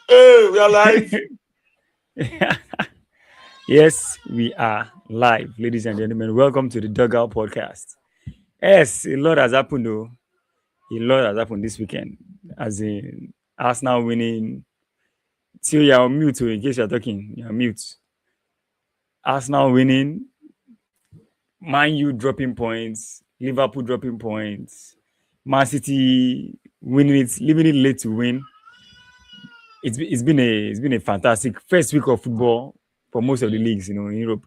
Hey, we are live. Yes, we are live, ladies and gentlemen. Welcome to the Dugout podcast. Yes, a lot has happened though. A lot has happened this weekend. As in Arsenal winning. Till you're on mute, in case you're talking, you're mute. Arsenal winning, Man U dropping points, Liverpool dropping points, Man City winning it, leaving it late to win. It's been a fantastic first week of football for most of the leagues, in Europe.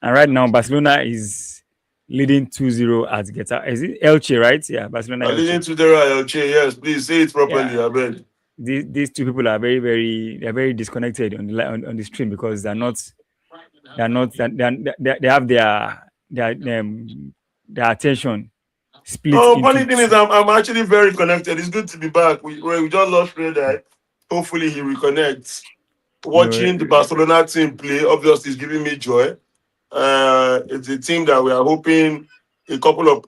And right now, Barcelona is leading 2-0 at Geta. Is it Elche, right? Yeah, Barcelona I'm Elche. listening to the LJ. Yes, please say it properly, Yeah, I beg. these two people are very disconnected on the stream because they have their attention split No, into funny thing is, two. I'm actually very connected. It's good to be back. We just lost Red Eye. Hopefully, he reconnects. You know, Watching the Barcelona team play, obviously, is giving me joy. It's a team that we are hoping a couple of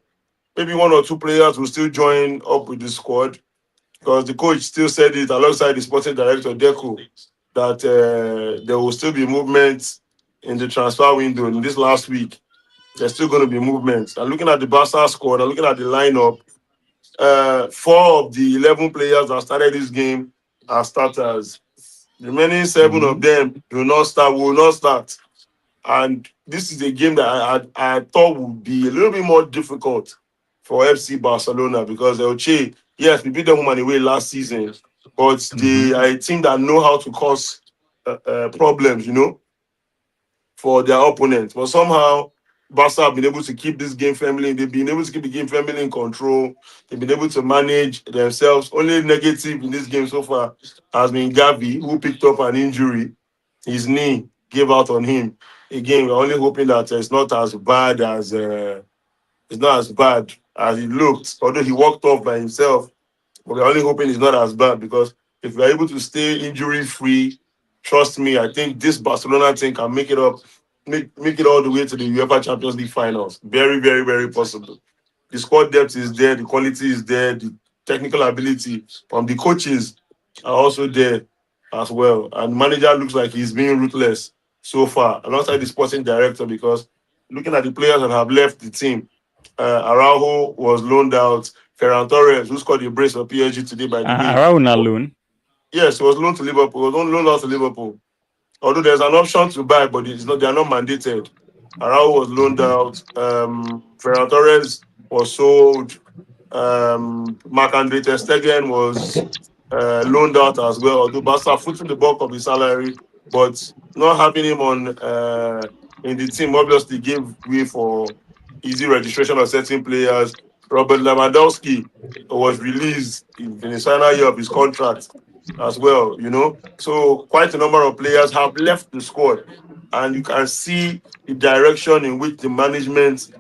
maybe one or two players will still join up with the squad because the coach still said it alongside the sporting director Deco that there will still be movement in the transfer window in this last week. There's still going to be movement. And looking at the Barca squad, and looking at the lineup, four of the 11 players that started this game are starters. The remaining seven of mhm. them will not start. And this is a game that I thought would be a little bit more difficult for FC Barcelona because Elche, yes, we beat them home and away last season, but they are a team that know how to cause problems, for their opponents. But somehow, Barca have been able to keep this game firmly. They've been able to keep the game firmly in control. They've been able to manage themselves. Only negative in this game so far has been Gavi, who picked up an injury. His knee gave out on him. Again, we're only hoping that it's not as bad as it looked. Although he walked off by himself, but we're only hoping it's not as bad because if we're able to stay injury free, trust me, I think this Barcelona team can make it up, make it all the way to the UEFA Champions League finals. Very, very, very possible. The squad depth is there, the quality is there, the technical ability from the coaches are also there as well. And manager looks like he's being ruthless so far, alongside the sporting director, because looking at the players that have left the team, Araujo was loaned out. Ferran Torres, who scored a brace for PSG today, by the way. Around alone. Yes, he was loaned to Liverpool. He was loaned out to Liverpool. Although there's an option to buy, but it's not. They are not mandated. Araujo was loaned out. Ferran Torres was sold. Marc-Andre Ter Stegen was loaned out as well. Although Barca footing the bulk of his salary, but not having him on in the team obviously gave way for easy registration of certain players. Robert Lewandowski was released in his final year of his contract as well. So quite a number of players have left the squad, and you can see the direction in which the management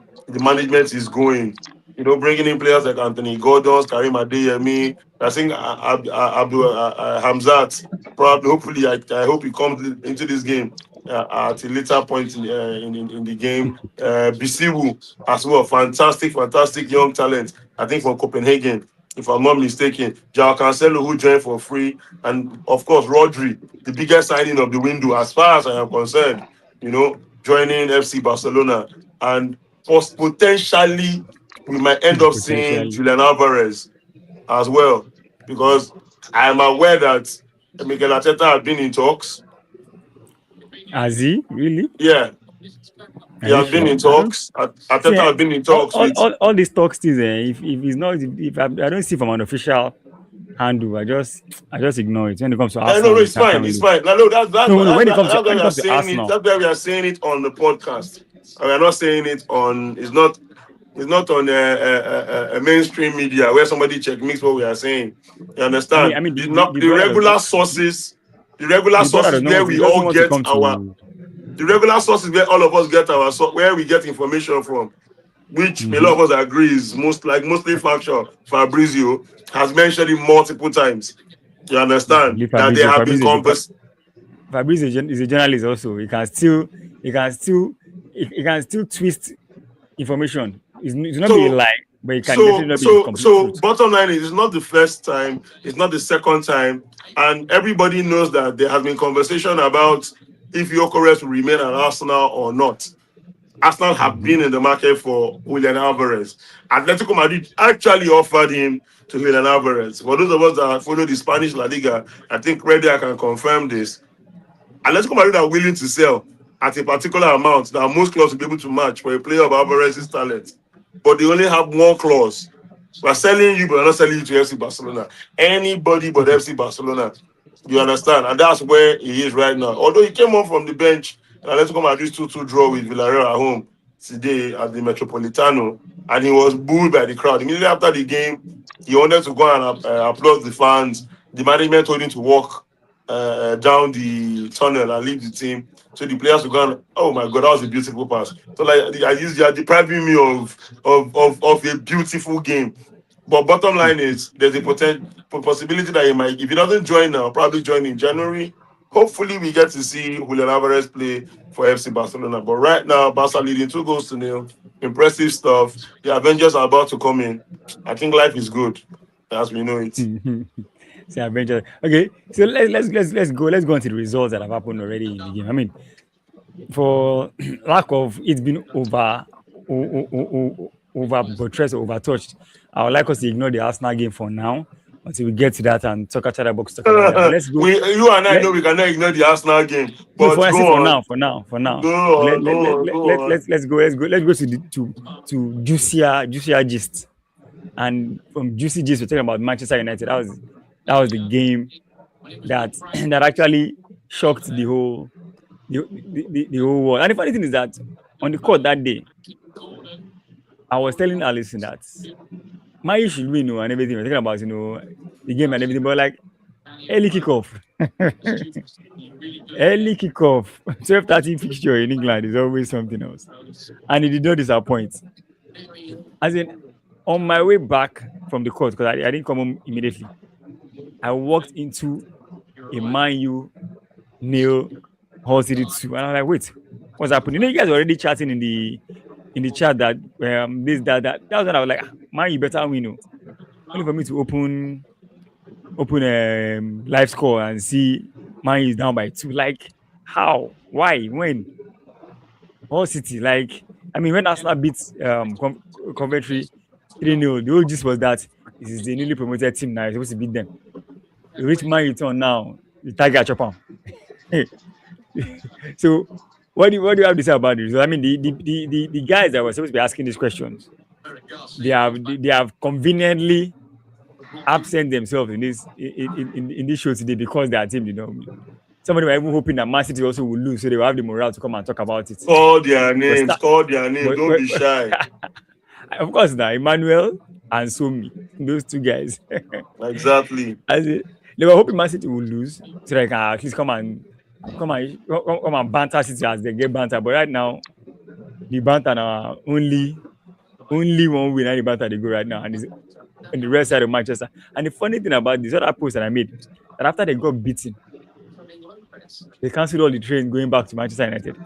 is going. Bringing in players like Anthony Gordon, Karim Adeyemi. I think Abdul Hamzat. Probably, hopefully, I hope he comes into this game at a later point in the game. Bisiwu as well, fantastic, fantastic young talent. I think from Copenhagen, if I'm not mistaken. João Cancelo, who joined for free, and of course Rodri, the biggest signing of the window, as far as I am concerned. Joining FC Barcelona, and potentially we might end up seeing Potentially. Julian Alvarez as well, because I am aware that Mikel Arteta had been in talks. Has he? Really? Yeah, he Are you has been sure? in I don't talks. see Arteta has been in all, talks all, with. all, all these talks things. If it's not, if I don't see from an official handle, I just ignore it. When it comes to I know, Arsenal, no, the it's transfer fine. It's window. fine. Now, look, No, no. When it comes to that's why when we it are comes to saying it. Arsenal, That's why we are saying it on the podcast. We are not saying it on. It's not on a mainstream media where somebody check mix what we are saying. You I understand? mean, The, the not, the brother does not. regular sources, the regular The brother sources does not where want to. He we doesn't all want to get come our to. the regular sources where all of us get our where we get information from, which a lot Mhm. of us agree is mostly factual. Fabrizio has mentioned it multiple times. You understand Leave that there Fabrizio. have been Fabrizio is a journalist also. He can still twist information. It's not be a so lie. but it can definitely So, not be the so, complete so, truth. bottom line is, it's not the first time, it's not the second time, and everybody knows that there has been conversation about if Gyökeres will remain at Arsenal or not. Arsenal have Mhm. been in the market for Julian Alvarez. Atletico Madrid actually offered him to Julian Alvarez. For those of us that follow the Spanish La Liga, I think Ready I can confirm this. Atletico Madrid are willing to sell at a particular amount that most clubs will be able to match for a player of Alvarez's talent. But they only have one clause. We're selling you, but we're not selling you to FC Barcelona. Anybody but FC Barcelona. You understand? And that's where he is right now. Although he came on from the bench, Atletico Madrid's 2-2 draw with Villarreal at home today at the Metropolitano, and he was booed by the crowd. Immediately after the game, he wanted to go and applaud the fans. The management told him to walk down the tunnel and leave the team. So the players were going, oh my God, that was a beautiful pass. So like you are depriving me of a beautiful game. But bottom line is there's a potential possibility that he might, if he doesn't join now, probably join in January. Hopefully we get to see Julian Alvarez play for FC Barcelona. But right now, Barca leading 2-0. Impressive stuff. The Avengers are about to come in. I think life is good as we know it. Say Avengers. Okay, so let's go into the results that have happened already in the game. I mean, for lack of it's been over buttressed or over touched, I would like us to ignore the Arsenal game for now until we get to that and talk about box talk about that. But let's go. You and I Let know we cannot ignore the Arsenal game, no but for I say go for on. now, for now. Go But on, go on, go on. let's go to juicier gist. And from juicy gist, we're talking about Manchester United. That was the game that that actually shocked the whole world. And the funny thing is that on the court that day, I was telling Alison that my should win, and everything. We're talking about the game and everything, but like early kickoff, early kickoff, 12:30 fixture in England is always something else, and it did not disappoint. As in, on my way back from the court, because I didn't come home immediately, I walked into a Man U nil Hull City 2, and I'm like, wait, what's happening? You guys were already chatting in the chat that this that was when I was like, man, you better win. Oh. Only for me to open live score and see Man U is down by 2. Like, how? Why? When? All City. Like, I mean, when Arsenal beats Coventry 3-0, the whole gist was that this is the newly promoted team now. You're supposed to beat them. You reach Man U turn now, the Tiger chop am. So, what do you have to say about this? I mean, the guys that were supposed to be asking these questions, they have conveniently absent themselves in this show today because their team did not win. Somebody were even hoping that Man City also will lose, so they will have the morale to come and talk about it. Call their But names, start, call their names. but, Don't but be shy. of course now Emmanuel and Somi, those two guys, Exactly. as they were hoping Man City will lose, so they can at least come and banter City as they get banter. But right now, the banter now only one win and the banter they go right now, and it's on the rest side of Manchester. And the funny thing about this other post that I made, that after they got beaten, they cancelled all the trains going back to Manchester United.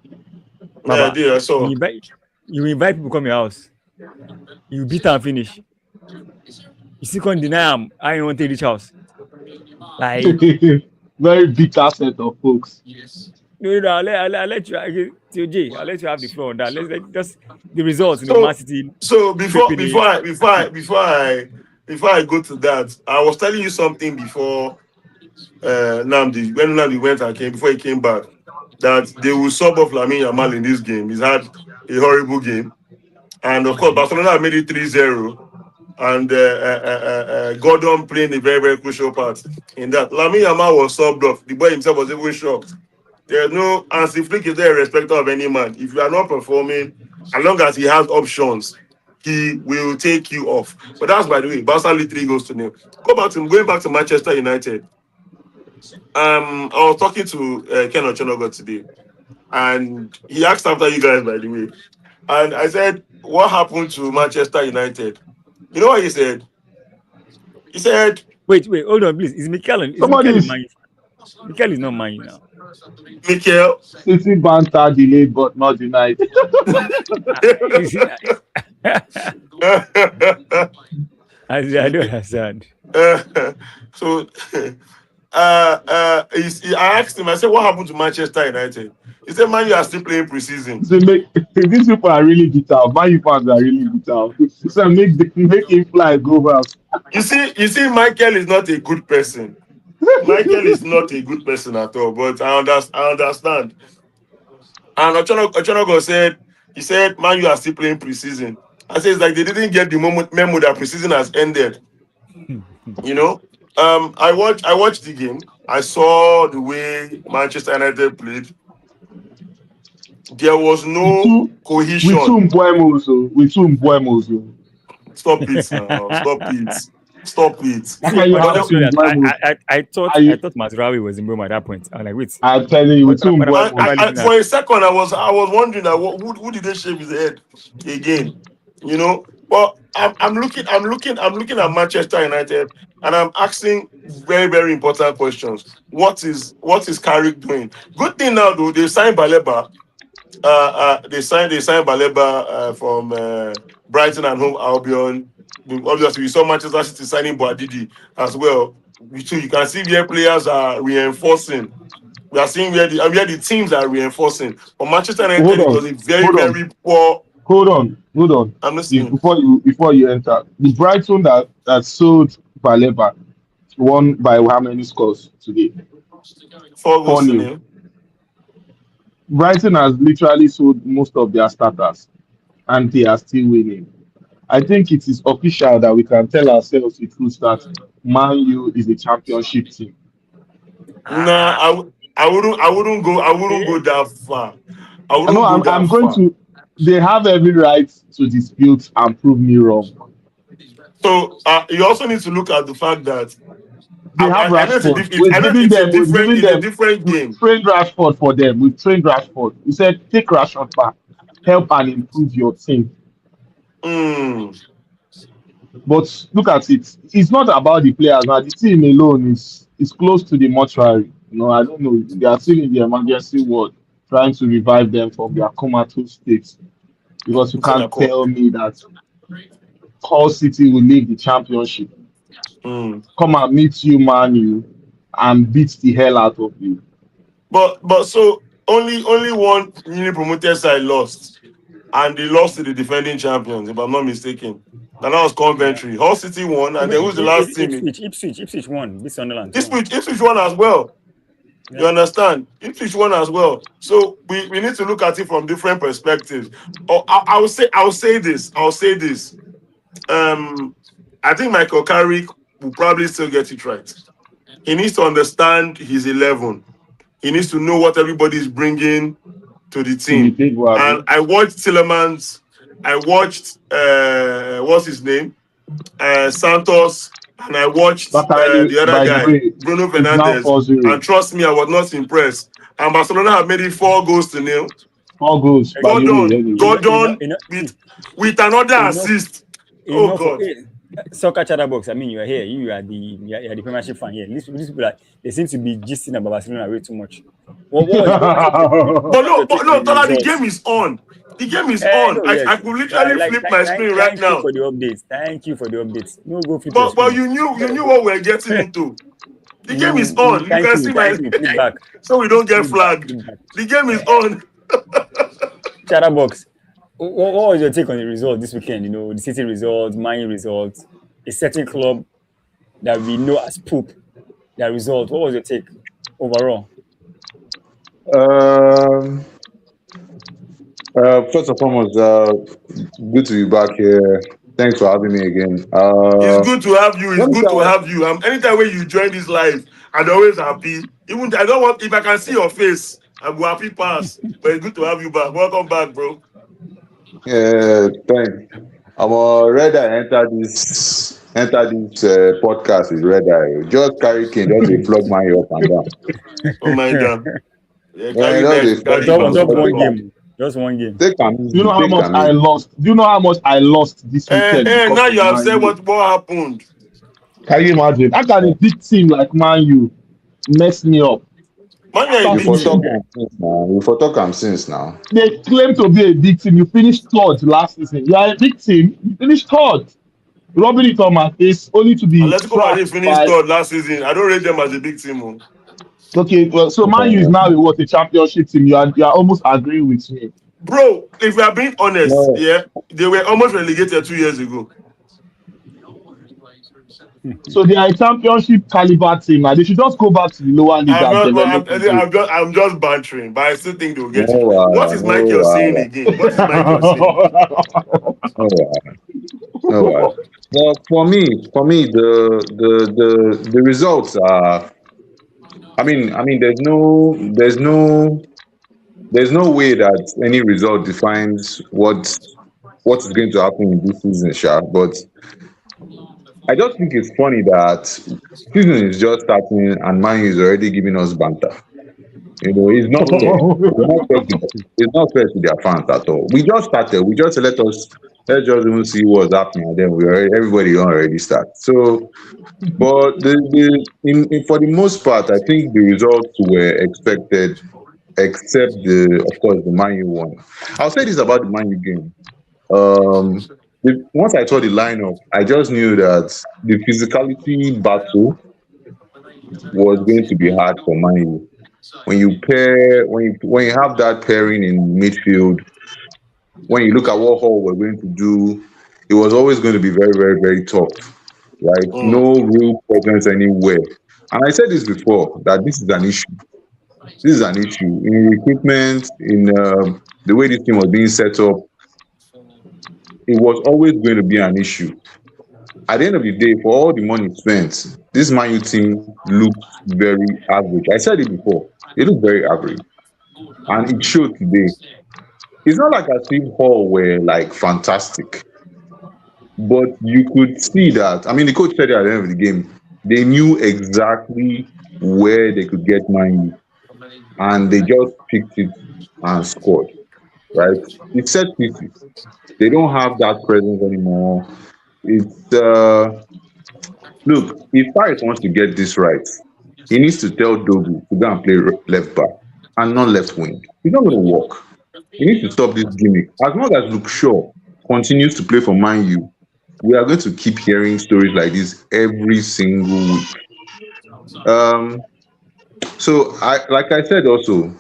Yeah, I Baba, did. I you saw. invite you invite people come your house, you beat and finish. You still can't deny them. I don't want to reach house. Like, Very bitter set of folks. no, I'll let you, TJ, I'll let you have the floor on that. Let's just the results, Man So, City so before scraping before it. I before I before I before I go to that, I was telling you something before Namdi when Namdi went and came before he came back that they will sub off Lamine Yamal in this game. He's had a horrible game, and of course Mhm. Barcelona made it 3-0. And Gordon playing a very, very crucial part in that. Lamine Yamal was subbed off. The boy himself was even shocked. There's no Hansi Flick is there irrespective of any man. If you are not performing, as long as he has options, he will take you off. But that's by the way, Barca lead 3 goals to nil. Going back to Manchester United. I was talking to Ken Ochonogo today, and he asked after you guys, by the way. And I said, what happened to Manchester United? You know what he said? He said, Wait, hold on, please. Is Somebody Mikel a is Man U fan? Mikel is not Man U now. Mikel. City banter delayed but not denied. You see, I don't understand. So I asked him, I said, what happened to Manchester United? He said, man, you are still playing preseason. So make these people are really bitter. Man, you fans are really bitter. So make him fly go out. You see, Michael is not a good person. Michael is not a good person at all, but I understand. And Ochonogo said, he said, man, you are still playing preseason. I said, it's like they didn't get the memo that preseason has ended. You know, I watched the game. I saw the way Manchester United played. There was With no two with two cohesion. Mbuemos, oh, with two Mbuemos. Oh. Stop it now. Stop it. Stop it. How See, can you but But have just two know that Mbuemos? I I thought Mazraoui was in Rome at that point. I was like, wait, I'm telling you, with two what am Mbuemos. I looking at? for a second, I was wondering that who did they shave his head again? You know. But I'm looking at Manchester United, and I'm asking very very important questions. What is Carrick doing? Good thing now though, they signed Baleba. They signed Baleba from Brighton and Home Albion. Obviously, we saw Manchester City signing Boadidi as well. So you can see where players are reinforcing. We are seeing where the teams are reinforcing. For Manchester United, Hold it on, was a very hold on, very poor. hold on. I'm If, listening. before you enter, the Brighton that sold Baleba won by how many scores today? 4 goals Four to new. nil. Brighton has literally sold most of their starters, and they are still winning. I think it is official that we can tell ourselves the truth that Man U is a championship team. Nah, Ah, I wouldn't go okay. that far. I I know wouldn't go I'm that going far. to. They have every right to dispute and prove me wrong. So you also need to look at the fact that They have I know Rashford. We've I know given it's a them. We've different given it's a them. different We've game. trained Rashford for them. We've trained Rashford. We said take Rashford back, help and improve your team. Hmm. But look at it. It's not about the players now. The team alone is close to the mortuary. I don't know. They are still in the emergency ward, trying to revive them from their comatose states. Because you It's in a can't call. tell me that Hull City will leave the championship, Hmm. come and meet you, Man U, and beat the hell out of you. But so only one newly promoted side lost, and they lost to the defending champions, if I'm not mistaken. And that was Yeah. Coventry. Hull City won, and then who's the last team? Ipswich won. This Sunderland 2-1. Ipswich won as well. You Yeah. understand? Ipswich won as well. So we need to look at it from different perspectives. Or I'll say this. Um, I think Michael Carrick will probably still get it right. He needs to understand his 11. He needs to know what everybody is bringing to the To the team. table, And Abi. I watched Tillemans. I watched what's his name, Santos, and I watched Bakali, the other by the guy, way, Bruno it's now Fernandez. 4-0. And trust me, I was not impressed. And Barcelona have made it 4 goals to nil. 4 goals, by the way, anyway. Gordon See, with another enough, assist. Oh enough for God. soccer chatter box. I mean, you are here. You are the Premiership fan here. These people are, they seem to be gisting about Barcelona way too much. What was your take? But What was no, your but take on no, the Tola, the results? game is on. The game is on. No, I yes. could literally Like, flip my screen right thank you now. for the updates. Thank you for the updates. No, go flip your But screen. you knew what we're getting into. The game is on. You Thank can you, see my thank you. Flip back, so we don't get flip back, flagged. flip back. The game is on. Chatterbox. What was your take on the result this weekend? The City result, Man U result, a certain club that we know as poop. Their result. What was your take overall? Um, first and foremost, good to be back here. Thanks for having me again. It's good to have you. It's Let me good to tell have you. Anytime when you join this live, I'm always happy. Even I don't want if I can see your face, I'm happy pass. But it's good to have you back. Welcome back, bro. thanks. I'm ready. Enter this podcast with red eye. Just carry cane, just dey flog my up and down. Oh my God. Yeah, Yeah, carry just next, dey On flog carry me top, up. on top Vaseline one come. game, just one game. Take am Do you easy. know how Take much am I easy. lost? Do you know how much I lost this weekend Now because you of have Man said U? what happened. Can you imagine? How can a big team like Man U mess me up? Man, you're a You big for talk team. Starting am since now. You for talk am since now. they claim to be a big team. You finished third last season. You are a big team. You finished third. Rubbing it on my face only to be Atletico Madrid thrashed finished by. third last season. I don't rate them as a big team. Oh. Okay, well, so Man U is now what a championship team. You are almost agreeing with me. Bro, if we are being honest, No, yeah, they were almost relegated 2 years ago. So they are a championship caliber team. Now they should just go back to the lower league I'm and not. Well, develop again. I'm just bantering, but I still think they'll no, get it. What is no, Michael saying again? What is Michael saying? no, no. But for me, the results are. I mean, there's no way that any result defines what is going to happen in this season, Sha. But I just think it's funny that season is just starting and Man U is already giving us banter. It's not fair. Hmm. It's not fair to their fans at all. We just started. We just let's just even see what's happening, and then everybody don't already start. So, but for the most part, I think the results were expected, except of course, the Man U one. I'll say this about the Man U game. Once I saw the lineup, I just knew that the physicality battle was going to be hard for Man U. When you have that pairing in midfield, when you look at what Hall were going to do, it was always going to be very, very, very tough, right? Hmm. No real presence anywhere. And I said this before that this is an issue. This is an issue in recruitment, in the way this team was being set up. It was always going to be an issue. At the end of the day, for all the money spent, this Man U team looks very average. I said it before. They look very average, and it showed today. It's not like as if Hall were like fantastic, but you could see that. I mean, the coach said it at the end of the game. They knew exactly where they could get Man U, and they just picked it and scored. Right? It's set pieces. They don't have that presence anymore. It's Look, if Paris wants to get this right, he needs to tell Dogu to go and play left back and not left wing. It's not going to work. He needs to stop this gimmick. As long as Luke Shaw continues to play for Man U, we are going to keep hearing stories like this every single week. Um, like I said also,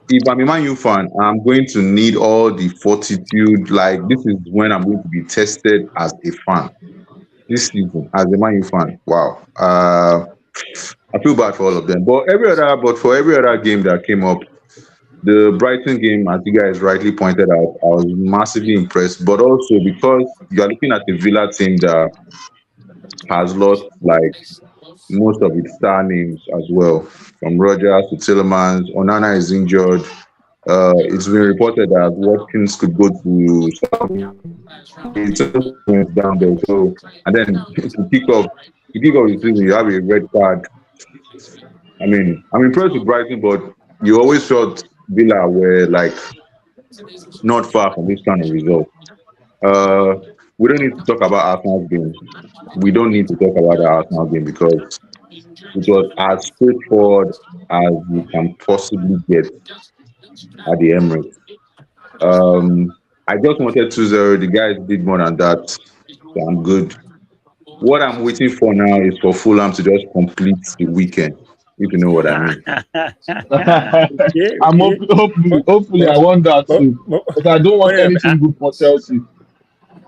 if I'm a Man U fan, I'm going to need all the fortitude. Like this is when I'm going to be tested as a fan this season as a Man U fan. Wow. I feel bad for all of them. But for every other game that came up, the Brighton game, as you guys rightly pointed out, I was massively impressed. But also because you are looking at a Villa team that has lost like most of its star names as well, from Rogers to Tillemans. Onana is injured. It's been reported that Watkins could go to Saudi. So went down there. So and then to kick off the season, you have a red card. I mean, I'm impressed with Brighton, but you always felt Villa were like not far from this kind of result. Uh, we don't need to talk about Arsenal's game. We don't need to talk about the Arsenal game because it was as straightforward as you can possibly get at the Emirates. Um, I just wanted 2-0. The guys did more than that, so I'm good. What I'm waiting for now is for Fulham to just complete the weekend, if you know what I mean. Okay, I'm okay. hopefully But, I want that but, too. but, But I don't want funny enough, anything good for Chelsea.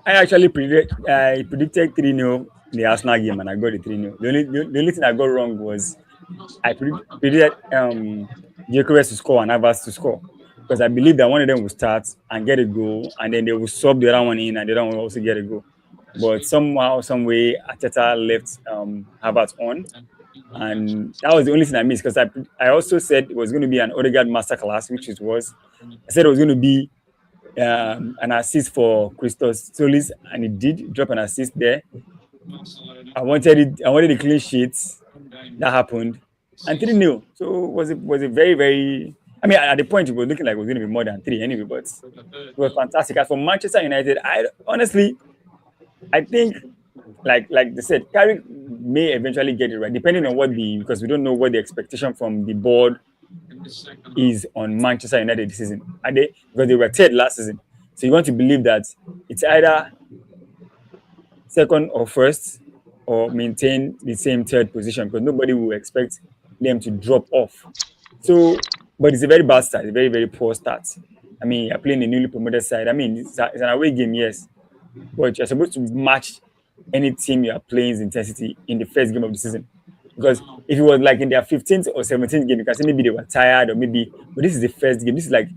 I actually I predicted 3-0 in the Arsenal game and I got the 3-0. The only thing I got wrong was I predicted Gyökeres to score and Havertz to score because I believe that one of them will start and get a goal and then they will sub the other one in and the other one will also get a goal. But somehow, some way, Ateta left Havertz on, and that was the only thing I missed because I also said it was going to be an Odegaard masterclass, which it was. I said it was going to be an assist for Christos Solis, and it did drop an assist there. I wanted it. I wanted a clean sheet. That happened, and 3-0. So was a very very. I mean, at the point it was looking like it was going to be more than three anyway, but it was fantastic. As for Manchester United, I honestly I think like they said, Carrick may eventually get it right, depending on what the because we don't know what the expectation from the board is on Manchester United this season. And because they were third last season. So you want to believe that it's either second or first or maintain the same third position because nobody will expect them to drop off. So, but it's a very bad start, a very, very poor start. I mean, you're playing a newly promoted side. I mean, it's an away game, yes, but you're supposed to match any team you are playing's intensity in the first game of the season. Because if it was like in their 15th or 17th game, you can say maybe they were tired or maybe, but this is the first game. This is like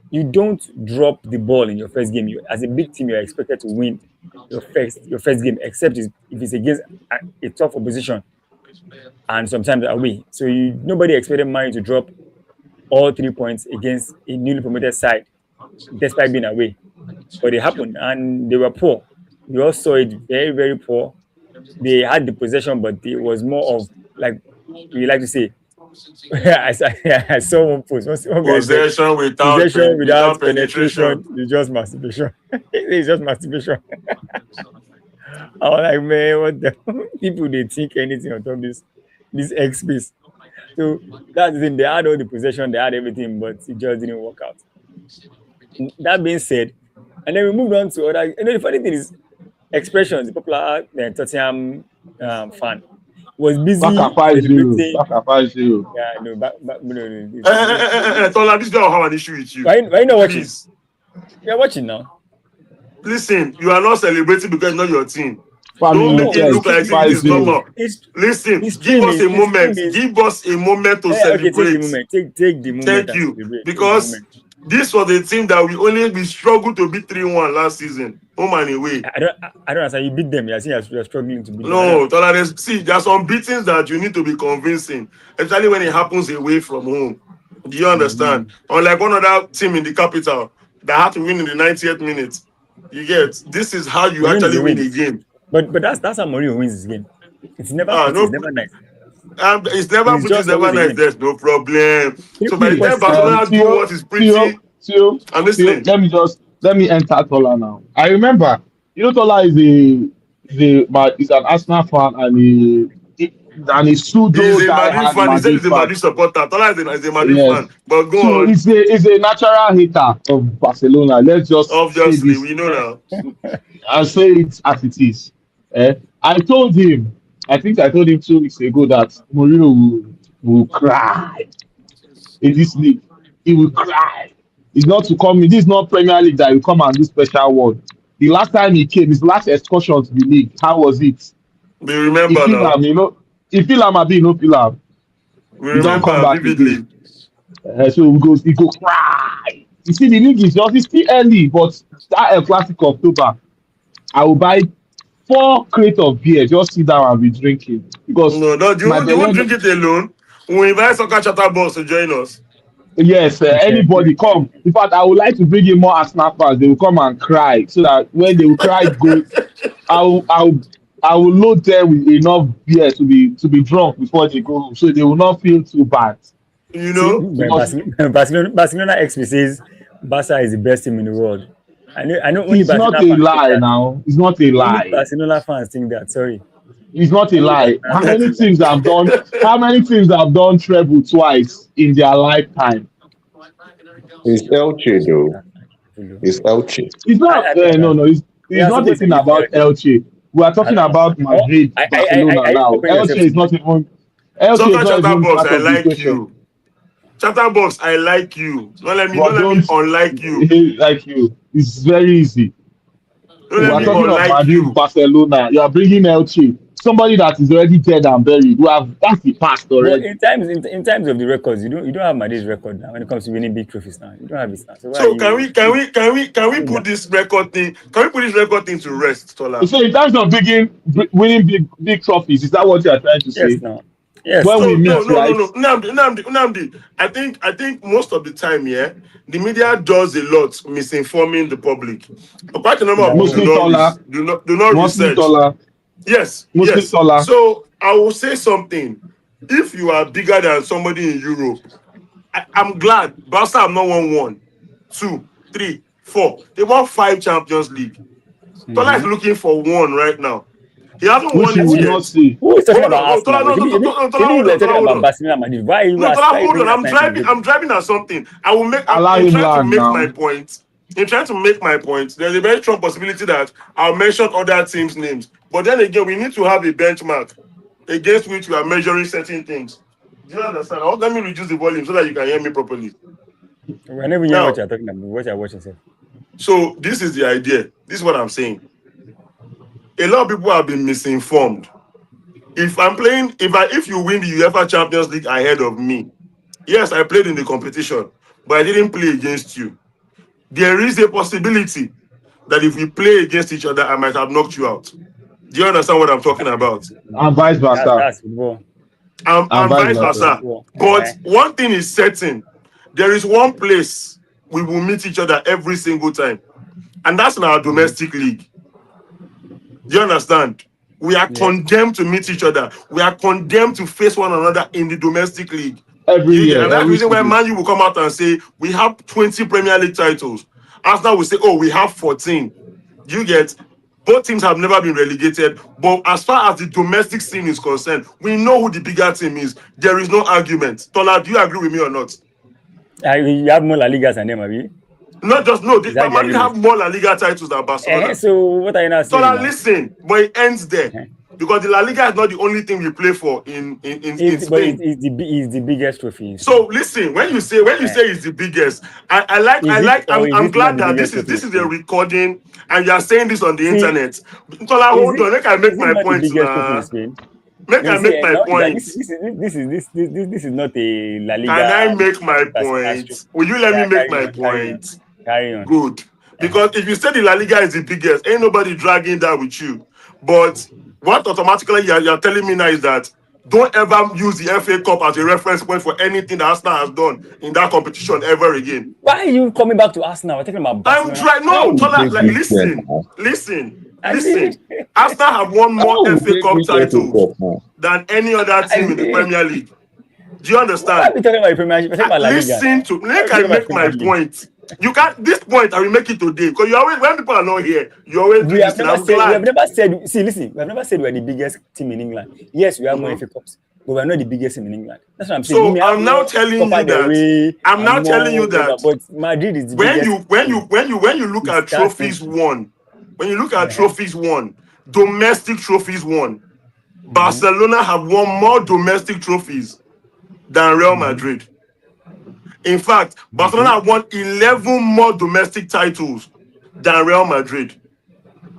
you don't drop the ball in your first game. You, as a big team, you're expected to win your first game, except if it's against a tough opposition and sometimes away. So nobody expected Man U to drop all 3 points against a newly promoted side, despite being away. But it happened, and they were poor. We all saw it very, very poor. They had the possession, but it was more of like we like to say. I saw one post. One guy said, Possession "Possession without without penetration penetration. is just masturbation." It's just masturbation. I was like, man, what the people they think anything on top of this X space. So that's the thing. They had all the possession, they had everything, but it just didn't work out. That being said, and then we moved on to other. The funny thing is, expressions. The popular Tottenham fan was busy Baka 5-0. celebrating. Baka 5-0. Yeah, no, no. Tola, this guy will have an issue with you. Why you not watching? Please, You're watching now. listen, you are not celebrating because it's not your team. Family Don't make it look like it is 5-0. normal. It's Listen, It's give us a streaming, moment. it's Give us a moment to okay, take the celebrate. moment. Take the moment. Thank and you. celebrate. Take the Because moment. this was a team that we struggled to beat 3-1 last season. Home and away. I don't understand. You beat them. You're saying you're struggling to beat them. No, Tola, see, there are some beatings that you need to be convincing, especially when it happens away from home. Do you understand? Unlike one other team in the capital that had to win in the 90th minute. You get, this is how you The win is actually a win win. a game. But that's how Mourinho wins his game. It's never pretty. No, It's never nice. it's never It's pretty, it's just never always a nice. win. There's no problem. So by the Three time points is a win. Barcelona do what is pretty, I'm Theo, listening. let me enter Tola now. I remember, Tola is an Arsenal fan and a pseudo He's a Madrid diehard fan. He said Madrid he's a fan. Madrid supporter. Tola is a Madrid Yes. fan. But go So on. it's a natural hater of Barcelona. Let's just say Obviously, this. we know now. I'll say it as it is. I told him, I think I told him 2 weeks ago that Mourinho will cry in this league. He will cry. It's not to come in. This is not Premier League that will come and do special one. The last time he came, his last excursion to the league, how was it? We He remember feel now. am, he feel am abi, he no feel am. We He don't come remember back again. vividly. So he go cry. You see, the league is just it's still early, but that El Clasico October, I will buy 4 crates of beer, just sit down and be drinking because No, my you won't belle. drink it alone. We invite soccer chatter boss to join us. Yes, anybody come. In fact, I would like to bring in more Arsenal fans. They will come and cry so that when they will cry goals, I will load them with enough beer to be drunk before they go home, so they will not feel too bad. You See, know? Because Barcelona XP says Barca is the best team in the world. I know only it's not Barcelona a fans think lie that. now. It's not a Only lie. Barcelona fans think that. Sorry. It's not a Only lie. Barcelona fans think How many teams have done treble twice in their lifetime? It's Elche though. that. It's Elche. It's not. No, no. We It's are not a supposed to thing be about fair. Elche. We are talking about Madrid, Barcelona Are you now. comparing yourself Elche to is not Madrid? even. Elche is Soccer not chatter even box, part I of the like equation. you. Chatterbox, I like you. But Don't let me don't unlike you. like you. It's very easy. Don't We let are me talking of unlike Madrid, you. Barcelona. You are bringing Elche, somebody that is already dead and buried. That's the past But already. in terms of the records, you don't have Madrid's record now when it comes to winning big trophies now. You don't have it now. So why are So can you? we can we can we can we Doing put that? this record thing? Can we put this record thing to rest, Tola? So in terms of winning big trophies, is that what you are trying to Yes, say? now. Yes, When now. we So meet, right? no. Nnamdi. I think most of the time, yeah, the media does a lot misinforming the public. Quite a number In of our people own. Muslim Tola, do not Muslim research. Tola, Yes, Muslim yes. Tola. So I will say something. If you are bigger than somebody in Europe, I'm glad. Barca have not won 1, 2, 3, 4. They won 5 Champions League. Tola is looking for 1 right now. He hasn't which won you it would yet. not see. Who is talking Hold about on, Tola, Arsenal? no, no, Maybe no, maybe no, Tola, maybe hold we on, are Tola, talking hold about on. Barcelona Madrid. Why you No, are Tola, hold bringing on. Arsenal into the joke? I'm driving at something. I will make. Allow In him trying to land make my now. point. In trying to make my point, there's a very strong possibility that I'll mention other teams' names. But then again, we need to have a benchmark against which we are measuring certain things. Do you understand? Let me reduce the volume so that you can hear me properly. We're never hearing what Now, you're talking about, what you're watching, sir. so this is the idea. This is what I'm saying. A lot of people have been misinformed. If I'm playing, if you win the UEFA Champions League ahead of me, yes, I played in the competition, but I didn't play against you. There is a possibility that if we play against each other, I might have knocked you out. Do you understand what I'm talking about? And vice versa. That's football. And And vice vice That's versa. versa. football. But one thing is certain, there is one place we will meet each other every single time, and that's in our domestic league. Do you understand? We are Yes. condemned to meet each other. We are condemned to face one another in the domestic league. Every You get, year, and that's the every reason why season. Man U will come out and say we have 20 Premier League titles. Arsenal will say, oh, we have 14. You get, both teams have never been relegated. But as far as the domestic scene is concerned, we know who the bigger team is. There is no argument. Tola, do you agree with me or not? You have more La Ligas than them, have you? Not just no, Is but that the Man U argument? have more La Liga titles than Barcelona. So what are you not saying Tola, now? listen, but it ends there. Because the La Liga is not the only thing we play for in But Spain. it's the biggest trophy in So Spain. listen, when you say it's the biggest, Is it or is I'm it not glad the that biggest trophy in this is a Spain? recording and you are saying this on the See, internet. Tola, hold on, make I make is it my not the point biggest trophy in now. Spain? Make No, I see, make my no, point. this is not a La Can I Liga make my Barcelona point? trophy. Will you let me Yeah, make my point? carry on. Good. Because if you say the La Liga is the biggest, ain't nobody dragging that with you. But what automatically you're telling me now is that don't ever use the FA Cup as a reference point for anything that Arsenal has done in that competition ever again. Why are you coming back to Arsenal? We're talking about I'm Barcelona. trying. How No, we Tola, take like this step listen, now? listen, I see. listen. Arsenal have won more How we FA take Cup this FA titles Cup now? than any other I team in the see. Premier League. Do you Why are understand? we talking about the Premier League? We're talking about La Liga Listen now. to Why are make we I talking about make my Premier League? point. You can't this point I will make it today because you always when people are not here, you always do We this have thing. never I'm said. We have glad. never said. See, listen. We have never said we're the biggest team in England. Yes, we have more Mhm. FA Cups, but we're not the biggest team in England. That's what I'm saying. We So may have I'm now more telling you Copa del that Rey I'm and now telling more you whatever, that but Madrid is the biggest team. when you look It's at that trophies simple. won, when you look at Uh-huh. trophies won, domestic trophies won, Mm-hmm. Barcelona have won more domestic trophies than Real Mm-hmm. Madrid. In fact, Barcelona Mm-hmm. have won 11 more domestic titles than Real Madrid.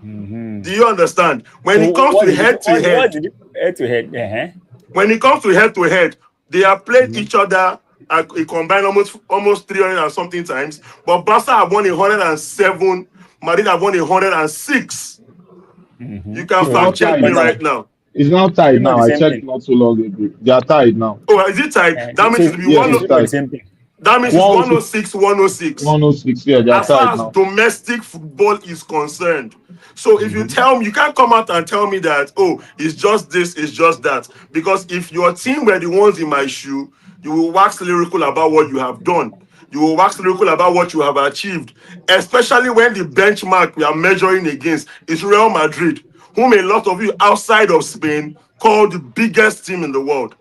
Mm-hmm. Do you understand? When So it comes what's to the head to what's head, the head to head? Uh-huh. when it comes to head to head, they have played Mm-hmm. each other at a combined almost 300 and something times. But Barca have won 107, Madrid have won 106. Mm-hmm. You can It's So fact not check tied me but now. right now. It's not is tied it not now. the I same checked thing? not too long ago. They are tied now. Oh, is it tied? That So means it will be Yes, is it's it not the 1. tied. same thing? That means it's Uh-huh. 106, 106. 106. Yeah, they are As far tied as now. domestic football is concerned. So if you Mm-hmm. tell me, you can't come out and tell me that, oh, it's just this, it's just that. Because if your team were the ones in my shoe, you will wax lyrical about what you have done. You will wax lyrical about what you have achieved, especially when the benchmark we are measuring against is Real Madrid, whom a lot of you outside of Spain call the biggest team in the world.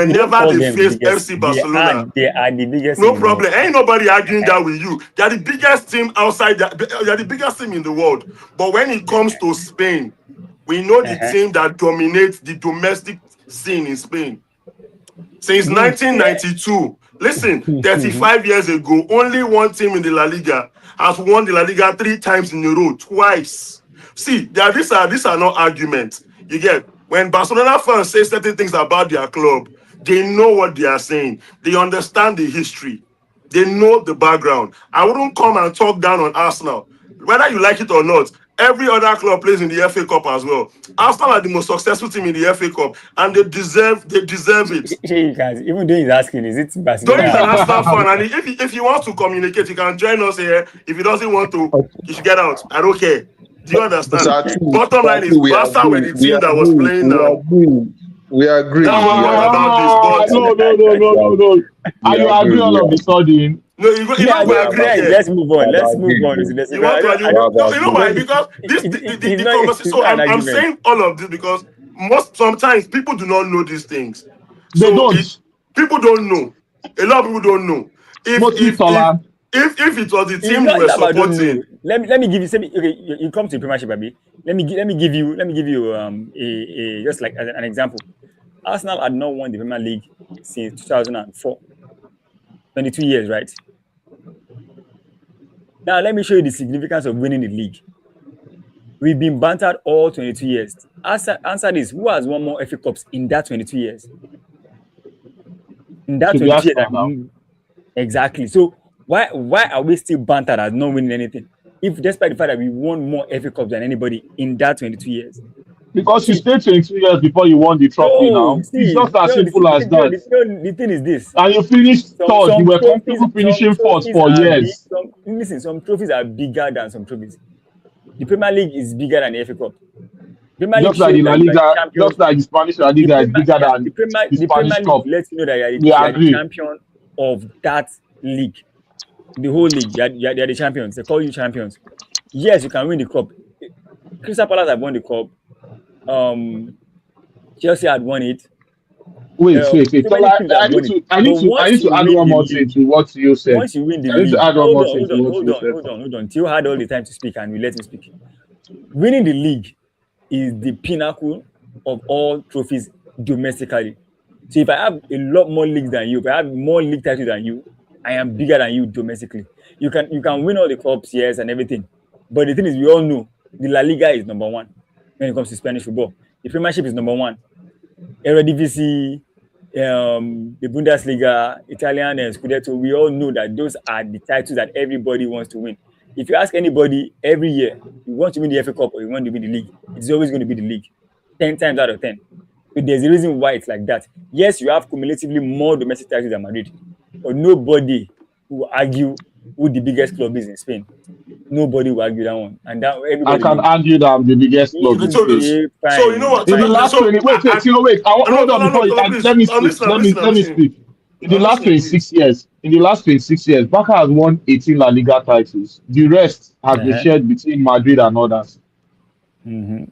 We don't Whenever call they them the face biggest. FC Barcelona, They are the biggest no team in the world. problem. Ain't nobody arguing Uh-huh. that with you. They're the biggest team outside. They're the biggest team in the world. But when it comes to Spain, we know the Uh-huh. team that dominates the domestic scene in Spain. Since Yeah. 1992, listen, 35 years ago, only one team in the La Liga has won the La Liga 3 times in a row, twice. See, these are not arguments. You get when Barcelona fans say certain things about their club, they know what they are saying. They understand the history. They know the background. I wouldn't come and talk down on Arsenal. Whether you like it or not, every other club plays in the FA Cup as well. Arsenal are the most successful team in the FA Cup, and they deserve it. You guys, even though he's asking, is it Though he's an Barcelona? Arsenal fan, and if he wants to communicate, he can join us here. If he doesn't want to, he should get out. I don't care. Do you understand? Bottom line is, We Barca were agree. the We team that was agree. playing We now. agree. We agree. That's what we We want agree. about this. But No, no, no, no, no, no, no. We And you agree. agree We all of a agree. sudden. No, you Yeah, know we no, agree Greg, here. let's move on. Let's move on to the next. You want to argue? No, you know Because why? Because it's the not conversation. it's So not an I'm argument. saying all of this because sometimes people do not know these things. They So don't. it people don't know. A lot of people don't know. If Mostly if if Tola. if it was the It's team we not, were it's not about don't know. supporting, Let me give you okay, you come to the Premiership, Abi. Let me give you a just like an example. Arsenal had not won the Premier League since 2004. 22 years, right? Now let me show you the significance of winning the league. We've been bantered all 22 years. Answer this: who has won more FA Cups in that 22 years? In that Should be 22 years, Arsenal now. exactly. So why are we still bantered as not winning anything? If despite the fact that we won more FA Cups than anybody in that 22 years. Because you See, stayed 22 years before you won the trophy no, now. It's see, just as no, simple as that. the thing is this. And you finished third. You were comfortable Some finishing fourth trophies for are big. years. Some trophies are bigger than some trophies. The Premier League is bigger than the FA Cup. Premier League Just like shows the La that you are the Liga, champion. just like the Spanish La Liga is bigger than the The Premier Spanish League Cup. lets you know that We you are the agree. champion of that league. The whole league, you are the champions. They call you champions. Yes, you can win the cup. Crystal Palace have won the cup. Chelsea had won it. Wait. So many Tola, teams have won it. But I need to add one more thing to what you said. once you win the I need to league, add one more thing to what you said. hold on. Till had all the time to speak and we let him speak. Winning the league is the pinnacle of all trophies domestically. So if I have a lot more leagues than you, if I have more league titles than you, I am bigger than you domestically. You can win all the cups, yes, and everything. But the thing is, we all know the La Liga is number one when it comes to Spanish football. The Premiership is number one. Eredivisie, the Bundesliga, Italian and Scudetto, we all know that those are the titles that everybody wants to win. If you ask anybody every year, you want to win the FA Cup or you want to win the league, it's always going to be the league, 10 times out of 10. So there's a reason why it's like that. Yes, you have cumulatively more domestic titles than Madrid, but nobody will argue who the biggest club is in Spain. Nobody will argue that one. And that I everybody can knows. argue that I'm the biggest club in so Spain. Okay, so you know fine, what? In the fine. last So 20, wait, no, hold on before you, please. let me I'm speak. listening. I'm listening. I'm Let me listening. speak. In the I'm last listening, please. 26 years, Barca has won 18 La Liga titles. The rest has been Uh-huh. shared between Madrid and others.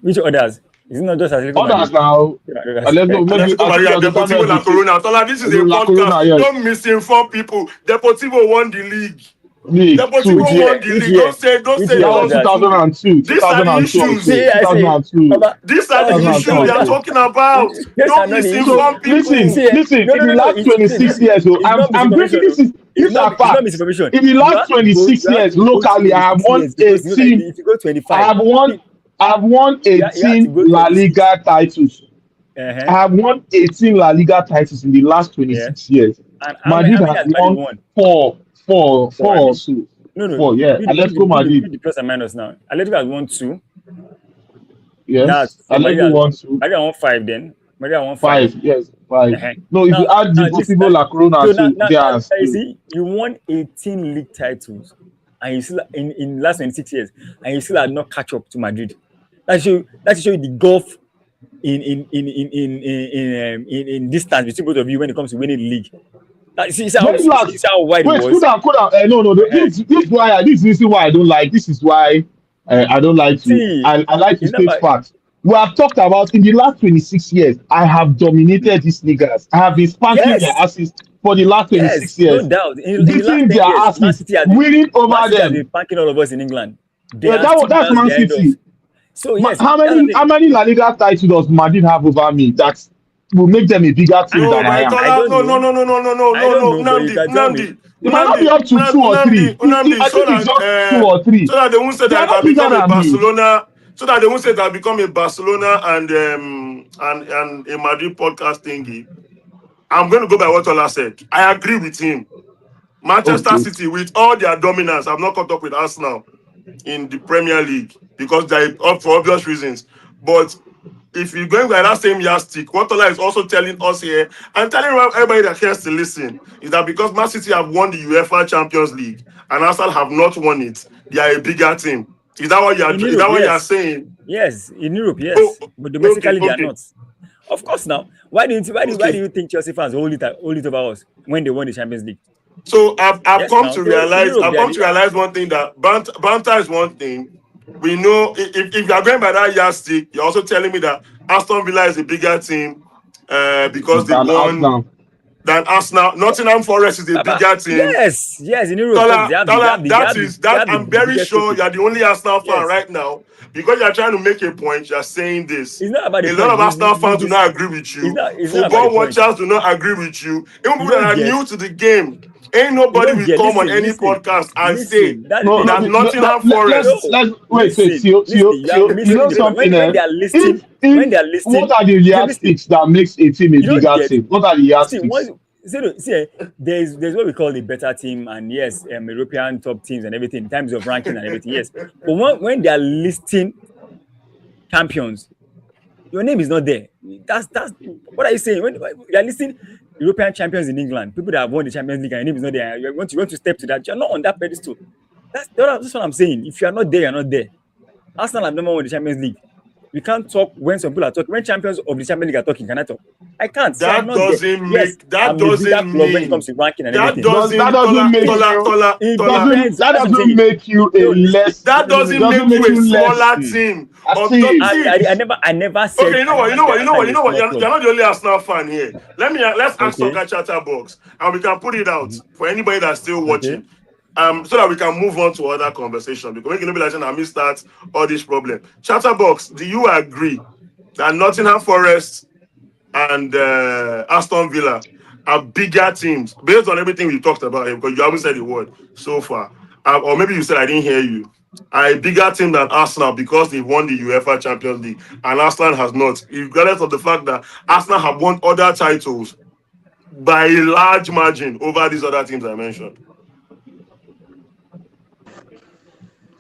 Which others? Is it not just Atletico Others Madrid? now, Others. let's go, maybe Atletico Madrid and the time Deportivo La between Corona. Tola, this is a La podcast. Corona, yes. Don't misinform people. Deportivo won the league. League, two. Which Deportivo year? won the Which league. year? Don't Which say year That was was just that? two. 2002, These are the 2002 issues. also, See, I say, 2002, Baba, These are the that's the issues issue. we are 2002. talking about. Those are Don't not the issue. So misinform people. See, listen. no, In no, the no, no. last 26 years, oh, It's not I'm breaking misinformation. this. These are It's not facts. misinformation. In the last 26 You have years, to go locally, I have 26 won years because you know that 18. if you go I 25, have won. see, I have won you have to 18 go La 26. Liga titles. Uh-huh. I have won 18 La Liga titles in the last Yeah. 26 years. And Madrid how many has has Madrid won won? four Four, or Abi. so. No. Four, yeah. Atletico Madrid, Do the plus and minus now. Atletico has won two. That's yes. four. Atletico won two. Madrid has won five then. Madrid has won Five, five. yes, five. Uh-huh. No, if you add the This Deportivo La Corona so to theirs you too. see, you won 18 league titles, and you still in last 26 years, and you still had not catch up to Madrid. That show you the gulf in distance between both of you when it comes to winning the league. Very See last. how wide it Wait, was. cool down. No. Uh-huh. This is the reason why I don't like. This is why I don't like to. See, I like to it's state never. facts. We have talked about in the last 26 years. I have dominated these niggas. I have been spanking their Yes, asses for the last 26 no years, doubt. In the last beating 10 their years, asses, winning Man over City has them. been banking all of us in England. They Yeah, are still that's that's Man the end of. City. So yes, How that's the many thing. La Liga titles does Madrid have over me? That will make them a bigger team No, than I my am. I Tola, don't know. I don't know, but you can tell me. It might not be up to two or three. Unamdi, I think it's just two or three. so that they won't say They are that it not has bigger become a than me. Barcelona, so that they won't say that it become a Barcelona and a Madrid podcast thingy. I'm going to go by what Tola said. I agree with him. Manchester Okay. City, with all their dominance, have not caught up with Arsenal in the Premier League because they're up for obvious reasons. But if you're going by that same yardstick, what Tola is also telling us here and telling everybody that cares to listen is that because Man City have won the UEFA Champions League and Arsenal have not won it, they are a bigger team. Is that what In Europe, you are yes. saying? Yes, in Europe, Oh, yes. But domestically they are okay. not. Of course now. Why do you think Chelsea fans hold it over us when they won the Champions League? So I've Yes, come now to so realize Europe I've they are come to leader. realize one thing, that banter is one thing. We know if you are going by that yardstick, you're also telling me that Aston Villa is a bigger team because they than won Arsenal. than Arsenal. Nottingham Forest is a Baba, bigger team. yes, yes, in Europe, first Tola, they have Tola, the they that have the is they that. have I'm the very biggest sure trophy. you're the only Arsenal fan Yes. right now because you're trying to make a point. You're saying this. It's not about the A lot point. of Arsenal fans do not agree with It's you. not about the Football point. watchers do not agree with you. Even You people that don't are get new to the game, ain't you nobody don't will get come on any podcast and say listen. That's the No, thing. no, that no, Nottingham let's Forest. No, wait, wait, listen, you are you missing know the point. something, When eh? they are listing, when If they are what listing, are the okay, listen, yardsticks that makes a team a you don't bigger get team? What are the see one yardsticks? there's what we call the better team, and yes, European top teams and everything in terms of ranking and everything, yes. But when they are listing champions, your name is not there. That's what are you saying? When you are listing European champions in England, people that have won the Champions League and your name is not there, you want to step to that, you're not on that pedestal. That's what I'm saying. If you are not there, you're not there. Arsenal have never won the Champions League. We can't talk when some people are talking. When champions of the Champions League are talking, can I talk? I can't. So I'm That not there. doesn't Yes, make. That I'm a bigger doesn't club when it comes mean. to ranking and That everything. That doesn't. doesn't Tola, make It, Tola, you Tola, it Tola. depends. that That's what I'm doesn't saying. make you a No, listen. less That No, no, it no, doesn't no. doesn't make make you a you less smaller team. see See, I never said okay, you know I what? never You know said what? You know what? Arsenal You is a know what? small You're club. not the only Arsenal fan here. Let's ask Okay. Soccer Chatterbox, and we can put it out for anybody that's still Okay. watching. So that we can move on to other conversation because we can be like saying I missed that all this problem. Chatterbox, do you agree that Nottingham Forest and Aston Villa are bigger teams based on everything we talked about here? Because you haven't said a word so far, or maybe you said I didn't hear you. Are a bigger team than Arsenal because they won the UEFA Champions League and Arsenal has not, regardless of the fact that Arsenal have won other titles by a large margin over these other teams I mentioned.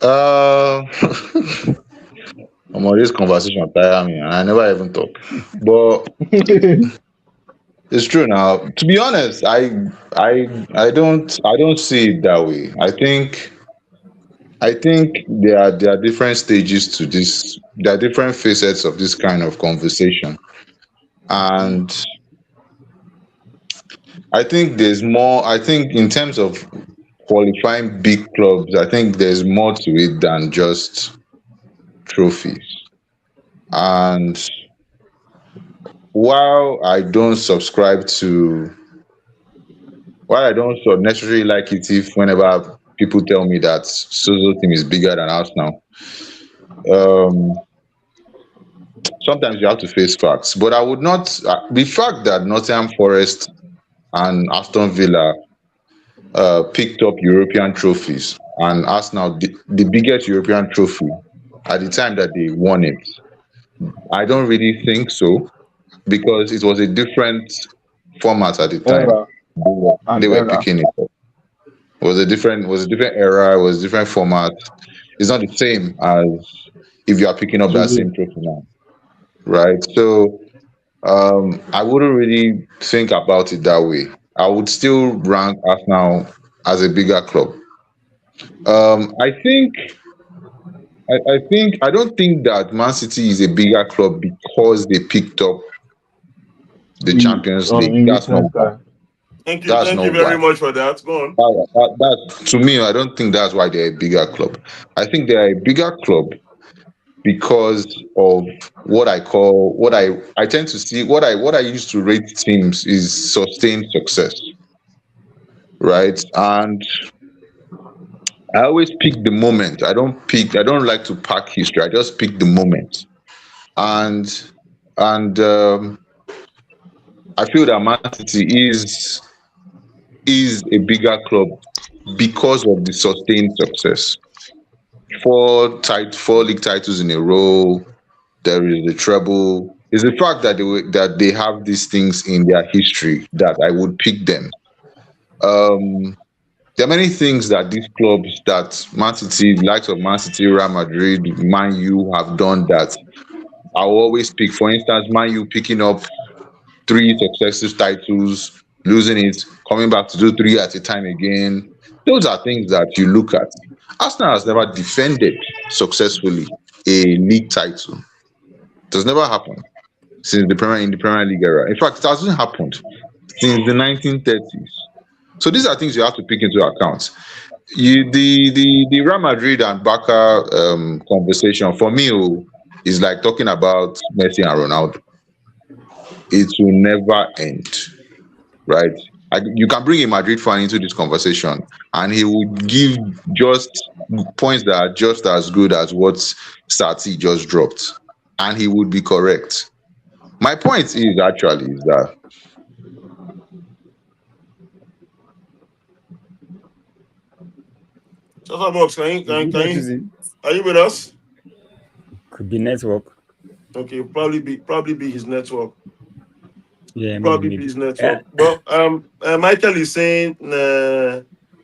Uh, this conversation tire me, and I never even talk. But it's true now. To be honest, I don't see it that way. I think there are different stages to this. There are different facets of this kind of conversation, and I think there's more. I think in terms of qualifying big clubs, I think there's more to it than just trophies. And while I don't subscribe to, while I don't necessarily like it if whenever people tell me that Sozo team is bigger than us now, um, sometimes you have to face facts. But I would not, the fact that Nottingham Forest and Aston Villa picked up European trophies and Arsenal the biggest European trophy at the time that they won it, I don't really think so because it was a different format at the time era they and were era. picking it up. It was a different era, it was a different format. It's not the same as if you are picking up that Today. same trophy now, right? So I wouldn't really think about it that way. I would still rank Arsenal as a bigger club. I don't think that Man City is a bigger club because they picked up the Champions League. In That's not recent why. time. That's Thank you not why. very much for that. Go on. To me, I don't think that's why they're a bigger club. I think they're a bigger club because of what I tend to see what I used to rate teams is sustained success, right? And I always pick the moment. I don't like to pack history. I just pick the moment. And and I feel that Man City is a bigger club because of the sustained success. Four league titles in a row. There is the treble. It's the fact that they have these things in their history that I would pick them. Um, there are many things that these clubs that Man City, likes of Man City, Real Madrid, Man U have done that I will always pick. For instance, Man U picking up three successive titles, losing it, coming back to do three at a time again. Those are things that you look at. Arsenal has never defended successfully a league title. It has never happened since the Premier League era. In fact, it hasn't happened since the 1930s. So these are things you have to take into account. The Real Madrid and Barca conversation for me is like talking about Messi and Ronaldo. It will never end, right? You can bring a Madrid fan into this conversation, and he would give just points that are just as good as what Sati just dropped, and he would be correct. My point is actually is that Shut Box, Did you can notice you, it? are you with us? Could be network. Okay, probably be his network. Yeah, maybe, Probably be maybe. his Yeah. network. But Michael is saying,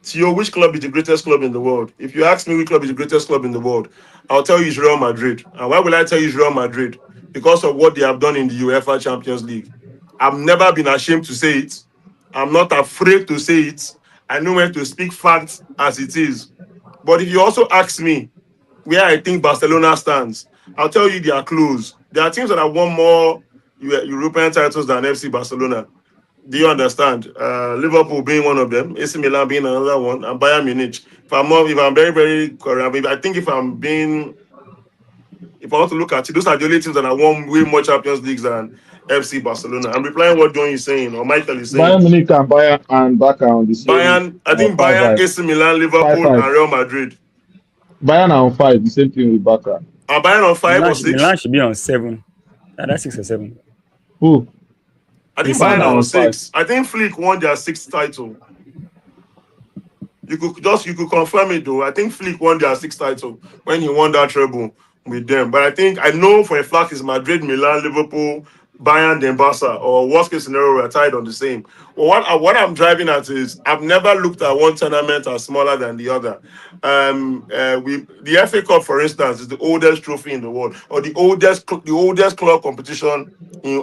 Theo, which club is the greatest club in the world? If you ask me which club is the greatest club in the world, I'll tell you it's Real Madrid. And why will I tell you it's Real Madrid? Because of what they have done in the UEFA Champions League. I've never been ashamed to say it. I'm not afraid to say it. I know when to speak facts as it is. But if you also ask me where I think Barcelona stands, I'll tell you they are close. There are teams that have won more European titles than FC Barcelona. Do you understand? Liverpool being one of them, AC Milan being another one, and Bayern Munich. If I'm very, very correct, I think if I want to look at it, those are the only teams that have won way more Champions Leagues than FC Barcelona. I'm replying what John is saying or Michael is saying. Bayern Munich and Bayern and Barca on the same Bayern, I think five Bayern, five AC Milan, five Liverpool, five. and Real Madrid. Bayern are on five, the same thing with Barca. Are Bayern on five or Milan six? should be on 7. That's 6 or 7. Who? I think AC Bayern Bayern are are on Milan. on five. six. I think Flick won their sixth title. You could confirm it though. I think Flick won their sixth title when he won that treble with them. But I know for a fact it's Madrid, Milan, Liverpool, Bayern, then Barca. Or worst case scenario, we're tied on the same. Well, what I'm driving at is I've never looked at one tournament as smaller than the other. We the FA Cup, for instance, is the oldest trophy in the world, or the oldest club competition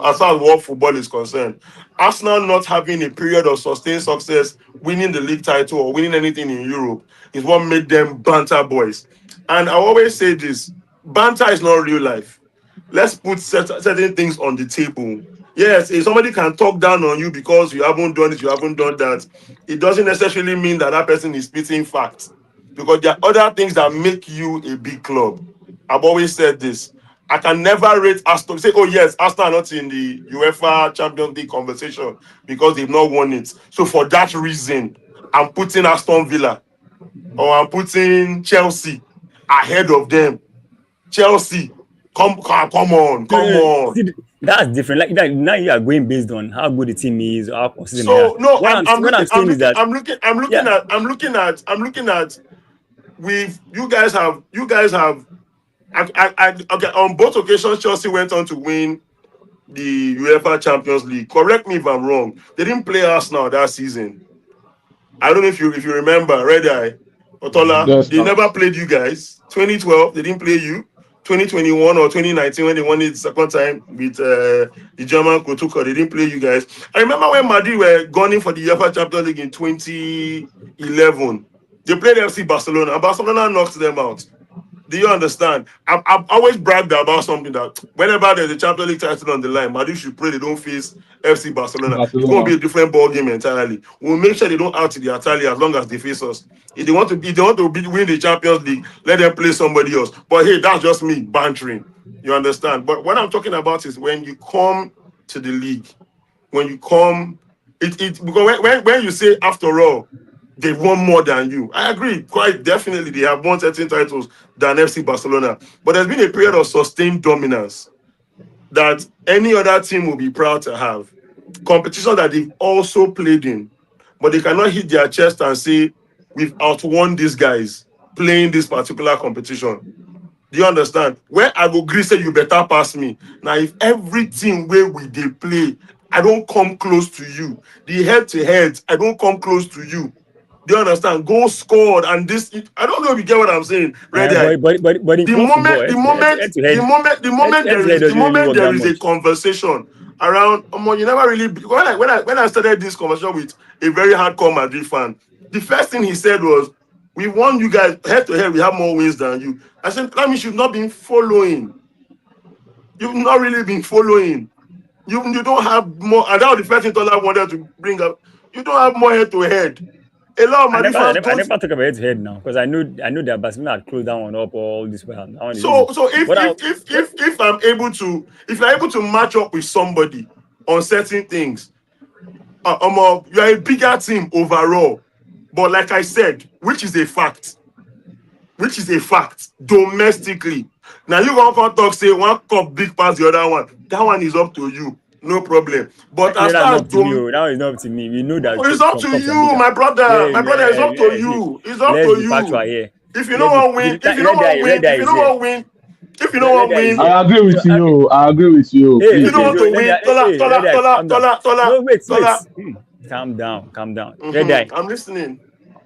as far as world football is concerned. Arsenal not having a period of sustained success, winning the league title or winning anything in Europe, is what made them banter boys. And I always say this: banter is not real life. Let's put certain things on the table. Yes, if somebody can talk down on you because you haven't done it, you haven't done that, it doesn't necessarily mean that that person is spitting facts. Because there are other things that make you a big club. I've always said this. I can never rate Aston. Say, oh yes, Aston are not in the UEFA Champions League conversation because they've not won it. So for that reason, I'm putting Aston Villa or I'm putting Chelsea ahead of them. Chelsea, come on, No, come no, no. on. See, that's different. Like that, now you are going based on how good the team is or how consistent they are. So no, What I'm saying is that, yeah, I'm looking at with you guys have okay, on both occasions Chelsea went on to win the UEFA Champions League. Correct me if I'm wrong. They didn't play Arsenal that season. I don't know if you remember, Red Eye, Otola, Yes, they now. never played you guys. 2012, they didn't play you. 2021 or 2019, when they won it the second time with the German Kotuka, they didn't play you guys. I remember when Madrid were gunning for the UEFA Champions League in 2011. They played FC Barcelona, and Barcelona knocked them out. Do you understand? I've always bragged about something that whenever there's a Champions League title on the line, Madrid should pray they don't face FC Barcelona. It's going to be Barcelona. a different ball game entirely. We'll make sure they don't out to the Italy as long as they face us. If they want to win the Champions League, let them play somebody else. But hey, that's just me bantering. You understand? But what I'm talking about is when you come to the league, when you come, because when you say after all, they've won more than you. I agree, quite definitely they have won 13 titles than FC Barcelona. But there's been a period of sustained dominance that any other team will be proud to have. Competition that they've also played in, but they cannot hit their chest and say, we've outwon these guys playing this particular competition. Do you understand? Where I go agree say you better pass me. Now, if every team where we they play, I don't come close to you. The head to head, I don't come close to you. Do you understand? Goal scored and this. I don't know if you get what I'm saying. Ready? but in The club football, moment, head the to head, moment, head to the head, moment, the moment head there to head is, the doesn't really moment work that there is a much. conversation around. You never really when I started this conversation with a very hardcore Madrid fan, the first thing he said was, "We won you guys head to head. We have more wins than you." I said, "That means you've not been following. You've not really been following. You don't have more." And that was the first thing Tola wanted to bring up. You don't have more head to head. A lot of I Madrid never, I fans never, I don't. never talk about head to head now because I know that Barcelona had closed that one up all this while. That one is So easy. so if But I, if if if if I'm able to, if you're able to match up with somebody on certain things, you are a bigger team overall. But like I said, which is a fact domestically. Now you gonna talk say one cup big pass the other one. That one is up to you, no problem. But yeah, as that's far as not up to me. Oh, now it's not up to me. We know that it's up some to cups are you, bigger. my brother. Yeah, My brother, it's yeah, up to yeah. you. It's up Let's to be factual you. here. If you don't Let's be want win, if you don't want win, red eye if you is don't here. want win, if you don't Red want eye is win, here. I agree So with you. I agree with you. hey, if you Please, don't okay, want oh. so to let me win, red eye, calm down. tola, No, wait. tola. Calm down. Red eye. I'm listening.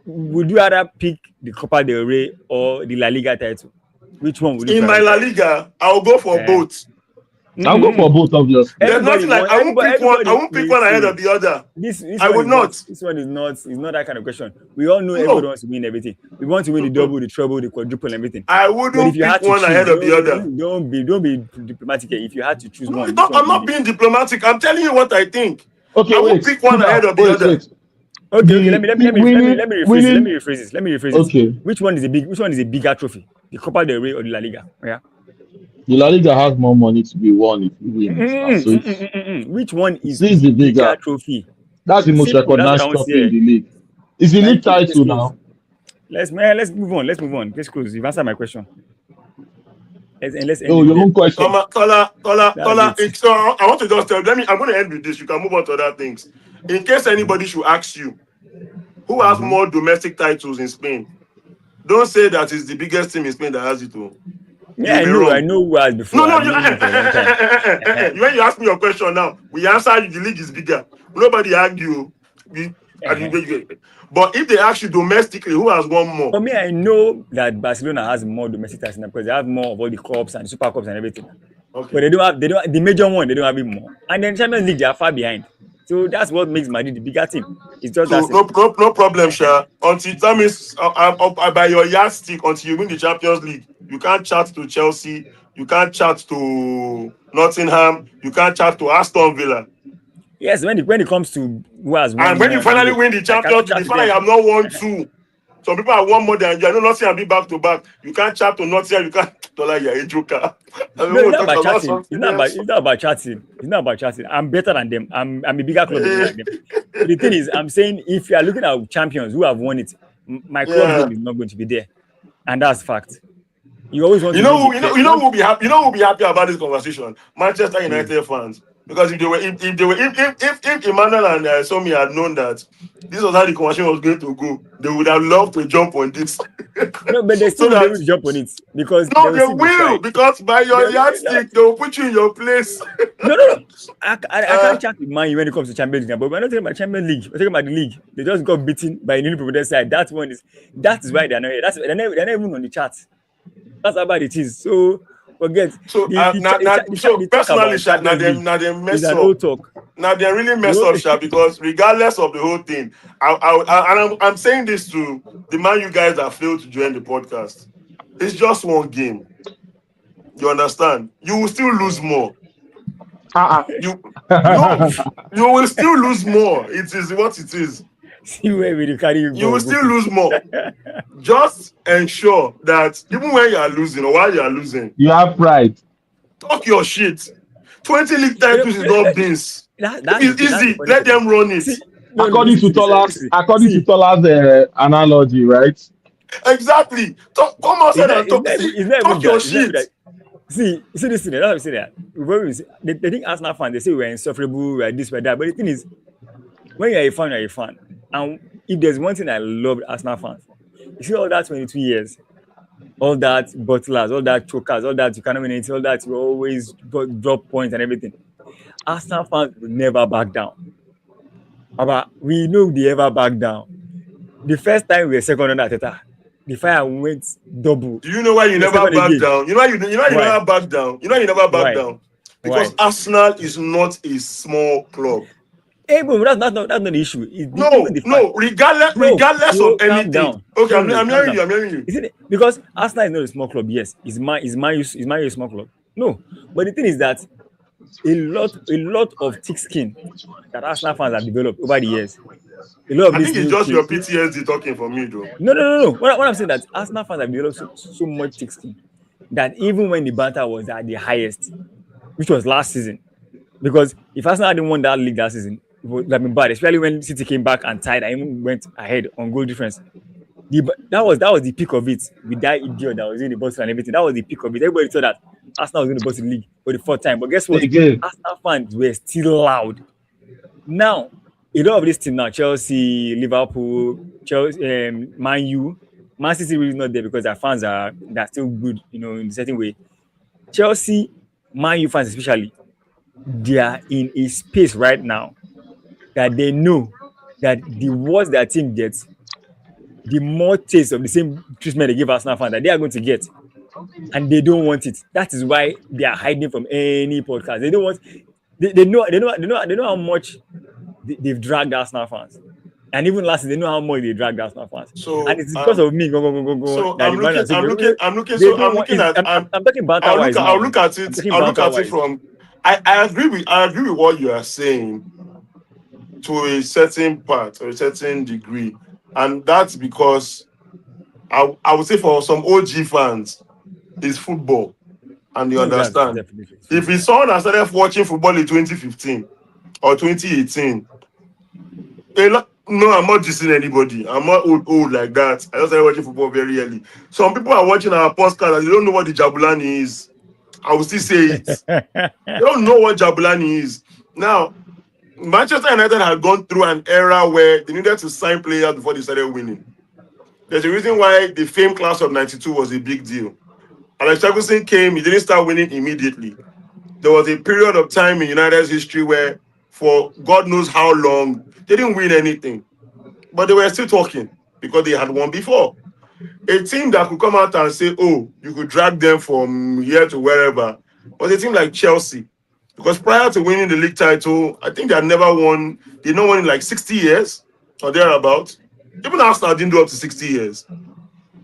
Would you rather pick the Copa del Rey or the La Liga title? Which one would you In my La prioritize? Liga, I'll go for Eh, both. I'll go for both, obviously. There's everybody nothing like want I won't pick one. I everybody won't pick one ahead see of the other. this I one would is not not. that kind of question. We all know everybody No, wants to win everything. We want to win the double, the treble, the quadruple, everything. I But if wouldn't you pick had to one choose, ahead of the other. don't be diplomatic here. If you had to choose No, one, it's which not, one I'm would it not be? being diplomatic. I'm telling you what I think. Okay, I won't wait. pick one Kuda, ahead of the wait, other. wait. Okay. Winning, Let me winning. rephrase this. Let me rephrase this. Okay, Which one is a bigger trophy? The Copa del Rey or the La Liga? Yeah. the La Liga has more money to be won if you win it now. So Which one is this is the the bigger bigger. trophy? That's the most Simple. That's what I recognized want to trophy in say. the league. It's the league Thank you. Case title closed. now. Let's move on. Let's move on. Case closed. You've answered my question. Let's end Oh, it your there. own question. Tola. That's it. So I want to just tell. I'm going to end with this. You can move on to other things. In case anybody should ask you, who has Mm-hmm. more domestic titles in Spain? Don't say that it's the biggest team in Spain that has it. Yeah, You'll I be know. I wrong. know who has No, before. no. I've known him for a long time. Uh-huh. When you ask me your question now, we answer you. The league is bigger. Nobody argue. We, Uh-huh. but if they ask you domestically, who has won more? For me, I know that Barcelona has more domestic titles now because they have more of all the cups and the super cups and everything. But Okay. they don't the major one, they don't have it more. And then Champions League, they are far behind. So that's what makes Madrid the bigger team. It's just that So no, simple. no problem, Uh-huh. Sha. Until that means by your yardstick, until you win the Champions League, you can't chat to Chelsea, you can't chat to Nottingham, you can't chat to Aston Villa. Yes, when it comes to who has And won when you more in finally Europe, win the I cannot Champions League, chat you to find out them. you have not won two. Some people have won more than you. I know Nottingham be back to back. You can't chat to Nottingham, you can't Tola, you're a joker. I mean, No, it's we'll not talk about about chatting. something else. It's not about chatting. I'm better than them. I'm a bigger club than them. But the thing is, I'm saying if you are looking at champions who have won it, my club's Yeah. name is not going to be there, and that's fact. You always want You to know win who the you want who be happy. You know who be happy about this conversation? Manchester to, United fans. Because if Emmanuel and Somi had known that this was how the conversation was going to go, they would have loved to jump on this. no, but they still So won't be able that to jump on it because they no, will they still be will trying. because by They your will not. yardstick they will put you in your place. No. I uh, can't chat with Man U when it comes to Champions League, but we're not talking about Champions League. We're talking about the league. They just got beaten by a newly promoted side. That is why they're not here. They're not even on the chart. That's how bad it is. So forget so so the talk personally, about Sha, Champions League now they is mess an up. old talk. Now they really The mess whole up, Sha, because regardless of the whole thing, I'm saying this to the man you guys that failed to join the podcast. It's just one game. You understand? You will still lose more. You no, you will still lose more. It is what it is. see where we dey carry you You will go still put. lose more. Just ensure that even when you are losing or while you are losing, You have pride. talk your shit. 20 league You know, titles is not beans. that's the It's thing. That's the easy. funny Let thing. them run it. See, no. According to See, Tola's analogy, right? Exactly. Come outside and talk. See, it's not even talk your that. It's not even shit. that. See this thing. That's what we say that. When we say, they think Arsenal fans, they say we're insufferable, we're this, we're that. But the thing is, when you're a fan, you're a fan. And if there's one thing I love Arsenal fans, you see all that 22 years, all that butlers, all that chokers, all that you cannot win anything, all that you always drop points and everything. Arsenal fans will never back down. But we know they ever back down. The first time we were second under Teta, the fire went double. Do you know why you We were never second back again. down? You know you Why? never back down. You know you never back Why? down because Why? Arsenal is not a small club. Hey, bro, that's not the issue. Even No, the fact. no. Regardless No, of calm anything. down. Okay, No, I'm calm hearing down. you. I'm hearing you. Isn't it? Because Arsenal is not a small club. Yes, is my a small club. No, but the thing is that a lot of thick skin that Arsenal fans have developed over the years a lot of I these think it's new just your teams. PTSD talking for me, though. No. What I'm saying that Arsenal fans have developed so much thick skin that even when the banter was at the highest, which was last season, because if Arsenal hadn't won that league that season, it would have been bad, especially when City came back and tied and even went ahead on goal difference. That was the peak of it with that idiot that was in the bottom and everything. That was the peak of it. Everybody thought that Arsenal was going to bottom the league for the fourth time. But guess what? Again, Arsenal fans were still loud. Now, a lot of this team now, Chelsea, Liverpool, Chelsea, Man U, Man City really not there because their fans they're still good, in a certain way. Chelsea, Man U fans especially, they are in a space right now that they know that the worse their team gets, the more taste of the same treatment they give Arsenal fans that they are going to get, and they don't want it. That is why they are hiding from any podcast. They don't want. They know how much they've dragged Arsenal fans, and even last season, they know how much they dragged Arsenal fans, and So it's because of me. so That the man has said, I'm looking. they So don't I'm want. looking at. I'm talking banter wise now. I'll look at I'm it. talking I'll look banter at it wise. from. I agree with what you are saying to a certain part or a certain degree, and that's because I would say for some OG fans, it's football, and they No, that's understand. definitely it's If football. it's someone that started watching football in 2015 or 2018, no, I'm not dissing anybody. I'm not old like that. I just started watching football very early. Some people are watching our podcast and they don't know what the Jabulani is. I will still say it. They don't know what Jabulani is. Now, Manchester United had gone through an era where they needed to sign players before they started winning. There's a reason why the famed class of 92 was a big deal. Alex Ferguson came, he didn't start winning immediately. There was a period of time in United's history where, for God knows how long, they didn't win anything. But they were still talking because they had won before. A team that could come out and say, oh, you could drag them from here to wherever, was a team like Chelsea. Because prior to winning the league title, I think they had never won, they not won in like 60 years or thereabouts. Even Arsenal didn't do up to 60 years.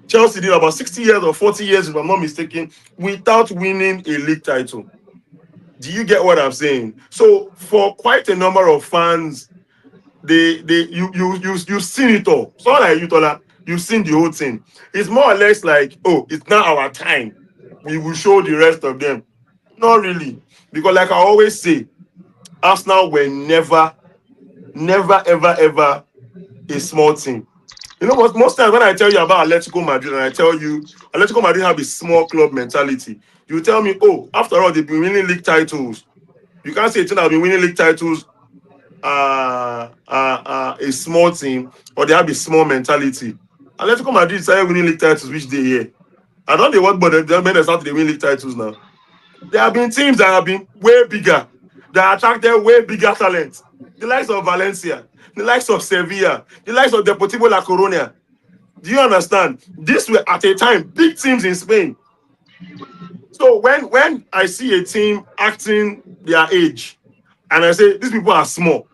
Chelsea did about 60 years or 40 years, if I'm not mistaken, without winning a league title. Do you get what I'm saying? So for quite a number of fans, you've seen it all. Someone like you, Tola, you've seen the whole thing. It's more or less like, oh, it's now our time. We will show the rest of them. Not really. Because like I always say, Arsenal were never, ever, ever a small team. You know what? Most times when I tell you about Atletico Madrid and I tell you Atletico Madrid have a small club mentality, you tell me, oh, after all, they've been winning league titles. You can't say a team that have been winning league titles a small team or they have a small mentality. Atletico Madrid started winning league titles which day here. I don't know what, but they started winning league titles now. There have been teams that have been way bigger, that attracted way bigger talent. The likes of Valencia, the likes of Sevilla, the likes of Deportivo La Coruña. Do you understand? These were at a time big teams in Spain. So when I see a team acting their age, and I say these people are small,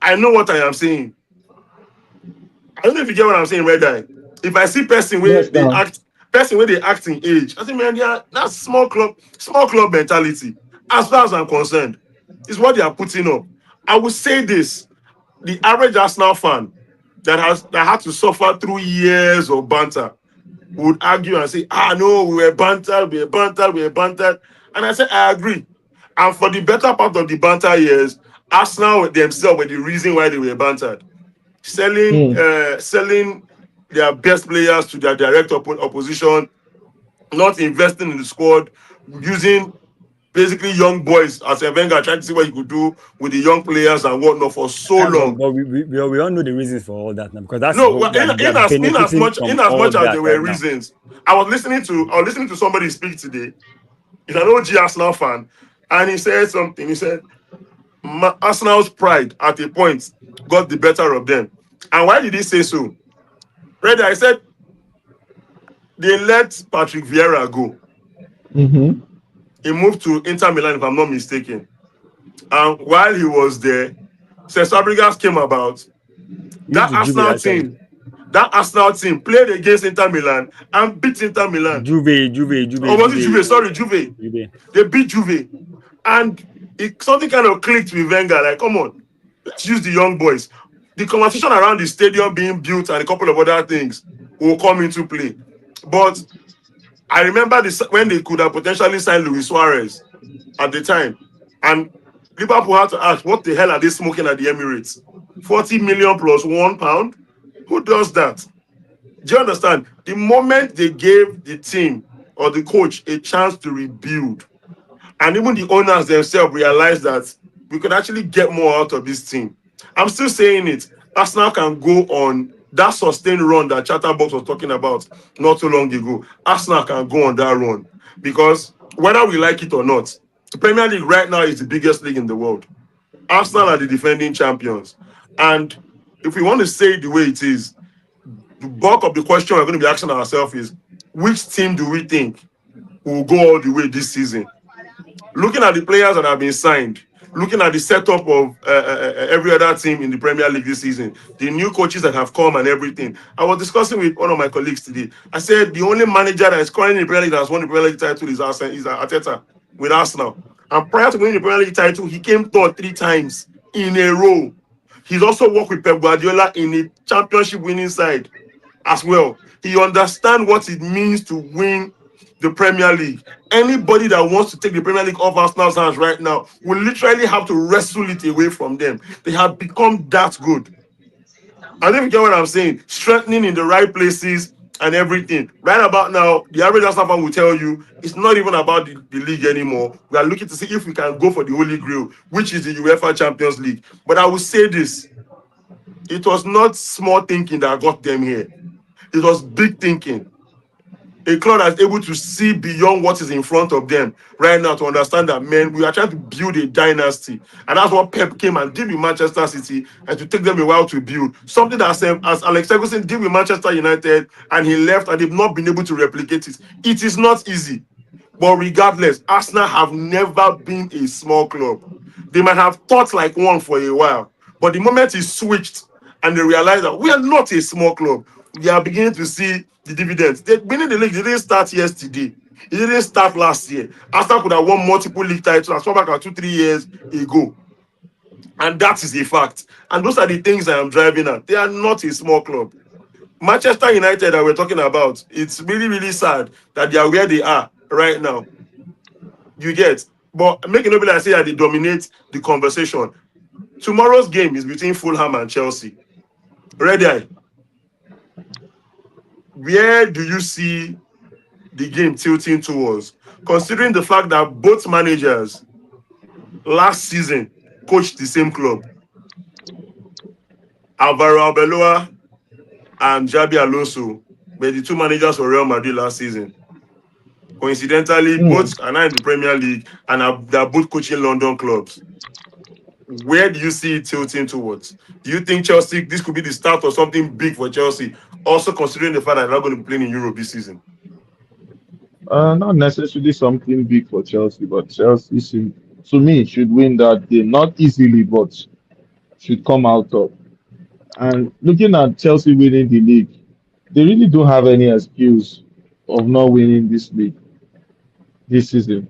I know what I am saying. I don't know if you get what I'm saying, Red Eye. If I see yes, now. person where they act in age, I say, man, that's small club mentality. As far as I'm concerned, is what they are putting up. I will say this: the average Arsenal fan that had to suffer through years of banter would argue and say, no, we were bantered. And I said, I agree. And for the better part of the banter years, Arsenal themselves were the reason why they were bantered. Hmm. Selling their best players to their direct opposition, not investing in the squad, using basically young boys as a Wenger trying to see what he could do with the young players and whatnot for so long. But we all know the reasons for all that now because that's No, what well, they are benefiting from in as all much as that there were right now. reasons, I was listening to somebody speak today. He's an OG Arsenal fan, and he said something. He said Arsenal's pride at a point got the better of them. And why did he say so? Right, I said they let Patrick Vieira go. Mm-hmm. He moved to Inter Milan, if I'm not mistaken. And while he was there, Cesc Fabregas came about. He went That to Juve Arsenal actually. team, that Arsenal team played against Inter Milan and beat Inter Milan. Or was it Juve? Sorry, Juve. Juve. They beat Juve. And something kind of clicked with Wenger. Like, come on, let's use the young boys. The conversation around the stadium being built and a couple of other things will come into play. But I remember this when they could have potentially signed Luis Suarez at the time. And Liverpool had to ask, what the hell are they smoking at the Emirates? 40 million plus £1? Who does that? Do you understand? The moment they gave the team or the coach a chance to rebuild, and even the owners themselves realized that we could actually get more out of this team. I'm still saying it. Arsenal can go on that sustained run that Chatterbox was talking about not too long ago. Arsenal can go on that run because whether we like it or not, the Premier League right now is the biggest league in the world. Arsenal are the defending champions. And if we want to say it the way it is, the bulk of the question we're going to be asking ourselves is which team do we think will go all the way this season? Looking at the players that have been signed, looking at the setup of every other team in the Premier League this season, the new coaches that have come and everything. I was discussing with one of my colleagues today. I said the only manager that is currently in the Premier League that has won the Premier League title is Arteta with Arsenal. And prior to winning the Premier League title, he came third 3 times in a row. He's also worked with Pep Guardiola in a championship winning side as well. He understands what it means to win the Premier League. Anybody that wants to take the Premier League off Arsenal's hands right now will literally have to wrestle it away from them. They have become that good. I don't even get what I'm saying. Strengthening in the right places and everything. Right about now, the average Arsenal fan will tell you it's not even about the league anymore. We are looking to see if we can go for the Holy Grail, which is the UEFA Champions League. But I will say this. It was not small thinking that got them here. It was big thinking. A club that's able to see beyond what is in front of them right now to understand that, man, we are trying to build a dynasty. And that's what Pep came and did with Manchester City, and to take them a while to build. Something that, as Alex Ferguson did with Manchester United, and he left and they've not been able to replicate it. It is not easy. But regardless, Arsenal have never been a small club. They might have thought like one for a while. But the moment it switched and they realized that we are not a small club, we are beginning to see the dividends. Winning the league didn't start yesterday. It didn't start last year. Arsenal could have won multiple league titles as far back as 2-3 years ago. And that is a fact. And those are the things I am driving at. They are not a small club. Manchester United that we're talking about, it's really, really sad that they are where they are right now. You get. But making nobody say that they dominate the conversation. Tomorrow's game is between Fulham and Chelsea. Red Eye, where do you see the game tilting towards? Considering the fact that both managers last season coached the same club. Alvaro Arbeloa and Xabi Alonso were the two managers for Real Madrid last season. Coincidentally, both are now in the Premier League and they're both coaching London clubs. Where do you see it tilting towards? Do you think Chelsea, this could be the start of something big for Chelsea, also considering the fact that they're not going to be playing in Europe this season? Not necessarily something big for Chelsea, but Chelsea, to me, should win that game. Not easily, but should come out top. And looking at Chelsea winning the league, they really don't have any excuse of not winning this league this season.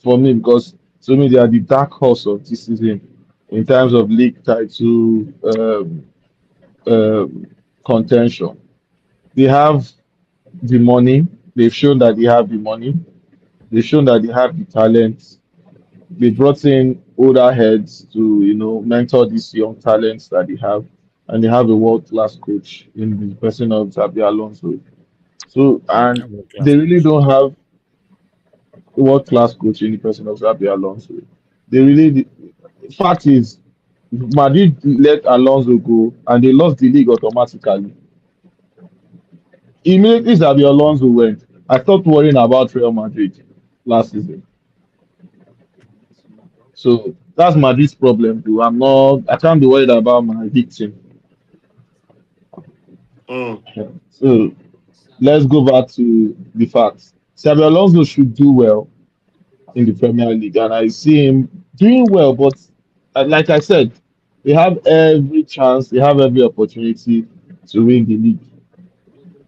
For me, because to me, they are the dark horse of this season in terms of league title um, contention. They have the money. They've shown that they have the money. They've shown that they have the talent. They brought in older heads to mentor these young talents that they have, and they have a world class coach in the person of Xabi Alonso. So and World-class they really coach. don't have a world class coach in the person of Xabi Alonso. They really fact is Madrid let Alonso go and they lost the league automatically. Immediately Xabi Alonso went, I stopped worrying about Real Madrid last season. So that's Madrid's problem too. I can't be worried about my victim. Mm, So let's go back to the facts. Xabi Alonso should do well in the Premier League, and I see him doing well. But like I said, they have every chance, they have every opportunity to win the league.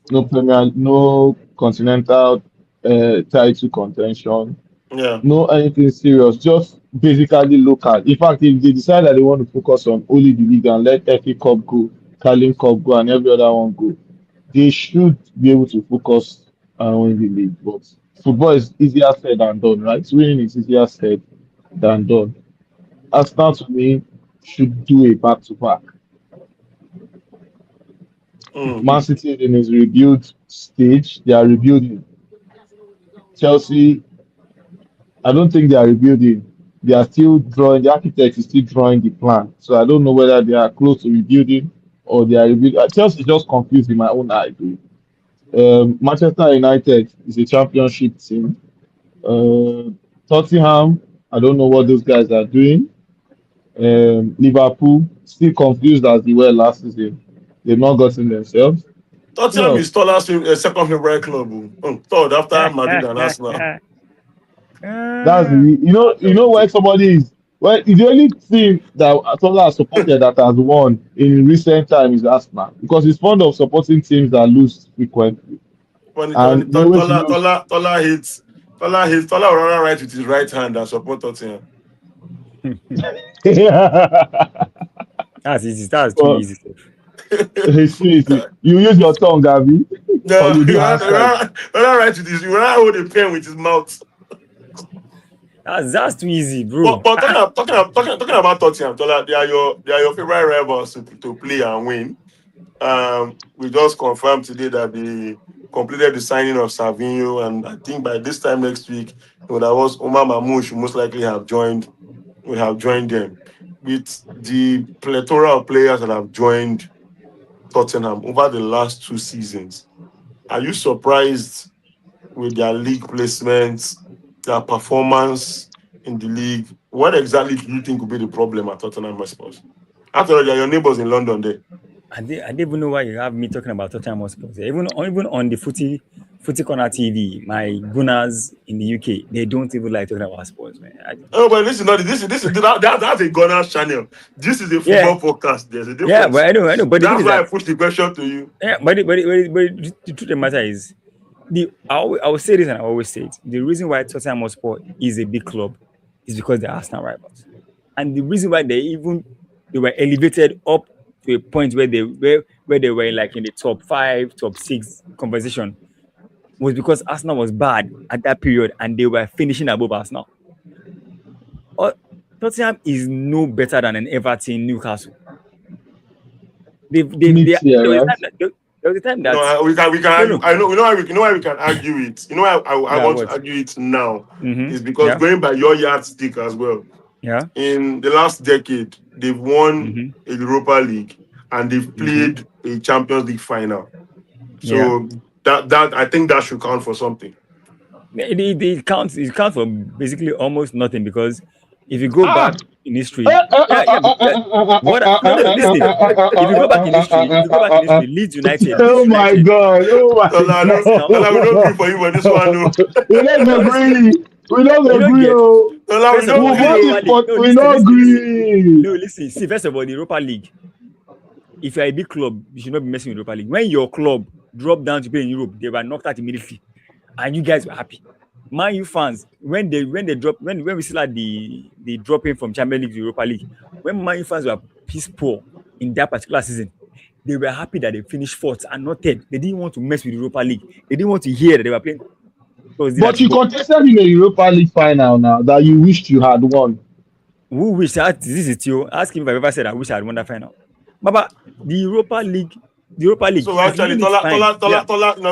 No Premier, no continental title contention, yeah. no anything serious. Just basically local. In fact, if they decide that they want to focus on only the league and let FA Cup go, Carling Cup go, and every other one go, they should be able to focus on the league. But football is easier said than done, right? Winning is easier said than done. Arsenal to me should do a back to back. Mm. Man City is in his rebuild stage. They are rebuilding. Chelsea, I don't think they are rebuilding. They are still drawing. The architect is still drawing the plan. So I don't know whether they are close to rebuilding or they are rebuilding. Chelsea is just confused in my own eye. Manchester United is a championship team. Tottenham, I don't know what those guys are doing. Liverpool, still confused as they were last season. They've not gotten themselves. Who Tottenham is else? Tola's second favorite club. Third after Madrid and Arsenal. That's the, when somebody is well, the only team that Atola has supported that has won in recent time is Arsenal because he's fond of supporting teams that lose frequently When and they always lose. Tola will rather write with his right hand and support Tottenham. That's easy. That's too But easy. it's too easy. You use your tongue, Gabby, or No, you he do hand sign. rather write with his. He rather hold a pen with his mouth. That's too easy, But bro. but talking about Tottenham, Tola, they are your favorite rivals to play and win. We just confirmed today that they completed the signing of Savinho, and I think by this time next week, that was Omar Mamouche most likely have joined. Will have joined them with the plethora of players that have joined Tottenham over the last 2 seasons. Are you surprised with their league placements, their performance in the league? What exactly do you think will be the problem at Tottenham Hotspur? After all, they are your neighbors in London there. I didn't even know why you have me talking about Tottenham Hotspur. Even on the footy corner TV, my gunners in the UK, they don't even like talking about sports, man. Oh, but listen, no, that's a Gunners channel. This is a Yeah, football podcast. There's a yeah, but difference. I know. But the thing That's is why I that pushed the question to you. yeah, but the truth of the matter is I will say this and I always say it. The reason why Tottenham Hotspur is a big club is because they're Arsenal rivals, and the reason why they were elevated up to a point where they were like in the top five, top six conversation was because Arsenal was bad at that period and they were finishing above Arsenal. Uh, Tottenham is no better than an Everton, Newcastle. Mid tier, There was a right? time there was a time No, that we can no argue. no I know you know why we can argue it. You know why I yeah want to what argue it now is because yeah going by your yardstick as well. yeah In the last decade, they've won mm-hmm, a Europa League and they've mm-hmm, played a Champions League final. yeah. So that I think that should count for something. It counts for basically almost nothing because if you go Ah! back in history, yeah, no, listen. If you go back in history, Leeds Oh my United, god! Oh my Arsenal. We don't agree for you for this one, no. god! We don't No, listen. agree. We don't You don't agree. get. Oh, We First of don't all, we the agree, vote oh. Europa it League. for. No, We listen, don't listen, listen. agree. No, listen. See, first of all, the Europa League. If you're a big club, you should not be messing with Europa League. When your club dropped down to play in Europe, they were knocked out immediately, and you guys were happy. Man U fans, when we still had the dropping from Champions League to Europa League, when Man U fans were piss poor in that particular season, they were happy that they finished fourth and not third. They didn't want to mess with the Europa League. They didn't want to hear that they were playing Thursday night But you football. contested in a Europa League final now that you wished you had won. Who wish that this is Theo? Ask him if I've ever said I wish I had won that final. Baba, the Europa League, So if you actually, win it, fine. Yeah.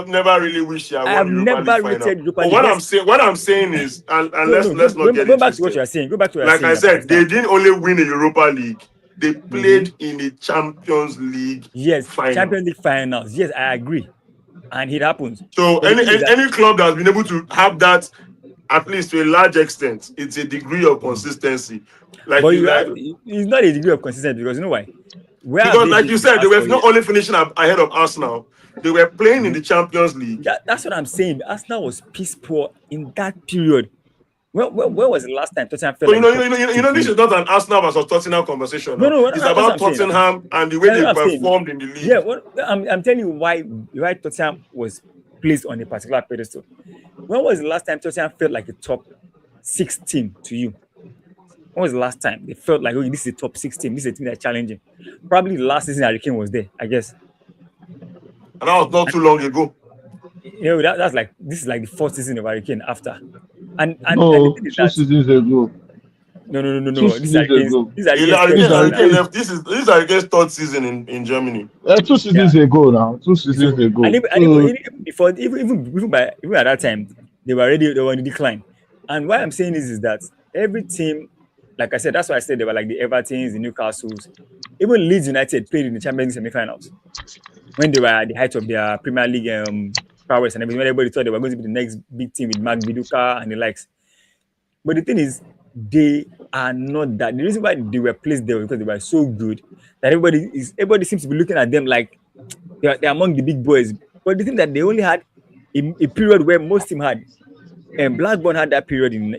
never really wish he had I won have the Europa League never final. rated Europa But League. Yes. what I'm saying is, and No, let's no. let's not get Go it back to what you twisted. are saying. Go back to what you are Like saying I about said, now. they didn't only win a Europa League; they Mm-hmm. played in the Champions League Yes, final. Champions League finals. Yes, I agree, and it happens. So But the any thing is any, that, any club that's been able to have that, at least to a large extent, it's a degree of consistency. Like but you like it's not a degree of consistency because you know why? Where have because they like been you in the said, they past were 4 years? not only finishing ahead of Arsenal, they were playing in Mhm. the Champions League. That's what I'm saying. Arsenal was piss poor in that period. Where was the last time Tottenham felt So like a top team to this win? is not an Arsenal versus Tottenham conversation No, now. no, It's that's what about I'm saying now. Tottenham and the way That's they what I'm saying. performed in the Yeah, league. I'm telling you why Tottenham was placed on a particular pedestal. When was the last time Tottenham felt like a top six team to you? When was the last time they felt like, okay, this is a top six team, this is a team that's challenging? Probably the last season Harry Kane was there, I guess. And that was not too long ago. That's like this is like the fourth season of Harry Kane after. And the No, thing is two that seasons ago. no. This is Harry Kane's third This season are now. Kane. This is Hurricane's third season in Germany. 2 seasons ago now. Two So seasons and ago. even, and even, So even before even at that time they were in the decline. And why I'm saying this is that every team, like I said, that's why I said they were like the Evertons, the Newcastles, even Leeds United played in the Champions League semi-finals when they were at the height of their Premier League prowess and everything. When everybody thought they were going to be the next big team with Mark Viduka and the likes. But the thing is, they are not that. The reason why they were placed there was because they were so good that everybody seems to be looking at them like they're among the big boys. But the thing that they only had a period where most team had, and Blackburn had that period in the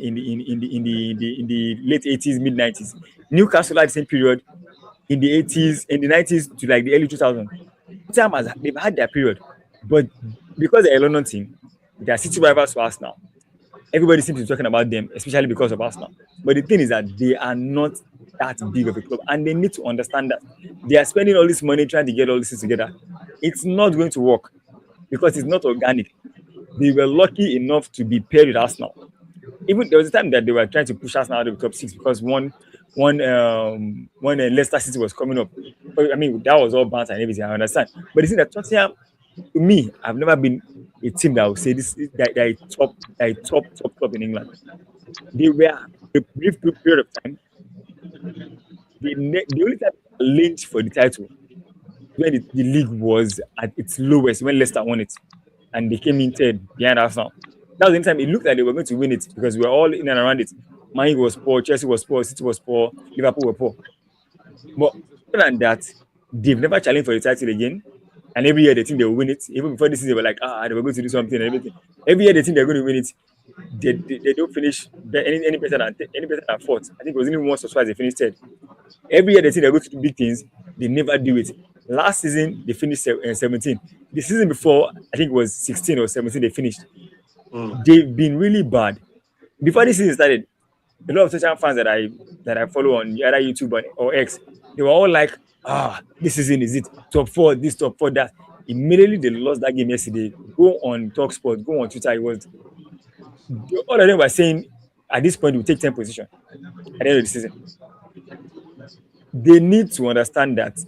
late 80s, mid 90s. Newcastle had the same period in the 80s, in the 90s to like the early 2000s. They've had their period, but because they're a London team, they are city rivals for us now. Everybody seems to be talking about them, especially because of Arsenal. But the thing is that they are not that big of a club, and they need to understand that they are spending all this money trying to get all this together. It's not going to work because it's not organic. They were lucky enough to be paired with Arsenal. Even there was a time that they were trying to push Arsenal out of the top six because when Leicester City was coming up. I mean, that was all banter and everything. I understand, but the thing that Tottenham, to me, I've never been a team that would say this they're a top club in England. They were a brief period of time. The only time they linked for the title when the league was at its lowest when Leicester won it, and they came in third behind Arsenal. That was the only time it looked like they were going to win it because we were all in and around it. Man U was poor, Chelsea was poor, City was poor, Liverpool were poor. But other than that, they've never challenged for the title again. And every year they think they will win it. Even before this season, they were like, they were going to do something and everything. Every year they think they're going to win it. They don't finish any better than fourth. I think it was only once or twice they finished third. Every year they think they're going to do big things. They never do it. Last season they finished 17. The season before, I think it was 16 or 17. They finished. They've been really bad. Before this season started, a lot of Tottenham fans that I follow on either YouTube or X, they were all like, this season is it top four, this top four, that. Immediately they lost that game yesterday. Go on Talksport, go on Twitter. It was all of them were saying at this point we'll take 10 position at the end of the season. They need to understand that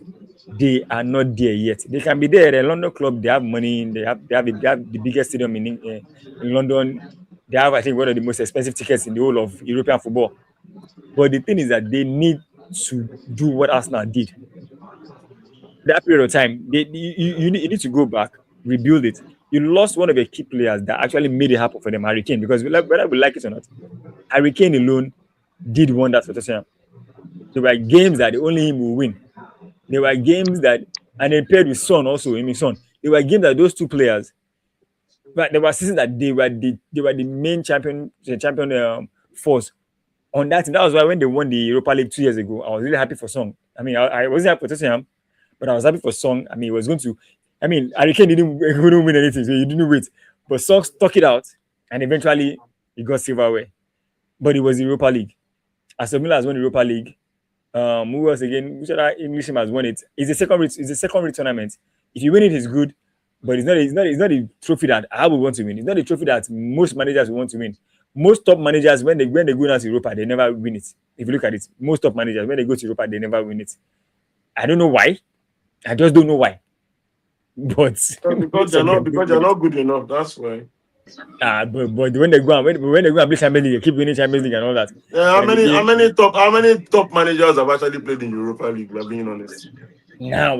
they are not there yet. They can be there. The London club, they have money. They have the biggest stadium in London. They have, I think, one of the most expensive tickets in the whole of European football. But the thing is that they need to do what Arsenal did. That period of time, you need to go back, rebuild it. You lost one of your key players that actually made it happen for them, Harry Kane, because whether we like it or not, Harry Kane alone did wonders for Tottenham. There were games that only him will win. There were games that, and then paired with Son also, Son. There were games that those two players, but there were seasons that they were the main champion force on that. And that was why when they won the Europa League 2 years ago, I was really happy for Son. I mean, I wasn't happy for Tottenham, but I was happy for Son. I mean, it was going to. I mean, Harry Kane couldn't win anything, so he didn't wait. But Son stuck it out, and eventually he got silverware. But it was the Europa League. Aston Villa has won the Europa League. Who else again? Which other English team has won it? It's a second tournament. If you win it, it's good, but it's not a trophy that I would want to win. It's not a trophy that most managers want to win. Most top managers, when they go down to Europa, they never win it. If you look at it, most top managers, when they go to Europa, they never win it. I don't know why. I just don't know why. But because they're not good enough. That's why. But when they go and play Champions League, they keep winning Champions League and all that. Yeah, how many top managers have actually played in Europa League? We're being honest. Now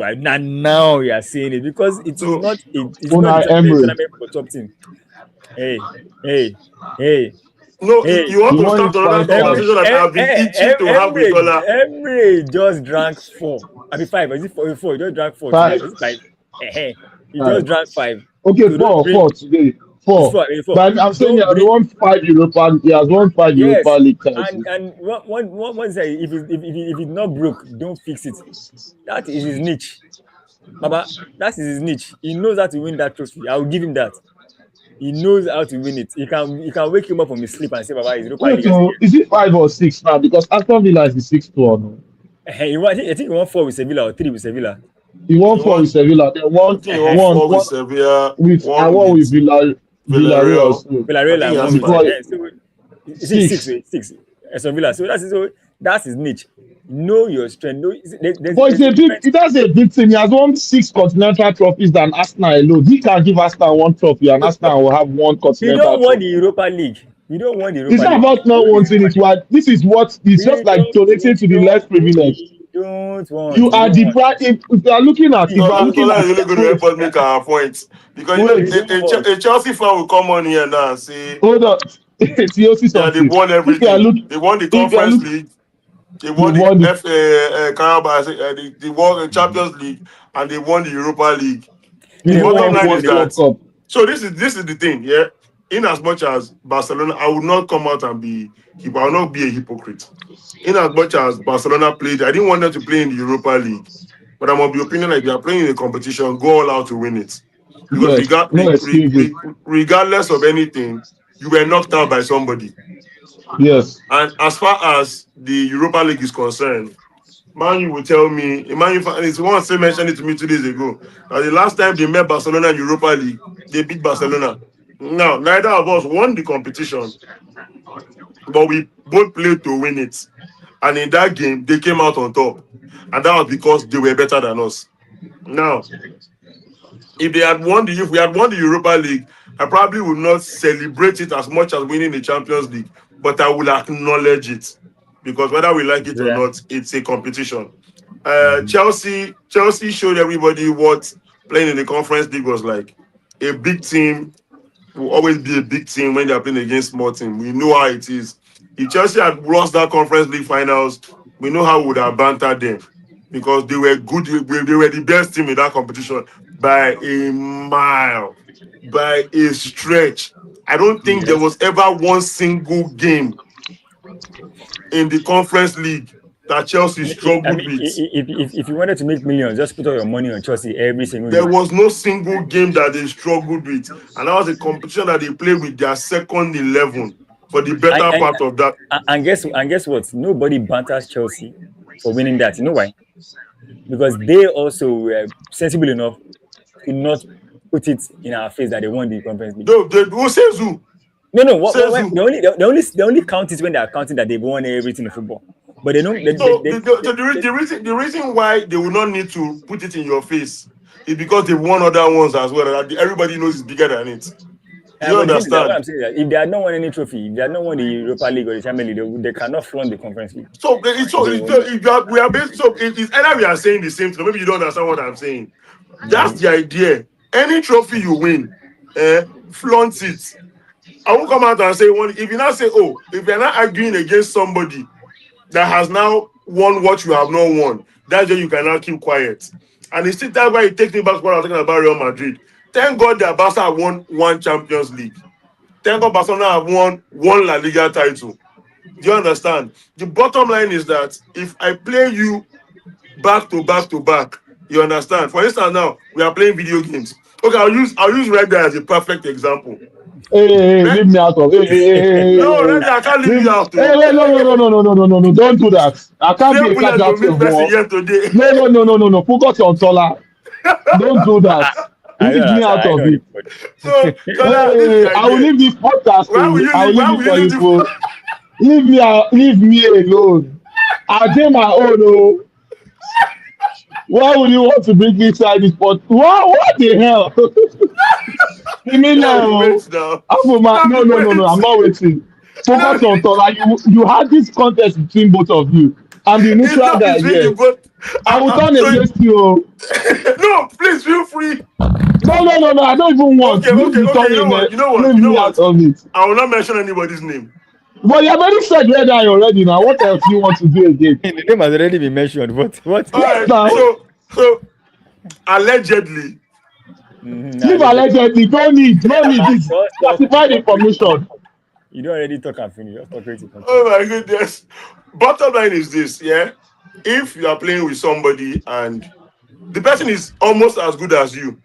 you are saying it because it's not a tournament for top team. Hey. No, you want to start another conversation that I've been itching to have with Ola. Emre just drank 4. I mean 5. Is it 4? He just drank 4. 5. He just drank 5. Okay, so 4 today. 4. But I'm saying he has won 5 Europa. He has won 5 Europa League titles. And one say if it's not broke, don't fix it. That is his niche, Baba. That is his niche. He knows how to win that trophy. I will give him that. He knows how to win it. He can wake him up from his sleep and say, Baba, is Europa Wait, League so is it 5 or 6 now? Because Aston Villa is the sixth one. I think he won 4 with Sevilla or 3 with Sevilla. He won He 4 with won. Sevilla, then I one, think he won Uh-huh. one, 4 with one Sevilla, with one one with with Villarreal. Villarreal. So I Villarreal think and that's one with before fine. so is it six? six. Wait, six. Sevilla. So that's his niche. Know your strength. Know But there's a difference. that's a big team. He has won 6 continental trophies than Arsenal alone. He can give Arsenal one trophy, and Arsenal will have one We continental don't want the trophy. Europa League. We don't want the It's Europa not League. about not Only wanting Europa it. League. What this is what it's just We like don't. donating We to the less don't. privileged. We don't want. You We are don't want. deprived. If you are looking at, if you are Tola, looking Tola at, is really going to help wait, us make our points because you know We wait, don't want. a Chelsea fan will come on here now and say, hold on. See yeah, they've something. won If you are everything. look, They won the if you are Conference look, League, they they won the won the FA Carabao, they won the Champions League, and they won the Europa League. We The they didn't won bottom won line everything one on is the league. Club that Cup. so this is the thing, yeah. In as much as Barcelona, I would not come out and I will not be a hypocrite. In as much as Barcelona played, I didn't want them to play in the Europa League. But I'm of the opinion that if they are playing in a competition, go all out to win it. Because Yes, no excuses. regardless of anything, you were knocked out by somebody. Yes, And as far as the Europa League is concerned, Man, you will tell me, Man, you it's one say mentioned it to me 2 days ago. That the last time they met Barcelona in Europa League, they beat Barcelona. Now, neither of us won the competition, but we both played to win it. And in that game, they came out on top. And that was because they were better than us. Now, if we had won the Europa League, I probably would not celebrate it as much as winning the Champions League, but I will acknowledge it because whether we like it or Yeah. not, it's a competition. Chelsea showed everybody what playing in the Conference League was like. A big team will always be a big team when they are playing against small team. We know how it is. If Chelsea had lost that Conference League finals, we know how we would have bantered them because they were good. They were the best team in that competition by a mile, by a stretch. I don't think there Yes. was ever one single game in the Conference League that Chelsea I struggled mean, with. if you wanted to make millions, just put all your money on Chelsea every single There game. was no single game that they struggled with. And that was a competition that they played with their second 11 for the And, better and, part of that. and guess what? Nobody banters Chelsea for winning that. You know why? Because they also were sensible enough to not put it in our face that they won the Conference League. Who says who? No, no. Says who? They only count it when they are counting that they've won everything in football. But they don't. So the reason why they will not need to put it in your face is because they've won other ones as well. Everybody knows it's bigger than it. Do you But the thing is that what understand? I'm saying is that if they had not won any trophy, if they had not won the Europa League or the Champions League, they cannot flaunt the Conference League. So it's so, They it's, will so not. if you are, we are based, so it's either we are saying the same thing, or maybe you don't understand what I'm saying. That's Mhm. the idea. Any trophy you win, flaunt it. I won't come out and say one. If you now say, oh, if you're not arguing against somebody that has now won what you have not won, that's where you can now keep quiet. And it's still that why it takes me back to what I was talking about Real Madrid. Thank God that Barca won one Champions League. Thank God Barcelona have won one La Liga title. Do you understand? The bottom line is that if I play you back to back to back, you understand? For instance, now we are playing video games. Okay, I'll use Red Dead as a perfect example. Hey, Red, leave me out of. no, Red Dead, I can't leave you Leave. out. Hey, Oh. wait, no. Don't do that. I can't be Fear a bullet go casualty meet of person war. here today. No. Focus on Tola. Don't do that. I don't Leave me understand. out I of know it. So now this is Hey, the I will idea. leave this podcast to Why will you. you I will leave? leave Why it will you for leave you. the For leave me out. Leave me alone. I did my own. Oh. Why would you want to bring me inside this pot? What the hell? Leave me Let me now. wait now. No, Let me no. I'm wait. not waiting. Let Focus me, on Tola. You had this contest between both of you. I'm the it's neutral not guy between the here. both. I will turn So against you. Oh. no, please feel free. No. I don't even want. Leave the Okay. You know turning. what? You know what? Leave You know me out what? of it. I will not mention anybody's name. But you have already said red eye already now. What else do you want to do again? The name has already been mentioned. What? All Yes, right. now. So allegedly, Nah, Leave allegedly. allegedly. No need this Just classified talk creative. information. You don't already talk and finish. Just talk creative. Continue. oh my goodness. Bottom line is this, yeah. If you are playing with somebody and the person is almost as good as you,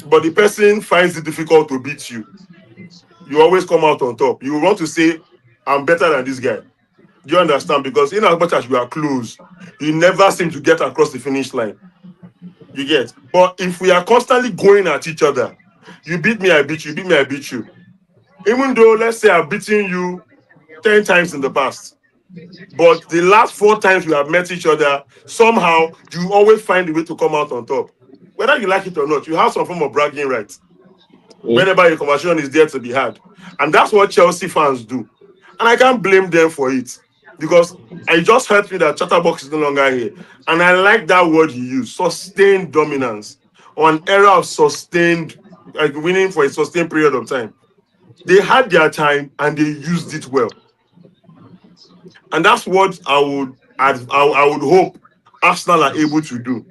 but the person finds it difficult to beat you, you always come out on top. You want to say, I'm better than this guy. Do you understand? Because in as much as you are close, you never seem to get across the finish line. You get. But if we are constantly going at each other, you beat me, I beat you, beat me, I beat you. Even though, let's say, I've beaten you 10 times in the past, but the last 4 times we have met each other, somehow you always find a way to come out on top. Whether you like it or not, you have some form of bragging rights Eh? whenever a conversation is there to be had. And that's what Chelsea fans do. And I can't blame them for it because it just hurt me that Chatterbox is no longer here. And I like that word he used, sustained dominance, or an era of sustained, like winning for a sustained period of time. They had their time and they used it well. And that's what I would hope Arsenal are able to do,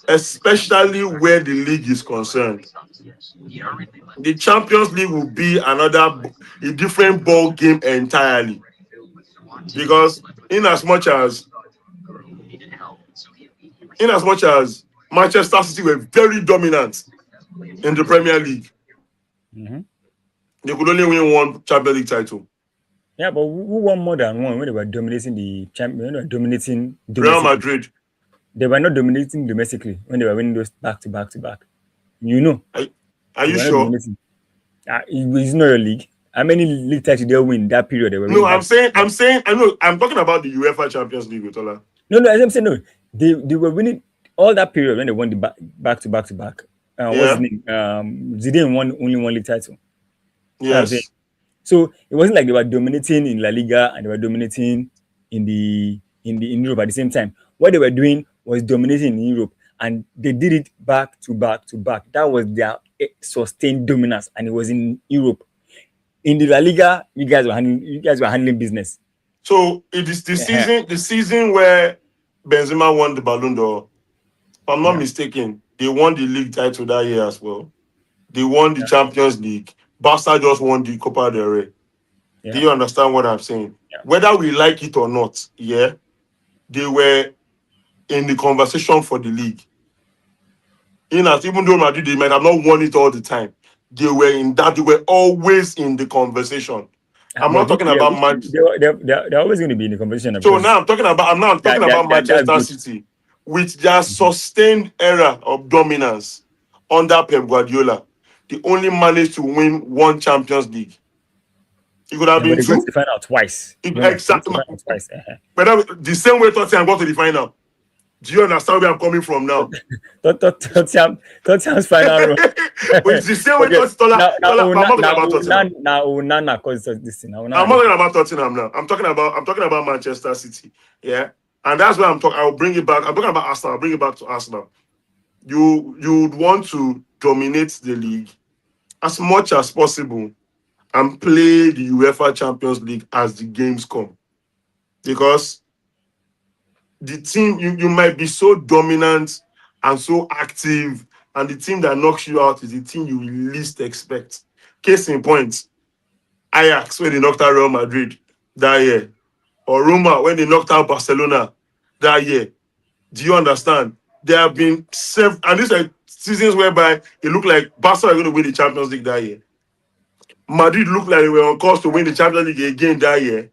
especially where the league is concerned. The Champions League will be a different ball game entirely because in as much as Manchester City were very dominant in the Premier League, Mm-hmm. they could only win one Champions League title. Yeah, but who won more than one when they were dominating the champion? When they were dominating Real domestically, Madrid. they were not dominating domestically when they were winning those back to back to back. You know, Are, are they you were not sure? dominating. It's not your league. How many league titles they win that period? They were No, winning I'm back. saying, I know, I'm talking about the UEFA Champions League, Otola. No, no, as I'm saying, no. They were winning all that period when they won the back to back to back. What's his Yeah. name? Zidane won only one league title. That's what I'm saying. Yes. So it wasn't like they were dominating in La Liga and they were dominating in Europe at the same time. What they were doing was dominating in Europe, and they did it back to back to back. That was their sustained dominance, and it was in Europe. In the La Liga, you guys were handling business. So it is Uh-huh. the season where Benzema won the Ballon d'Or. If I'm not Yeah, mistaken, they won the league title that year as well. They won the yeah, Champions League. Barca just won the Copa del Rey. Do yeah. you understand what I'm saying? Yeah. Whether we like it or not, yeah, they were in the conversation for the league. Even though Madrid they might have not won it all the time, they were always in the conversation. I'm But not talking yeah, about Man. they're always going to be in the conversation So because now I'm talking about that's Manchester good. City with their sustained era of dominance under Pep Guardiola. They only managed to win one Champions League. It could have Yeah, but been they got to two. the final twice. Remember, they got to Exactly. the final twice. But the same way Tottenham got to the final. Do you understand where I'm coming from now? Tottenham's final run. But it's the same way Okay, I'm not talking about Tottenham. now, cause this thing. Now, I'm not talking about Tottenham now. I'm talking about Manchester City. Yeah. And that's why I'm talking. I'll bring it back. I'm talking about Arsenal. I'll bring it back to Arsenal. You would want to dominate the league as much as possible and play the UEFA Champions League as the games come. Because the team you might be so dominant and so active, and the team that knocks you out is the team you will least expect. Case in point, Ajax when they knocked out Real Madrid that year, or Roma when they knocked out Barcelona that year. Do you understand? There have been several, and these are seasons whereby it looked like Barca are going to win the Champions League that year. Madrid looked like they were on course to win the Champions League again that year.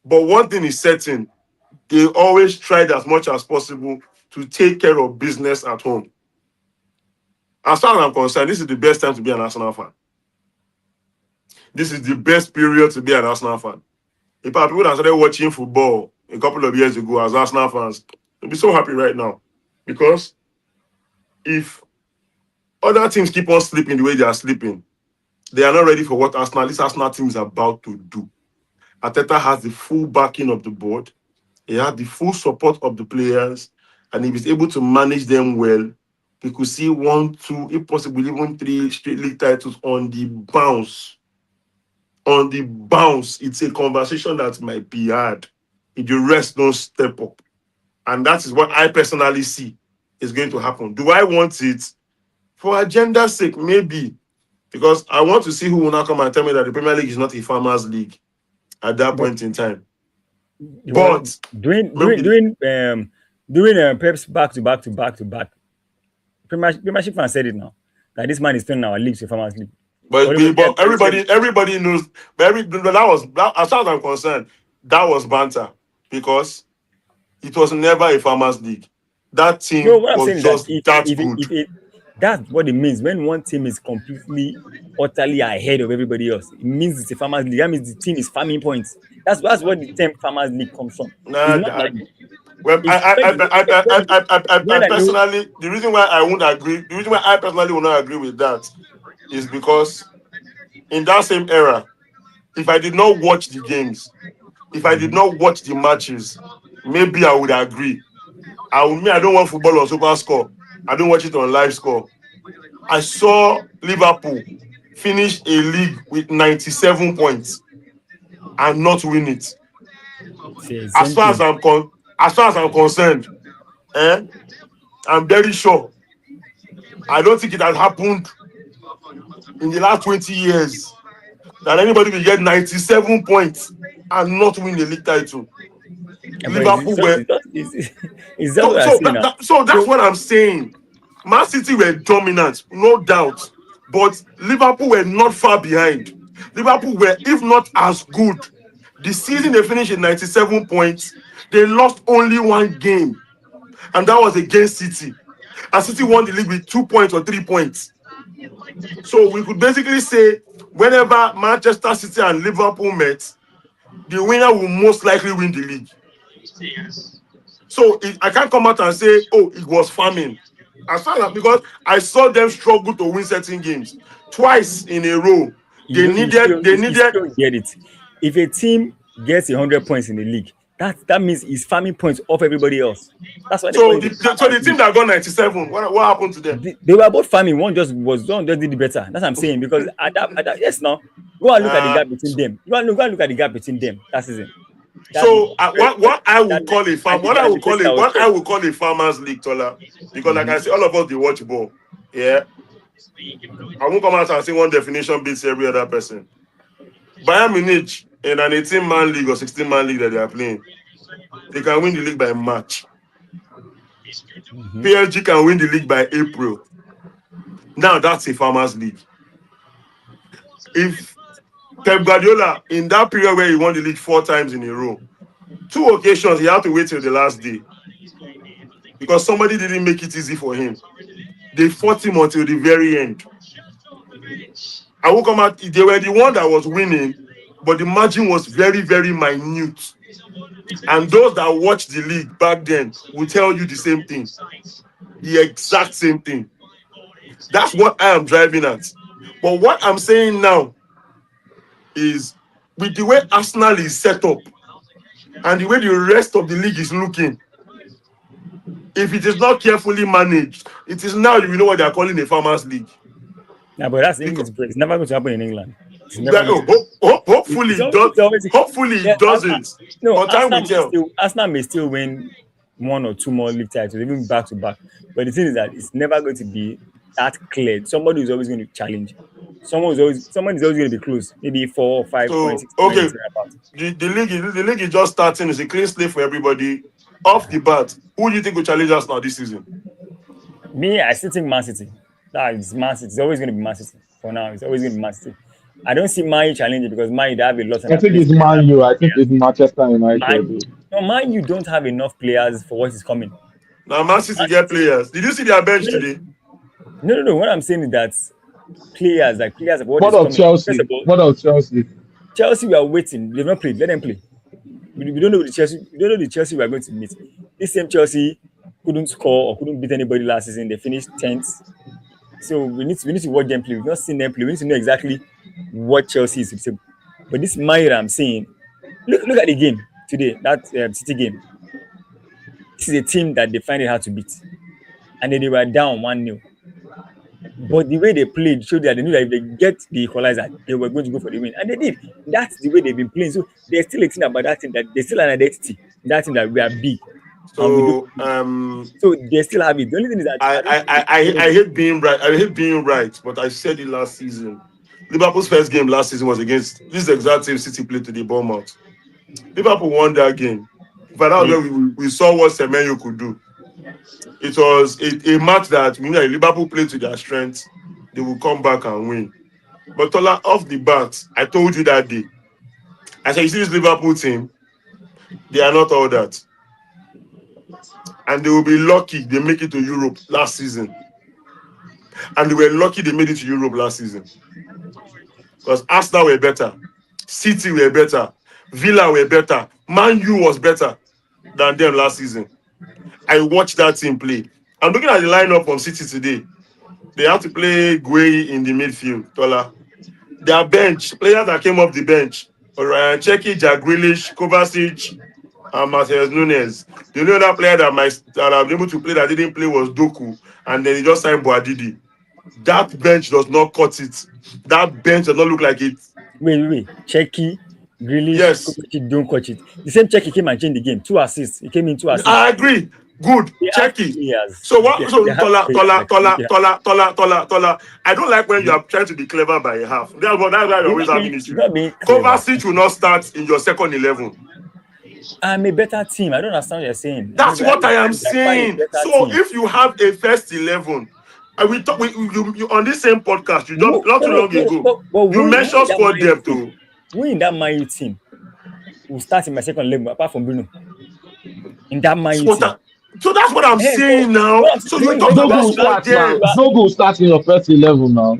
But one thing is certain, they always tried as much as possible to take care of business at home. As far as I'm concerned, this is the best time to be an Arsenal fan. This is the best period to be an Arsenal fan. In fact, people that started watching football a couple of years ago as Arsenal fans, they'll be so happy right now. Because if other teams keep on sleeping the way they are sleeping, they are not ready for what this Arsenal team is about to do. Arteta has the full backing of the board. He has the full support of the players. And if he's able to manage them well, we could see 1, 2, if possible, even 3 straight league titles on the bounce. On the bounce. It's a conversation that might be hard if the rest don't step up. And that is what I personally see is going to happen. Do I want it? For agenda's sake, maybe. Because I want to see who will now come and tell me that the Premier League is not a farmers' league at that But point in time. well, But doing when doing we, doing um doing Pep's back to back to back to back. Premiership fans said it now. that this man is turning our league to a farmers league. But, Everybody, but everybody knows. But as far as I'm concerned, that was banter because it was never a farmers league. That no, team what I'm was saying is that just that good. if it that's what it means when one team is completely utterly ahead of everybody else. It means it's a farmers league. That means the team is farming points. That's what the term farmers league comes from. It's Nah, not like well, it's I when I know. personally, the reason why I won't agree, the reason why I personally will not agree with that is because in that same era, if I did not watch the games, if I did Mhm. not watch the matches, maybe I would agree. I don't want football on super score. I don't watch it on live score. I saw Liverpool finish a league with 97 points and not win it. Say As same far as thing. as far as I'm concerned, eh, I'm very sure. I don't think it has happened in the last 20 years that anybody will get 97 points and not win the league title. Yeah, but Liverpool were it's just what I say now. so that's So what I'm saying. Man City were dominant, no doubt, but Liverpool were not far behind. Liverpool were, if not as good. The season they finished in 97 points. They lost only one game, and that was against City. And City won the league with 2 points or 3 points. So we could basically say whenever Manchester City and Liverpool met, the winner will most likely win the league. So I can't come out and say, oh, it was farming. As far as because I saw them struggle to win certain games twice in a row. you know, They you still needed. don't get it. If a team gets 100 points in the league, that means it's farming points off everybody else. That's why they call So it the the farmers team league. that got 97, what happened to them? They were both farming. One just did it better. That's what I'm saying. Because yes, now go and look at the Uh, gap between them. Go and look at the gap between them that season. That so what I would call a farm, what I and would the person call that it, was what I third. would call a farmers league, Tola, because like I Mhm. say, all of us they watch ball. Yeah, I won't come out and say one definition beats every other person. Bayern Munich in an 18-man league or 16-man league that they are playing, they can win the league by March. Mhm. PSG can win the league by April. Now that's a farmers league. If Pep Guardiola in that period where he won the league 4 times in a row, 2 occasions he had to wait till the last day because somebody didn't make it easy for him. They fought him until the very end. I will come out. They were the one that was winning, but the margin was very, very minute. And those that watched the league back then will tell you the same thing, the exact same thing. That's what I am driving at. But what I'm saying now is with the way Arsenal is set up and the way the rest of the league is looking, if it is not carefully managed, it is now you know what they are calling a farmers league. Yeah, but that's Because English break. It's never going to happen in England. It's never going to. hopefully it does. It's always Hopefully yeah. it doesn't. No, But time will tell. Arsenal may still win one or two more league titles, even back to back. But the thing is that it's never going to be that clear. Somebody is always going to challenge. Someone is always going to be close. Maybe 4 or 5 points, So 6 points. okay, the league is just starting. It's a clean slate for everybody. Off the bat, who do you think will challenge us now this season? Me, I still think Man City. That is Man City. It's always going to be Man City. For now, it's always going to be Man City. I don't see Man U challenging because Man U they have a lot and I are think playing it's for Man U. I think players. it's Manchester Man, United. no, Man U don't have enough players for what is coming. Now Man City Man get City, players. Did you see their bench no, today? no. What I'm saying is that players of what What is of coming. First Chelsea? of all, What of Chelsea? Chelsea we are waiting. They've not played. Let them play. We don't know the Chelsea. We don't know the Chelsea we are going to meet. This same Chelsea couldn't score or couldn't beat anybody last season. They finished 10th. So we need to watch them play. We've not seen them play. We need to know exactly what Chelsea is. But this Mayer I'm saying, look at the game today. That City game. This is a team that they find it hard to beat, and then they were down 1-0. But the way they played showed that they knew that if they get the equalizer, they were going to go for the win. And they did. That's the way they've been playing. So there's still a thing about that thing that there's still an identity. That thing that we are big and we do. So So they still have it. The only thing is that I don't think I hate being right. I hate being right, but I said it last season. Liverpool's first game last season was against this exact same City played to the Bournemouth. Liverpool won that game. But that was they, where we saw what Semenyo could do. It was a match that Liverpool played to their strength. they will come back and win. But Tola, off the bat, I told you that day. I said, you see this Liverpool team, they are not all that. And they will be lucky they make it to Europe last season. And they were lucky they made it to Europe last season. Because Arsenal were better. City were better. Villa were better. Man U was better than them last season. I watched that team play. I'm looking at the lineup from City today. They have to play Gueye in the midfield, Tola. Their bench, players that came off the bench, Ryan Cherki, Jack Grealish, Kovacic, and Matheus Nunes. The only other player that I'm able to play that didn't play was Doku, and then he just signed Boadidi. That bench does not cut it. That bench does not look like it. Wait. Cherki, Grealish, Yes. Kovacic, don't catch it. The same Cherki came and changed the game. 2 assists. He came in 2 assists. I agree. Good. Cherki. So what? So Tola. I don't like when you are trying to be clever by a half. That's why you always have an issue. Kovacic will not start in your second 11. I'm a better team. I don't understand what you're saying. That's what I am saying. So if you have a first 11, and we talk, you on this same podcast, you don't not too long ago, you mentioned squad depth too. Who in that Man U team will start in my second 11 apart from Bruno? In that Man U team. So that's what I'm saying now. So you talk about squad depth. Dogo start in your first 11 now.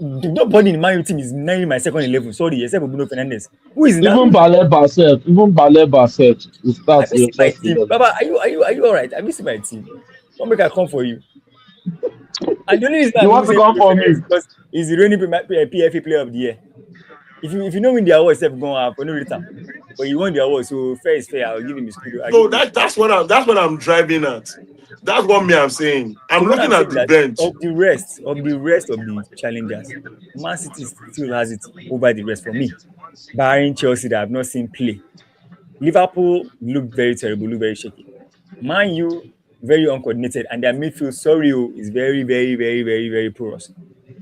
Nobody in my U team is naming my second 11. Sorry, except for Bruno Fernandes. Who is that? Even Baleba said will start in your first 11. Baba, are you all right? I miss my team. Don't make I come for you. And the only reason you want to come for me because he's the reigning PFA player of the year. If you know win the award, it's going up for no return. But he won the award, so fair is fair. I'll give him his kudos. So that's what I'm driving at. That's what I'm saying. I'm looking at the bench. Of the rest of the challengers, Man City still has it over the rest for me. Barring Chelsea that I've not seen play. Liverpool look very terrible, look very shaky. Man U very uncoordinated, and their midfield is very, very, very, very, very porous.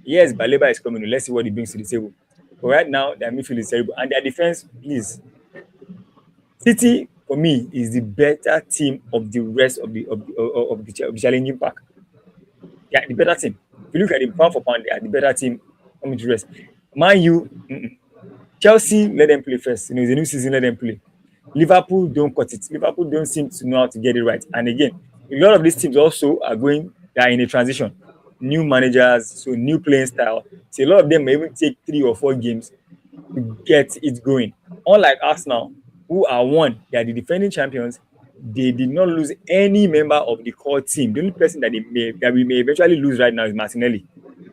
Yes, Baleba is coming. Let's see what he brings to the table. But right now, their midfield is terrible, and their defense, please. City for me is the better team of the rest of the challenging pack. Yeah, the better team. If you look at the pound for pound, they are the better team coming to rest. Man U, Chelsea, let them play first. It's a new season, let them play. Liverpool don't cut it. Liverpool don't seem to know how to get it right. And again, a lot of these teams also are in a transition. New managers, so new playing style. So a lot of them may even take 3 or 4 games to get it going. Unlike Arsenal, who are they are the defending champions. They did not lose any member of the core team. The only person that we may eventually lose right now is Martinelli,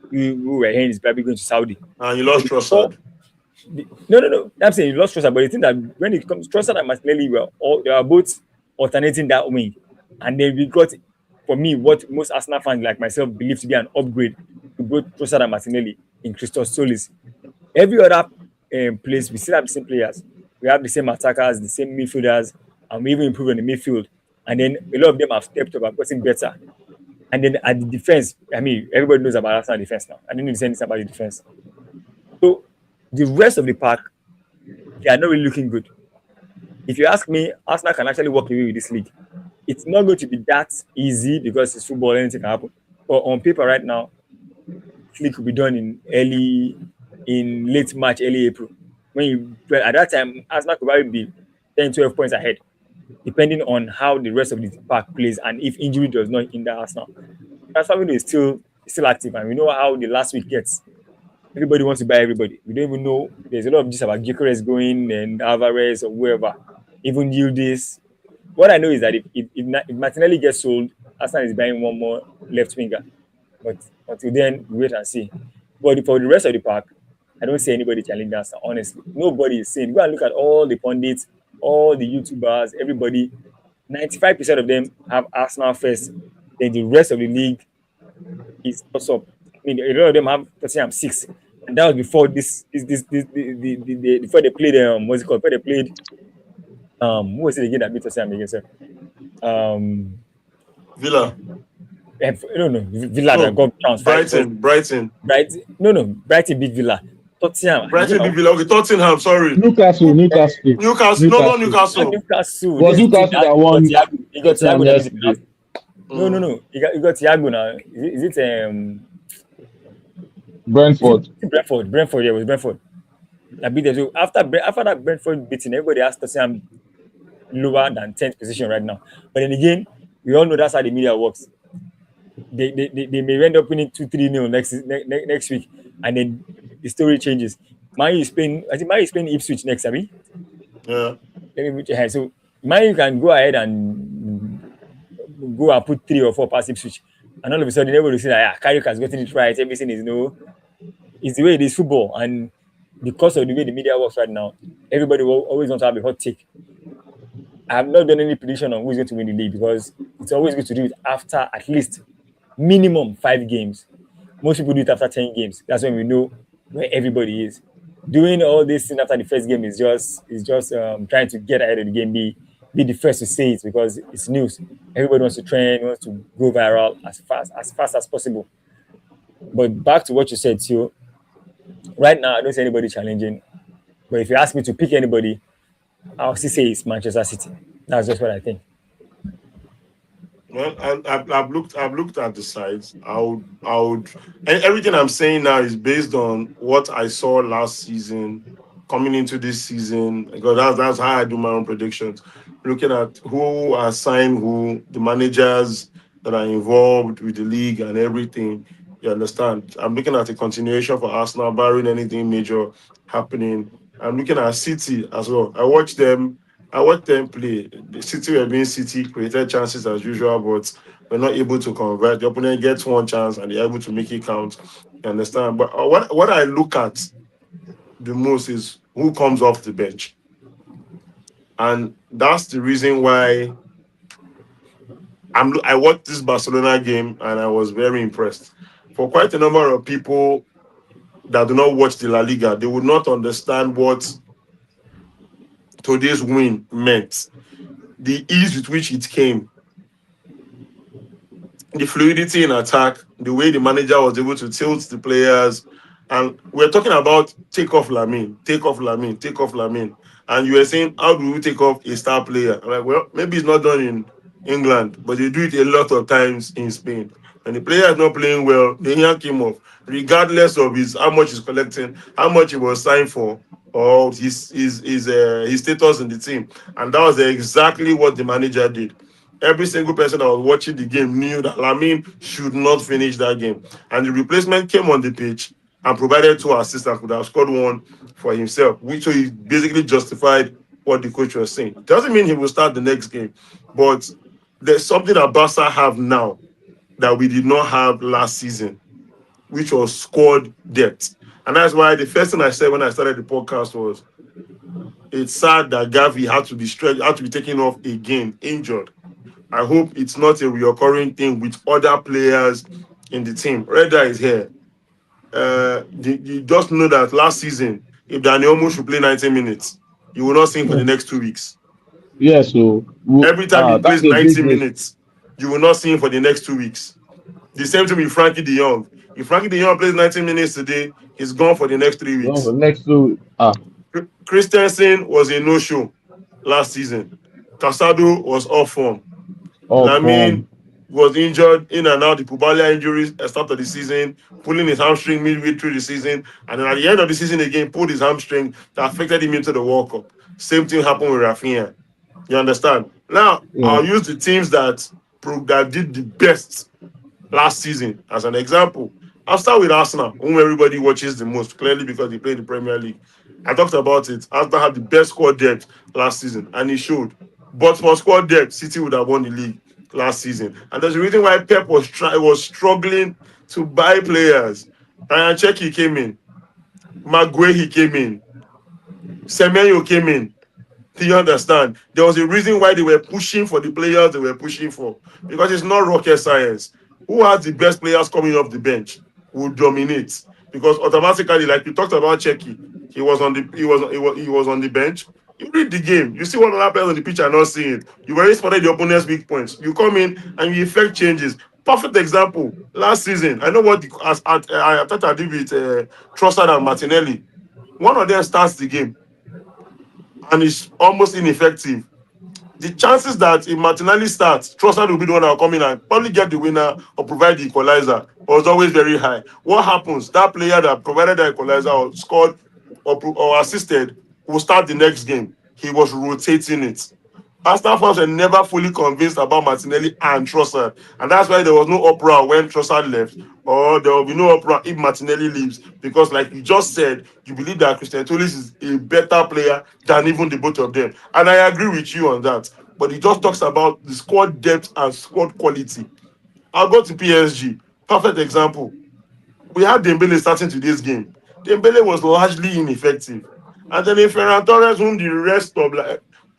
who we're hearing is probably going to Saudi. And you lost Trossard. No. I'm saying you lost Trossard, but the thing that when it comes to Trossard and Martinelli, they are both alternating that wing. And then we got, for me, what most Arsenal fans like myself believe to be an upgrade to both Trossard and Martinelli in Christos Solis. Every other place, we still have the same players. We have the same attackers, the same midfielders, and we even improve on the midfield. And then a lot of them have stepped up and gotten better. And then at the defense, everybody knows about Arsenal defense now. I didn't need to say anything about the defense. So the rest of the pack, they are not really looking good. If you ask me, Arsenal can actually walk away with this league. It's not going to be that easy because it's football, anything can happen. But on paper right now, this league could be done in late March, early April. At that time, Arsenal could probably be 10, 12 points ahead, depending on how the rest of the pack plays and if injury does not hinder Arsenal. Transfer window is still active, and we know how the last week gets. Everybody wants to buy everybody. We don't even know. There's a lot of this about Gyökeres going and Alvarez or whoever, even Yildiz. What I know is that if Martinelli gets sold, Arsenal is buying one more left winger. But until then, we wait and see. But for the rest of the pack, I don't see anybody challenging Arsenal, honestly. Nobody is saying. Go and look at all the pundits, all the YouTubers, everybody. 95% of them have Arsenal first. Then the rest of the league is what's up. A lot of them have Tottenham 6. And that was before before they played what's it called? Before they played who was it again that beat Tottenham against them? Villa. No, Villa that got trounced. Brighton. Brighton beat Villa. Tottenham. Brighton beat Villa. Okay, Tottenham. Sorry. Newcastle. No, not Newcastle. Newcastle. Was Newcastle that won? You got Thiago. No. You got Thiago now. Is it Brentford. Brentford? Brentford, yeah, it was Brentford. I beat them. So after that Brentford beating, everybody has to say I'm lower than 10th position right now. But then again, we all know that's how the media works. They may end up winning 2-3 nil next week, and then the story changes. Man U is playing. I think Man U is playing Ipswich next, Abby. Yeah. Let me put your hand. So Man U can go ahead and go and put 3 or 4 past Ipswich, and all of a sudden everybody will say that Carrick has gotten it right. Everything is no. It's the way it is football, and because of the way the media works right now, everybody will always want to have a hot take. I have not done any prediction on who's going to win the league because it's always good to do it after at least minimum 5 games. Most people do it after 10 games. That's when we know where everybody is. Doing all this thing after the first game is just trying to get ahead of the game, be the first to say it because it's news. Everybody wants to trend, wants to go viral as fast as possible. But back to what you said, too. Right now, I don't see anybody challenging. But if you ask me to pick anybody, I'll still say it's Manchester City. That's just what I think. Well, I've looked at the sides. And everything I'm saying now is based on what I saw last season, coming into this season, because that's how I do my own predictions. Looking at who are signed, who the managers that are involved with the league and everything. You understand? I'm looking at a continuation for Arsenal, barring anything major happening. I'm looking at City as well. I watched them play. The City were being City, created chances as usual, but we're not able to convert. The opponent gets one chance and they're able to make it count. You understand? But what I look at the most is who comes off the bench. And that's the reason why I watched this Barcelona game and I was very impressed. For quite a number of people that do not watch the La Liga, they would not understand what today's win meant. The ease with which it came, the fluidity in attack, the way the manager was able to tilt the players. And we're talking about take off Lamine, take off Lamine, take off Lamine. And you were saying, how do we take off a star player? I'm like, well, maybe it's not done in England, but they do it a lot of times in Spain. And the player is not playing well, they yank him off, regardless of his how much he's collecting, how much he was signed for, or his status in the team. And that was exactly what the manager did. Every single person that was watching the game knew that Lamine should not finish that game. And the replacement came on the pitch and provided 2 assists and could have scored one for himself, which so he basically justified what the coach was saying. Doesn't mean he will start the next game, but there's something that Barca have now that we did not have last season, which was squad depth. And that's why the first thing I said when I started the podcast was it's sad that Gavi had to be stretched, had to be taken off again, injured. I hope it's not a reoccurring thing with other players in the team. Reda is here. You just know that last season, if Daniel Olmo should play 90 minutes, you will not see him for the next 2 weeks. Yeah, so Every time he that's plays a big 90 risk. minutes, you will not see him for the next 2 weeks. The same thing with Frankie de Jong. If Frankie de Jong plays 90 minutes today, he's gone for the next three You know, the weeks. next two, Christensen was a no-show last season. Casado was off form. off Lamine form. was injured in and out. The Pubalia injuries at the start of the season, pulling his hamstring midway through the season, and then at the end of the season again, pulled his hamstring that affected him into the World Cup. Same thing happened with Rafinha. You understand? Now Yeah. I'll use the teams that did the best last season as an example. I'll start with Arsenal, whom everybody watches the most, clearly because they play the Premier League. I talked about it. Arsenal had the best squad depth last season, and it showed. But for squad depth, City would have won the league last season. And there's a reason why Pep was struggling to buy players. Ryan Cherki came in, Maguire came in, Semenyo came in. Do you understand? There was a reason why they were pushing for the players they were pushing for. Because it's not rocket science. Who has the best players coming off the bench will dominate. Because automatically, like you talked about Checky, he was on the bench. You read the game, you see what other players on the pitch are not seeing. You already spotted the opponent's weak points. You come in and you effect changes. Perfect example. Last season, I know what I thought I did with Trossard and Martinelli. One of them starts the game and is almost ineffective. The chances that if Martinelli starts, Trossard will be the one that will come in and probably get the winner or provide the equalizer was always very high. What happens? That player that provided the equalizer or scored or assisted will start the next game. He was rotating it. Arsenal fans were never fully convinced about Martinelli and Trossard, and that's why there was no uproar when Trossard left, or there will be no uproar if Martinelli leaves, because, like you just said, you believe that Christian Tolis is a better player than even the both of them, and I agree with you on that. But he just talks about the squad depth and squad quality. I'll go to PSG. Perfect example. We had Dembele starting today's game. Dembele was largely ineffective. And then if Ferran Torres, whom the rest of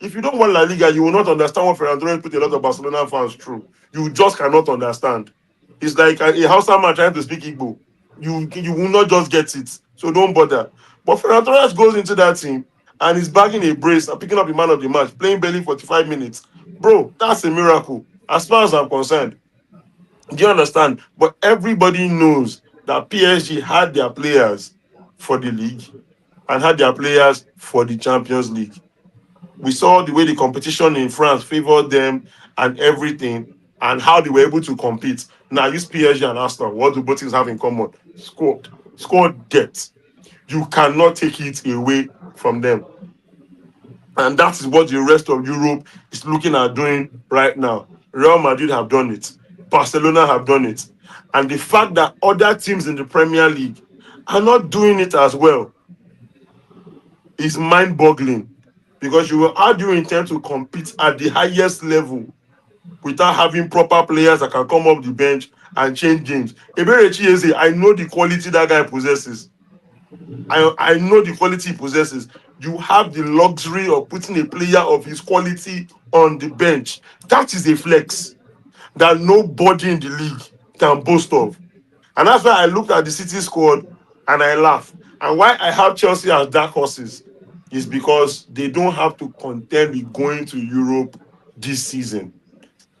if you don't want La Liga, you will not understand what Ferran Torres put a lot of Barcelona fans through. You just cannot understand. It's like a Hausa man trying to speak Igbo. You will not just get it. So don't bother. But Ferran Torres goes into that team and is bagging a brace and picking up the man of the match, playing barely 45 minutes. Bro, that's a miracle. As far as I'm concerned. Do you understand? But everybody knows that PSG had their players for the league and had their players for the Champions League. We saw the way the competition in France favored them and everything, and how they were able to compete. Now, use PSG and Arsenal. What do both teams have in common? Squad depth. You cannot take it away from them. And that is what the rest of Europe is looking at doing right now. Real Madrid have done it. Barcelona have done it. And the fact that other teams in the Premier League are not doing it as well is mind-boggling. Because how do you intend to compete at the highest level without having proper players that can come off the bench and change games? Ebere Chieze, I know the quality that guy possesses. I know the quality he possesses. You have the luxury of putting a player of his quality on the bench. That is a flex that nobody in the league can boast of. And that's why I look at the City squad and I laugh. And why I have Chelsea as dark horses is because they don't have to contend with going to Europe this season.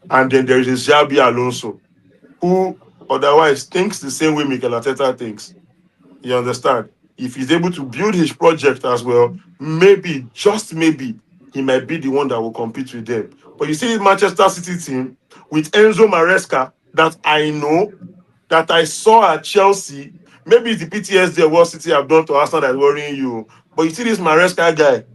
And then there is a Xabi Alonso, who otherwise thinks the same way Mikel Arteta thinks. You understand? If he's able to build his project as well, maybe, just maybe, he might be the one that will compete with them. But you see this Manchester City team with Enzo Maresca that I know, that I saw at Chelsea. Maybe it's the PTSD of what City have done to Arsenal that's worrying you. But you see this Maresca guy,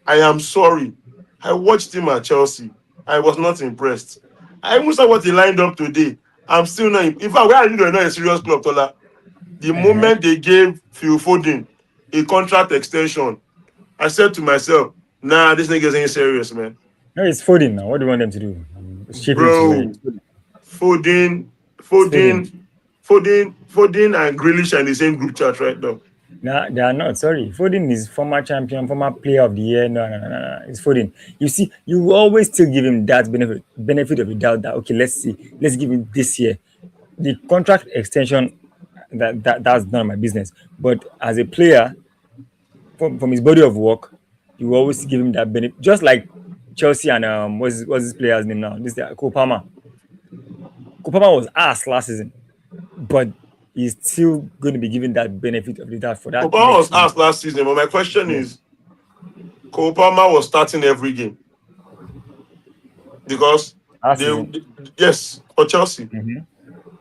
I am sorry. I watched him at Chelsea. I was not impressed. I even saw what he lined up today. I'm still not. In fact, where are you not a serious club, Tola? The Uh-huh. moment they gave Phil Foden a contract extension, I said to myself, nah, this nigga's ain't serious, man. No, it's Foden now. What do you want them to do? Ship him to where? Bro, Foden, It's Foden. Foden and Grealish are in the same group chat right now. No, they are not. Sorry. Foden is former champion, former player of the year. No, no, no, no, no. It's Foden. You see, you will always still give him that benefit of the doubt that, okay, let's see. Let's give him this year. The contract extension, that's none of my business. But as a player, from his body of work, you will always give him that benefit. Just like Chelsea and what's this player's name now? This Kopama. Kopama was ass last season, but he's still going to be given that benefit of the doubt for that Kopama next was season. asked last season, but my question Yes. is, Kopama was starting every game because Last they, season. yes, for Chelsea. Mhm.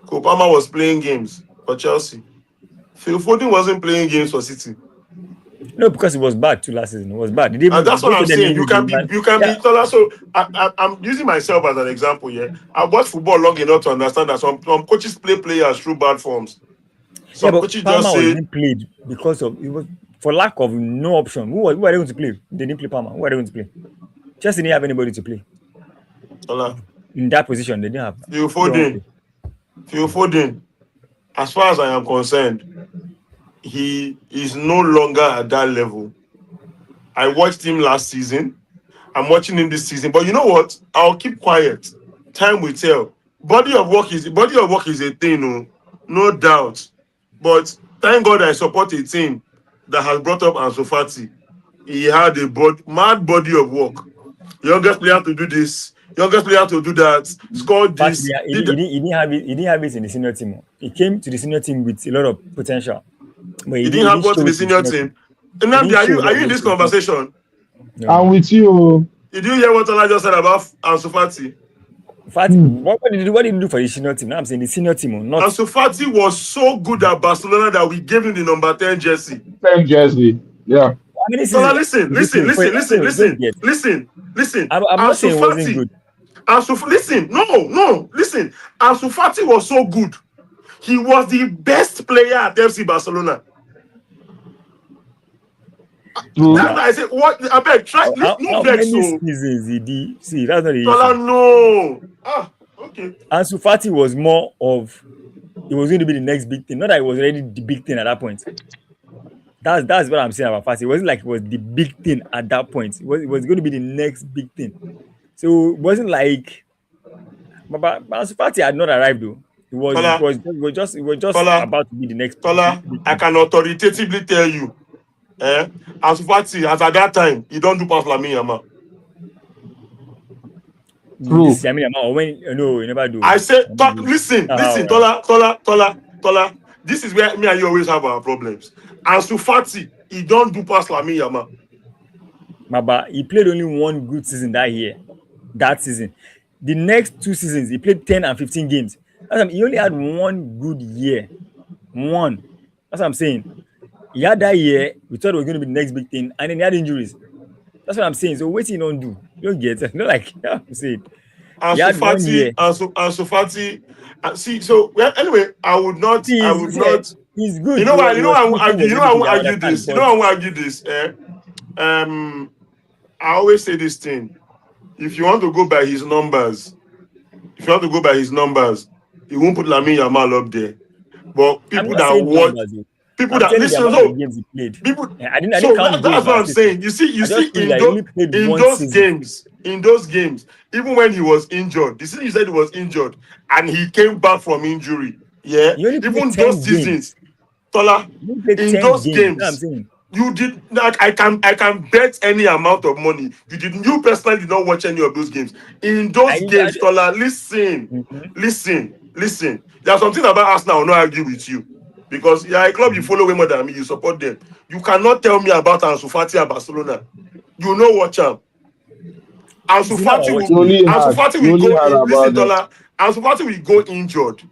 Kopama was playing games for Chelsea. Phil Foden wasn't playing games for City. No, because it was bad too last season. It was bad. Did even That's what both I'm of them saying. even give man? You can Yeah, be taller. So I'm using myself as an example here. I've watched football long enough to understand that some coaches play players through bad forms. yeah, Some but coaches just Palmer was say, being played because of it was for lack of no option. Who are they going to play? They didn't play Palmer. Who are they going to play? Chelsea didn't have anybody to play "Ola, in that position. They didn't have. Phil Who they want to Foden, play? Phil Foden, as far as I am concerned, he is no longer at that level. I watched him last season. I'm watching him this season. But you know what? I'll keep quiet. Time will tell. Body of work is a thing, no doubt. But thank God I support a team that has brought up Ansu Fati. He had a mad body of work. Youngest player to do this, youngest player to do that, scored Fact, this, he did didn't, that. he didn't have it. He didn't have it in the senior team. He came to the senior team with a lot of potential, but He he didn't didn't. He have didn't what in show the it in the senior senior team. team. He Nnamdi, didn't show are what you he in was this supposed to do. conversation? No. I'm with you. Did you hear what Ola just said about Ansu Fati? What did you do for the senior team? Now I'm saying the senior team, not. Ansu Fati was so good at Barcelona that we gave him the number 10 jersey. Same jersey. Yeah. How many So seasons? Wait, no, don't get. listen. I'm not Ansu saying it wasn't Fati, good. listen, no, listen. Ansu Fati was so good. He was the best player at FC Barcelona. True. That's why I said, what? I beg, try. No How vex. many So, seasons did he see? That's not the Tola, issue. no. Okay. Ansu Fati was more of it was going to be the next big thing. Not that it was already the big thing at that point. That's what I'm saying about Fati. It wasn't like it was the big thing at that point. It was going to be the next big thing. So it wasn't like but Ansu Fati had not arrived though. Tola, It was just Tola, about to be the next Tola, big I thing. can authoritatively tell you, Ansu Fati, as at that time, he don't do pass Lamine Yamal. True. This I mean when no, you never do. I say, listen, Alright. Tola. This is where me and you always have our problems. Ansu Fati, he don't do pass Lamine Yamal. Maba, he played only one good season that season. The next 2 seasons, he played 10 and 15 games. He only had one good year. One. That's what I'm saying. He had that year, we thought it was going to be the next big thing, and then he had injuries. That's what I'm saying. So wait till you don't do. You don't get it. Not like I'm saying. He Ansu had 1 year. Ansu Fati. See, so well, anyway, I would not. He's good. You know why? He You know was why I won't finishing argue. You know with why I everything, won't I argue understand, this. You but know why I won't argue this. I always say this thing. If you want to go by his numbers, he won't put Lamine Yamal up there. But I'm people not that saying watch, numbers. Though. people I'm that telling the listen, amount of so games he played. people. I didn't So count goals that's per what I'm season. saying. You I see just told you that he only played in one season. those games, even when he was injured, the season you said he was injured, and he came back from injury. Yeah, He only played even those 10 seasons, games. Tola, He only played in 10 those games. You know what I'm games, saying? you did like I can bet any amount of money. You personally did not watch any of those games. In I those didn't. games, Tola, listen. Mhm, There's something about Arsenal I will not argue with you. Because you're a club you mhm. follow way more than me, you support them. You cannot tell me about Ansu Fati at Barcelona. You know what, champ. You see now, I watch You him. only Ansu had Fati you will only go had in. Listen, about them. Dollar. Ansu Fati will go injured.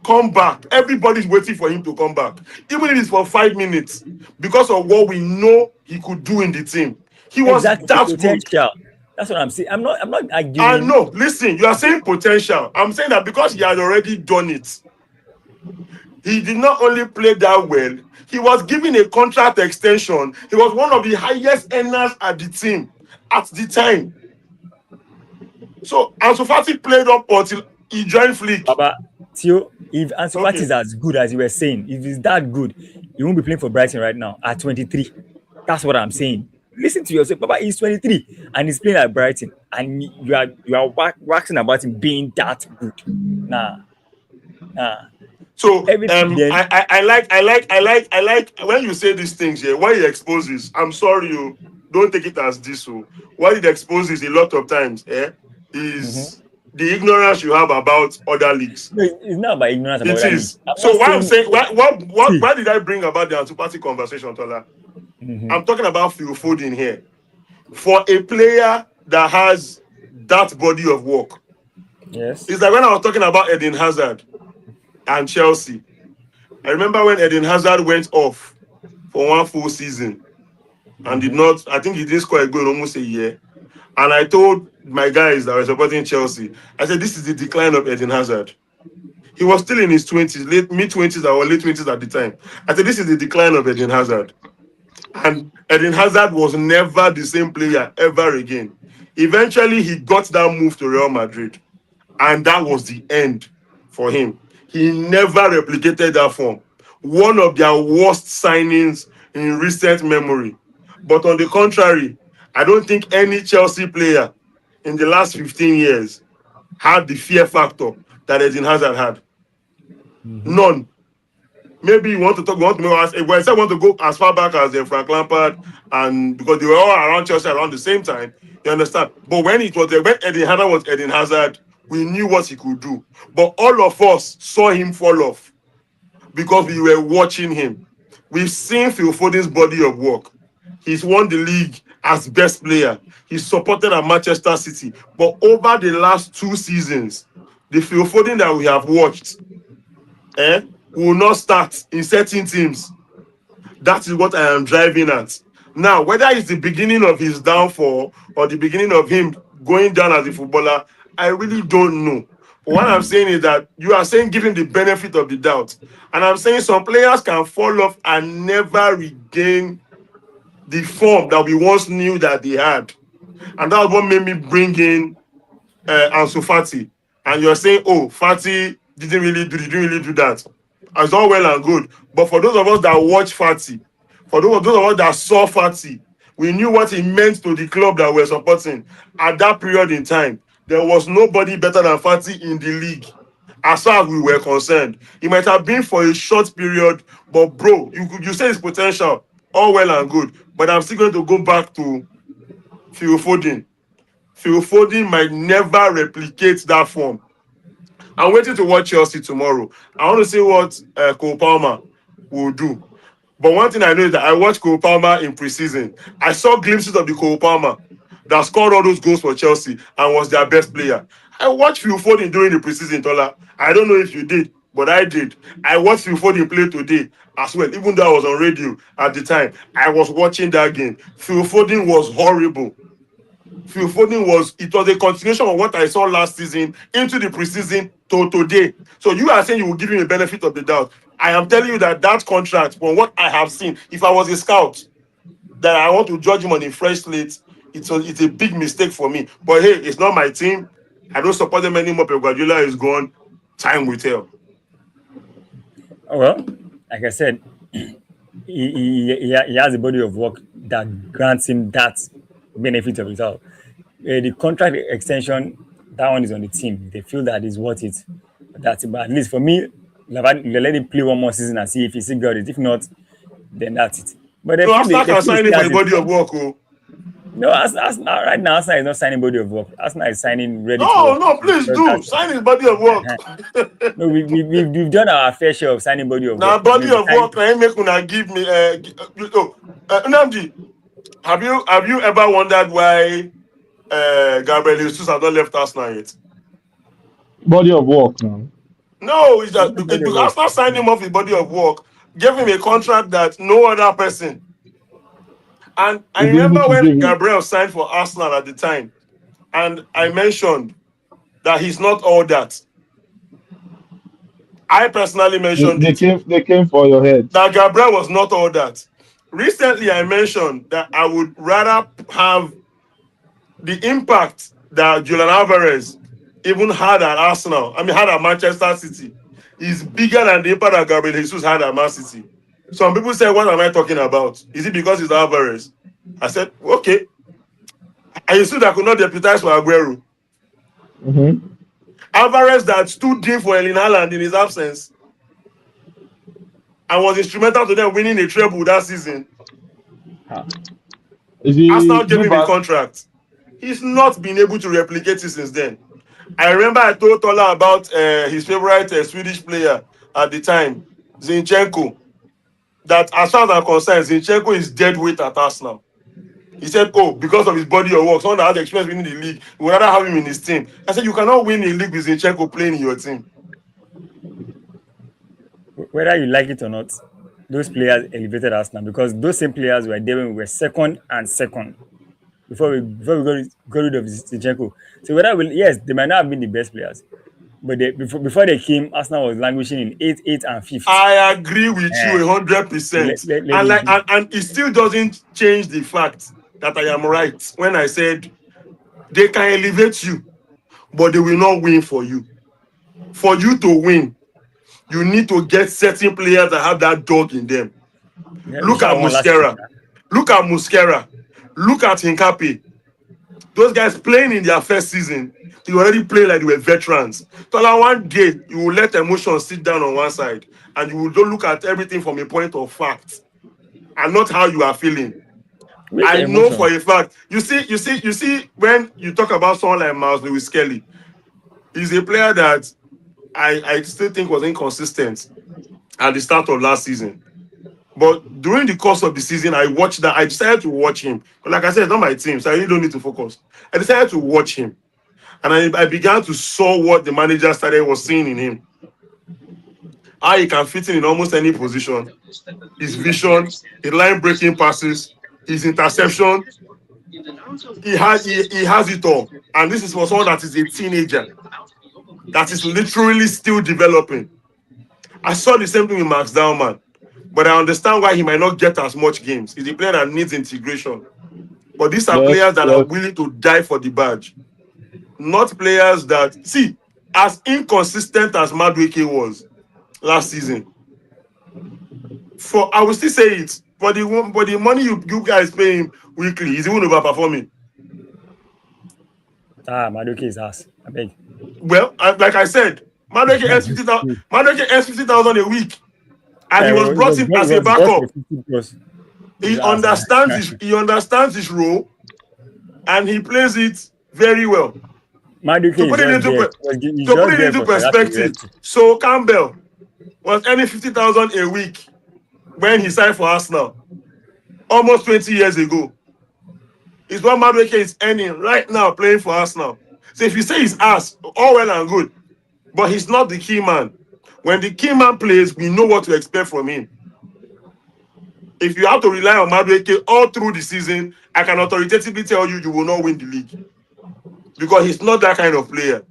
Come back. Everybody's waiting for him to come back. Even if it's for 5 minutes. Because of what we know he could do in the team. He was Exactly the that good. potential. That's what I'm saying. I'm not I arguing. know. Listen, you are saying potential. I'm saying that because he had already done it. He did not only play that well, he was given a contract extension. He was one of the highest earners at the team at the time. So Ansu Fati played up until he joined Flick. Baba, Theo, if Ansu Fati Okay. is as good as you were saying, if he's that good, he won't be playing for Brighton right now at 23. That's what I'm saying. Listen to yourself, Baba. He's 23 and he's playing at Brighton, and you are waxing about him being that good. Nah, nah. So Everything then. I like when you say these things here, why he exposes. I'm sorry, you don't take it as this. So what it exposes a lot of times, Mhm. is the ignorance you have about other leagues. No, it's not about ignorance about It that league. is. I'm So not why I'm saying saying see. why did I bring about the Ansu Fati conversation, Tola? Mhm. I'm talking about Phil Foden here. For a player that has that body of work, Yes. it's like when I was talking about Eden Hazard and Chelsea. I remember when Eden Hazard went off for one full season and did Mhm. not, I think he didn't score a goal in almost a year. And I told my guys that were supporting Chelsea, I said, this is the decline of Eden Hazard. He was still in his 20s, mid 20s or late 20s at the time. I said, this is the decline of Eden Hazard. And Eden Hazard was never the same player ever again. Eventually, he got that move to Real Madrid. And that was the end for him. He never replicated that form. One of their worst signings in recent memory. But on the contrary, I don't think any Chelsea player in the last 15 years had the fear factor that Eden Hazard had. Mhm. None. Maybe you want to talk, you want to make well, I said want to go as far back as Frank Lampard, and because they were all around Chelsea around the same time, you understand. But when when Eden Hazard was Eden Hazard, we knew what he could do. But all of us saw him fall off because we were watching him. We've seen Phil Foden's body of work. He's won the league as best player. He supported at Manchester City. But over the last 2 seasons, the Phil Foden that we have watched will not start in certain teams. That is what I am driving at. Now, whether it's the beginning of his downfall or the beginning of him going down as a footballer, I really don't know. But what I'm saying is that you are saying give him the benefit of the doubt. And I'm saying some players can fall off and never regain the form that we once knew that they had. And that's what made me bring in Ansu Fati. And you're saying, oh, Fati didn't really do that. It's all well and good. But for those of us that watch Fati, for those of us that saw Fati, we knew what he meant to the club that we're supporting. At that period in time, there was nobody better than Fati in the league. As far as we were concerned, it might have been for a short period, but bro, you say his potential, all well and good. But I'm still going to go back to Phil Foden. Phil Foden might never replicate that form. I'm waiting to watch Chelsea tomorrow. I want to see what Cole Palmer will do. But one thing I know is that I watched Cole Palmer in preseason. I saw glimpses of the Cole Palmer that scored all those goals for Chelsea and was their best player. I watched Phil Foden during the preseason, Tola. I don't know if you did, but I did. I watched Phil Foden play today as well. Even though I was on radio at the time, I was watching that game. Phil Foden was horrible. Phil Foden it was a continuation of what I saw last season into the preseason to today. So you are saying you will give him a benefit of the doubt. I am telling you that contract, from what I have seen, if I was a scout, that I want to judge him on a fresh slate, it's a big mistake for me. But hey, it's not my team. I don't support them anymore. Pep Guardiola is gone. Time will tell. Well, like I said, he has a body of work that grants him that benefit of it all. The contract extension, that one is on the team. They feel that is worth it. That's it. But at least for me, let him play one more season and see if he still got it. If not, then that's it. But So Arsenal they can feel he sign him still for has a a body of strong. work. Oh. No, Arsenal right now, Arsenal is not signing body of work. Arsenal is signing ready to No, work. no, please Just do. that Sign his body of work. no, we've done our fair share of signing body of work. Now, I body mean, we of signed. work, na him make una give me. Nnamdi, have you ever wondered why Gabriel Jesus has not left Arsenal yet? Body of work now. No, it's It's that not body of because work. Arsenal signed him off his body of work, gave him a contract that no other person. And I We'll be able remember to when give him. Gabriel signed for Arsenal at the time, and I mentioned that he's not all that. I personally mentioned it, They came for your head. that Gabriel was not all that. Recently, I mentioned that I would rather have the impact that Julian Alvarez even had at Arsenal, had at Manchester City, is bigger than the impact that Gabriel Jesus had at Man City. Some people say, what am I talking about? Is it because it's Alvarez? I said, okay. And you see that could not deputize for Aguero. Mm-hmm. Alvarez that stood in for Erling Haaland in his absence and was instrumental to them winning a treble that season. Is he Arsenal gave blue him a back? contract. He's not been able to replicate it since then. I remember I told Tola about his favorite Swedish player at the time, Zinchenko, that as far as I'm concerned, Zinchenko is dead weight at Arsenal. He said, oh, because of his body of work, someone that has experience winning the league, we would rather have him in his team. I said, you cannot win a league with Zinchenko playing in your team. Whether you like it or not, those players elevated Arsenal because those same players were there when we were second and second before we got rid of Zinchenko. So yes, they might not have been the best players, but before they came, Arsenal was languishing in eighth and fifth. I agree with you Eh, so 100%. let And it like be. and it still doesn't change the fact that I am right when I said they can elevate you, but they will not win for you. For you to win, you need to get certain players that have that dog in them. Yeah, we Look should at have won last season. Musquera. Look at Musquera. Look at Hincapi. Those guys playing in their first season, they already play like they were veterans. So like one day, you will let emotions sit down on one side and you will don't look at everything from a point of fact and not how you are feeling. Which I know for emotions? a fact. You see, when you talk about someone like Miles Lewis Kelly, he's a player that I still think was inconsistent at the start of last season. But during the course of the season, I watched that. I decided to watch him. But like I said, it's not my team, so I really don't need to focus. I decided to watch him. And I began to saw what the manager started was seeing in him. How he can fit in almost any position. His vision, his line breaking passes, his interception. He has it all. And this is for someone that is a teenager, that is literally still developing. I saw the same thing with Max Dowman. But I understand why he might not get as much games. He's a player that needs integration. But these are Yes, players that are yes. willing to die for the badge. Not players that, see, as inconsistent as Madueke was last season, I will still say it, for the money you guys pay him weekly, he's even overperforming. Madueke is ass. I beg. Well, like I said, Madueke earns 50,000 Madueke earns 50,000 a week. And he was brought in It as a was bought for backup. 50 plus. His He ass. understands his role, and he plays it very well. Madueke To is put it just into there. per- He's to put just it there into for Salah to perspective, rest. so Campbell was earning 50,000 a week when he signed for Arsenal almost 20 years ago. Is what Madueke is earning right now playing for Arsenal. So if you say he's ass, all well and good, but he's not the key man. When the key man plays, we know what to expect from him. If you have to rely on Madueke all through the season, I can authoritatively tell you, you will not win the league because he's not that kind of player.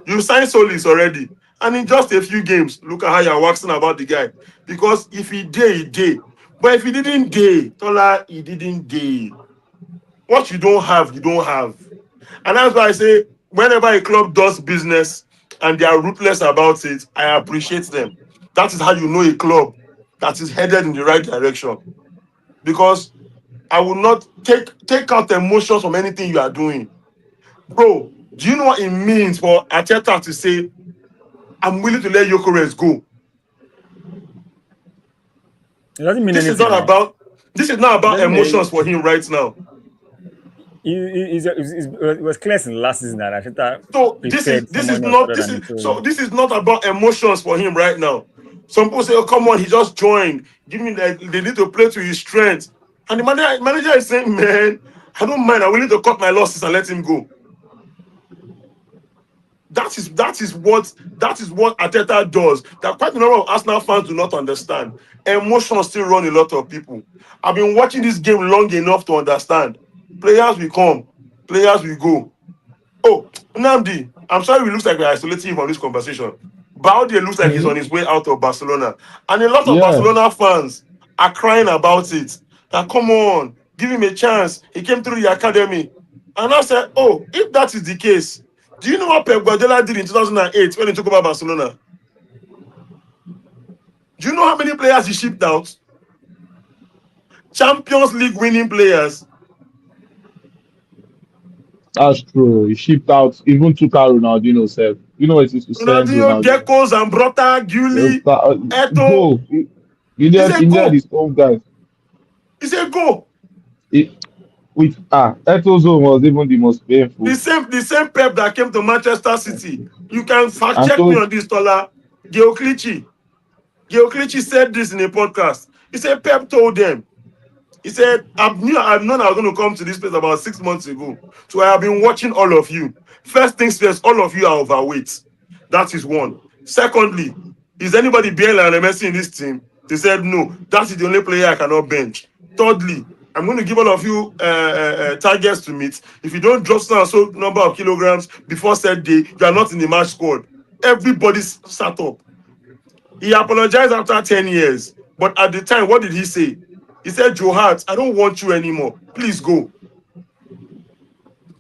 You signed Solis already, and in just a few games, look at how you're waxing about the guy. Because if he did, he did. But if he didn't did, Tola, he didn't did. What you don't have, you don't have. And that's why I say, whenever a club does business and they are ruthless about it, I appreciate them. That is how you know a club that is headed in the right direction. Because I will not take out emotions from anything you are doing. Bro, do you know what it means for Arteta to say, I'm willing to let Gyökeres go? It doesn't mean This is anything not now. about this is not It about doesn't emotions mean for him right now. it was clear in the last season that Arteta So preferred this is someone else not other this than is Mitchell. so this is not about emotions for him right now. Some people say, "Oh, come on, he just joined. Give me that they need to play to his strength." And the manager is saying, "Man, I don't mind. I'm willing to cut my losses and let him go." That is what Arteta does. That quite a number of Arsenal fans do not understand. Emotions still run a lot of people. I've been watching this game long enough to understand. Players will come, players will go. Oh, Nnamdi, I'm sorry we looks like we're isolating him from this conversation. Balde looks like he's on Mhm. his way out of Barcelona. And a lot of Yeah, Barcelona fans are crying about it. That come on, give him a chance. He came through the academy. And I said, oh, if that is the case, do you know what Pep Guardiola did in 2008 when he took over Barcelona? Do you know how many players he shipped out? Champions League winning players. that's true. He shipped out, even took out Ronaldinho self. You know it is to send Ronaldinho, Ronaldinho. Gecko, Zambrota, They'll Gulli, start, Eto. go. He said, He needed go. his own guys. He said, go. It, with Eto's own was even the most The painful. same, the same Pep that came to Manchester City. You can fact And check me so on this, Tola. Geoklichi. Geoklichi said this in a podcast. He said Pep told them. He said, I've known I was going to come to this place about 6 months ago. So I have been watching all of you. First things first, all of you are overweight. That is one. Secondly, is anybody better than Messi in this team? They said no. That is the only player I cannot bench. Thirdly, I'm going to give all of you targets to meet. If you don't drop so number of kilograms before said day, you are not in the match squad. Everybody sat up. He apologized after 10 years. But at the time, what did he say? He said, Joe Hart, I don't want you anymore. Please go.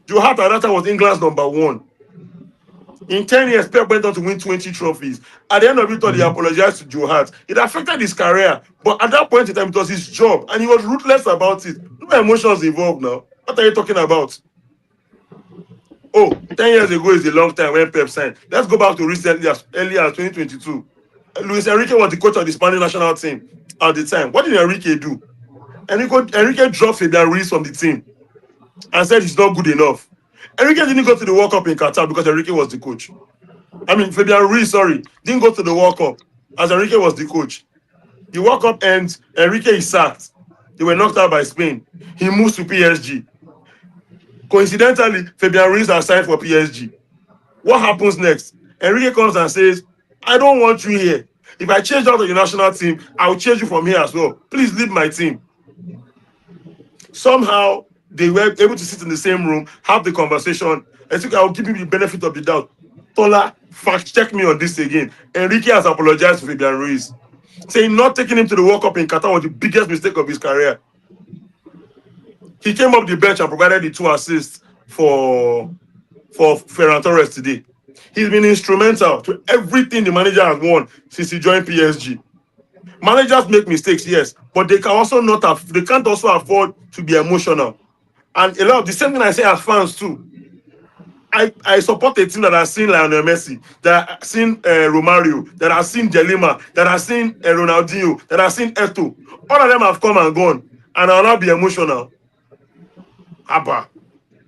Joe Hart at that time was England's number one. In 10 years, Pep went on to win 20 trophies. At the end of it all, he mhm. apologized to Joe Hart. It affected his career. But at that point in time, it was his job. And he was ruthless about it. No emotions involved now. What are you talking about? Oh, 10 years ago is a long time when Pep signed. Let's go back to recently, as early as 2022. Luis Enrique was the coach of the Spanish national team at the time. What did Enrique do? Enrique dropped Fabian Ruiz from the team and said he's not good enough. Enrique didn't go to the World Cup in Qatar because Enrique was the coach. I mean, Fabian Ruiz, sorry, didn't go to the World Cup as Enrique was the coach. The World Cup ends, Enrique is sacked. They were knocked out by Spain. He moves to PSG. Coincidentally, Fabian Ruiz has signed for PSG. What happens next? Enrique comes and says, I don't want you here. If I change out of the national team, I'll change you from here as well. Please leave my team. Somehow, they were able to sit in the same room, have the conversation. I think I'll give you the benefit of the doubt. Tola, fact check me on this again. Enrique has apologized to Fabian Ruiz, saying not taking him to the World Cup in Qatar was the biggest mistake of his career. He came up the bench and provided the 2 assists for Ferran Torres today. He's been instrumental to everything the manager has won since he joined PSG. Managers make mistakes, yes, but they can also not have, they can't also afford to be emotional. And a lot of the same thing I say as fans too. I support a team that has seen Lionel Messi, that has seen Romario, that has seen Delima, that has seen Ronaldinho, that has seen Eto. All of them have come and gone, and I'll not be emotional. Abba.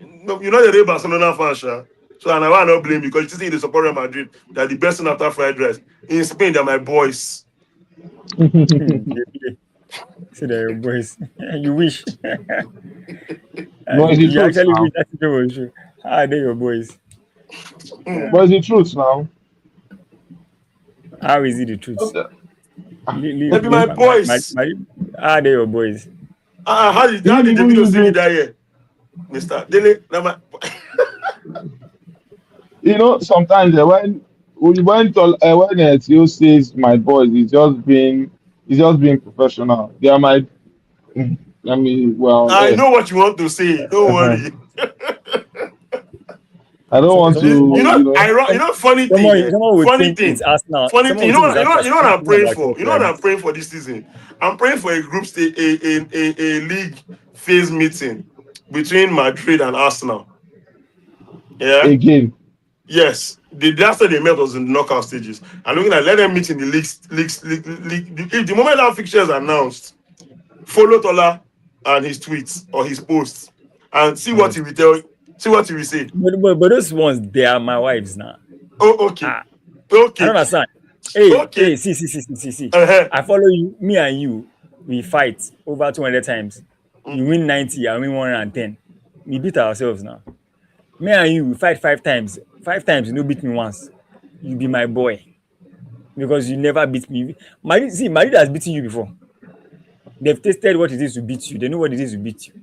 No, you're not a real Barcelona fan, Sha. So and I will not blame you because you see the support Real Madrid. They're the best in after fried rice. In Spain, they're my boys. See there, boys. You wish. No, it's the You truth actually now. wish that situation was true. How are they your boys? But it's the truth now. How is it the truth? They be my boys. How are they your boys? How did the video see me that year? Mr. Dele, You know, sometimes when Theo says my boys, he's just being professional. They are my, I mean, well, I know what you want to say. Don't worry. I don't want to, You know, funny thing. Someone would Funny think thing. it's Arsenal. Funny thing. You know what I'm praying for. You know what I'm I'm praying for this season. I'm praying for a group stage, a league phase meeting between Madrid and Arsenal. Yeah. again. Yes. The last time they met was in the knockout stages. I'm looking at let them meet in the league. If the moment our fixtures are announced, follow Tola and his tweets or his posts and see what he will tell. See what he will say. But those ones, they are my wives now. Oh, okay. I Okay. don't understand. Hey, Okay. see. Uh-huh. I follow you. Me and you, we fight over 200 times. You win 90, I win 110. We beat ourselves now. Me and you, we fight 5 times. 5 times, you no beat me once. You be my boy. Because you never beat me. Madrid has beaten you before. They've tasted what it is to beat you. They know what it is to beat you.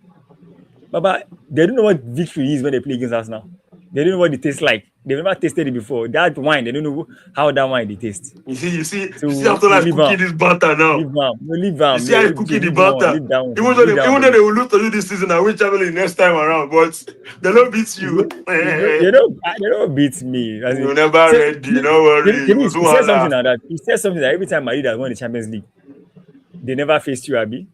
Baba, they don't know what victory is when they play against us now. They don't know what it tastes like. They've never tasted it before. That wine, they don't know how that wine they taste. You see So after that leave cooking this banter now. leave them. You see how you cooking the banter. Leave that one. Even though they will lose to you this season, I will travel the next time around, but they don't beat you. They don't beat me. As You're in, never ready, don't worry. He said something like that. He said something that every time Madrid has won the Champions League, they never faced you, Abi.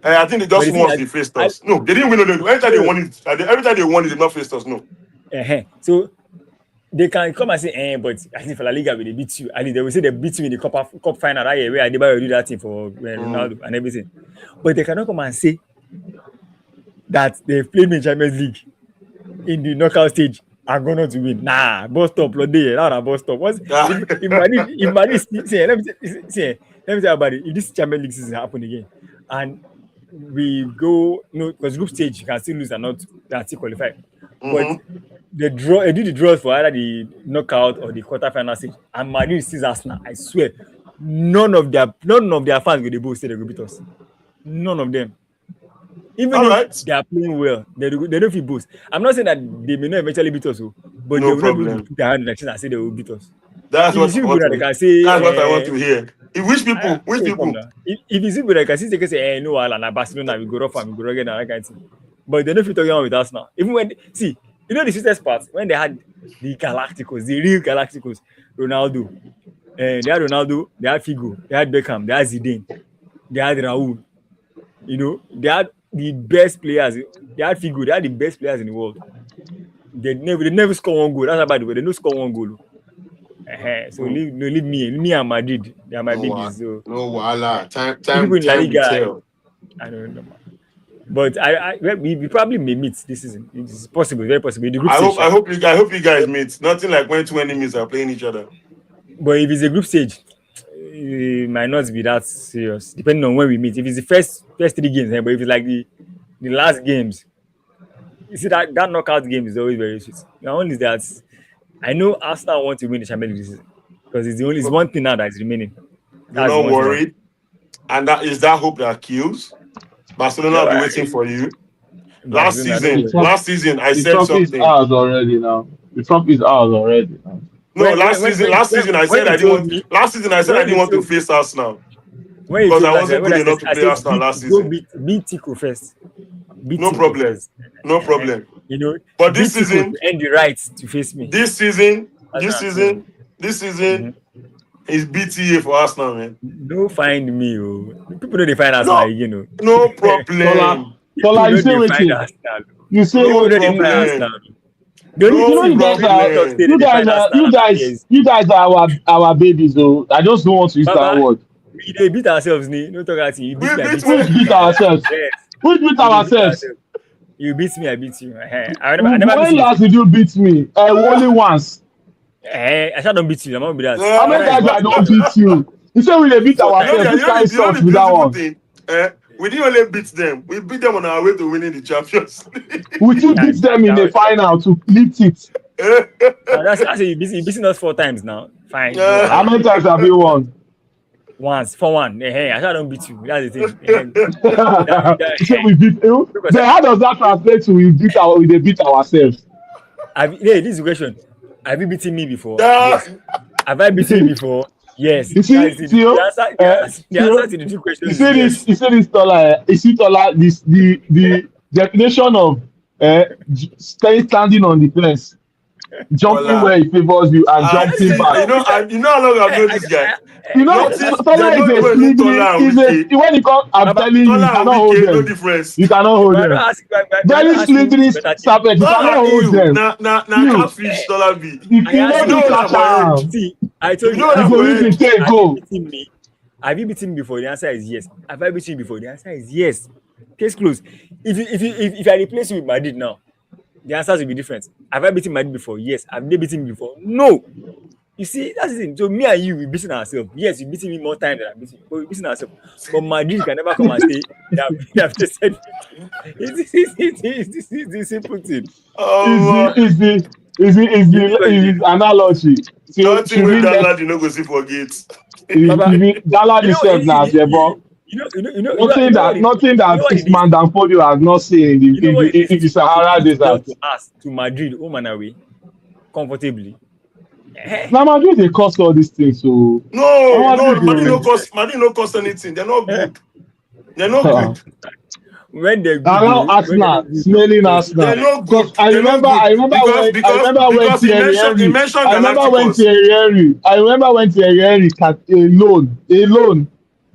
I think they But just the thing once is, they faced us. No, they didn't win. Every time they won it, every time they won it, they not faced us. No. So they can come and say, but I think for La Liga, they beat you. I think they will say they beat you in the cup final that year where Adebayo do that thing for Ronaldo and everything. But they cannot come and say that they've played in Champions League in the knockout stage and gone on to win. Nah, bus stop, Lord, not bus stop. If Madrid, let me tell you about it. If this Champions League season happen again, and we go, because group stage you can still lose and not still qualify. But they do the draws for either the knockout or the quarterfinal stage, and Madrid sees Arsenal. I swear, none of their fans will both say they will beat us. None of them. Even if they are playing well, they don't feel boost. I'm not saying that they may not eventually beat us, but they will not be able to put their hand in the chest and say they will beat us. That's what I want to hear. Which people? If it's good, I can see they can say, no, Alan, Barcelona, we go rough and we go again, and that kind of thing. But they don't feel talking with us now. Even when the sweetest part when they had the Galacticos, the real Galacticos, Ronaldo, they had Ronaldo, they had Figo, they had Beckham, they had Zidane, they had Raul. They had the best players. They had Figo, they had the best players in the world. They never score one goal. That's about the way they don't score one goal. So leave me and Madrid. They are my biggies. So no voila. Time La Liga, I don't know. But we probably may meet this season. It's possible, very possible. The group stage, I hope you guys meet. Nothing like when two enemies are playing each other. But if it's a group stage, it might not be that serious, depending on when we meet. If it's the first 3 games, but if it's like the last games, you see that knockout game is always very sweet. The only is that I know Arsenal want to win the Champions League this season because it's one thing now that is remaining. You're That's the not one thing that. worried, and that is that hope that kills. Barcelona No, will be waiting for you. Last Barcelona, don't The season, worry. trophy, last season I the said trophy is something. ours already now. The trophy is ours already now. No, last season I When said you I didn't told want. me Last season I said I when didn't you want to told face Arsenal when you because told I me, wasn't when good enough to I play said Arsenal last go season. beat Tico first. Beat No Tico problem, first. no problem. You know, But beat Tico to earn the right to face me. this season, That's this what I'm saying. season, this season Mhm. is BTA for Arsenal, man. No find me, oh. People know they find Arsenal No, again, oh. no Tola, problem, People Tola, you know say they find waiting. Arsenal. You say People no know wait. they find Arsenal. problem, The only You no know team you where guys they are talk say problem. they find Arsenal and PSG. you guys are our babies though. I just don't want to use that Baba, word. we they beat ourselves, ni. No talk at you. You beat We me, I beat beat you. Which beat ourselves? Yes, Which beat we dey beat ourselves? ourselves. You beat me, I beat you. I never beat When you last before. did you beat me? Only once. I shall don't beat you. I'm not be that. How many That is times one I thing. don't beat you? You say we dey beat Four times. ourselves. Which kind of salt the with that beautiful one? thing. We didn't only beat them. We beat them on our way to winning the Champions We still That, beat that, them in that the was that. final to lift it. League. That's I say you beating us 4 times now. Fine, no How wahala. many times have you won? Once, 4-1. I shall don't beat you. That's the thing. You say we beat you. Because Then how does that translate to we dey beat ourselves? hey, this is the question. Have you beaten me before? Ah, Yes. Have I beaten you before? Yes. You That's see, the, see, the answer. The see, answer to the two you questions is see yes. this Tola, you see Tola, this the definition of standing on the fence, jumping Ola. where it favors you and Ah, That's jumping it. back. you No, know, it's like, you know how long I've known this guy. You know, Nothing. Tola There's is no a difference between slippery, Tola and is a Wiki. when he come, I'm Baba, telling you, you Tola and cannot hold Wiki, no them. difference. You cannot hold them. we are Very not asking slippery better team. serpent, you cannot Ah, hold you. them. Na You, catfish, Tola B. if I you asked no If you you, fit know that catch for head, am, see, I if told you you, know I you that asked go for you, use head, the take have you go. beaten me? Have you beaten me before? The answer is yes. Have I beaten you before? The answer is yes. Case closed. If I replace you with Madrid now, the answers will be different. Have I beaten Madrid before? Yes. Have they beaten me before? No. You see, that's the thing. So me and you, we beating ourselves. Yes, you beating me more time than I'm beating you, but we beating ourselves. But Madrid can never come and say they have tasted victory. It's the simple thing. Is the um, is the It is what it is. is analogy. So nothing should with we that let lad you no go see for gate. Baba, if Dala you know, itself na Jebo? Nothing you know that what it is. Isman Danfodio has not seen You know what it is in the to Sahara beat Desert. down to us to Madrid, home and away, comfortably. Eh, Na Madrid dey cause all these things so No, na no, Madrid Madi no dey. cost. Madi no cost anything. They're not eh. good. They're not good. When they're good, Allow though, when they're Arsenal not good, though, smelling there's no They're Arsenal. time. not Because good. They're not good I remember because when because he mentioned Galacticos. I remember when Thierry Henry alone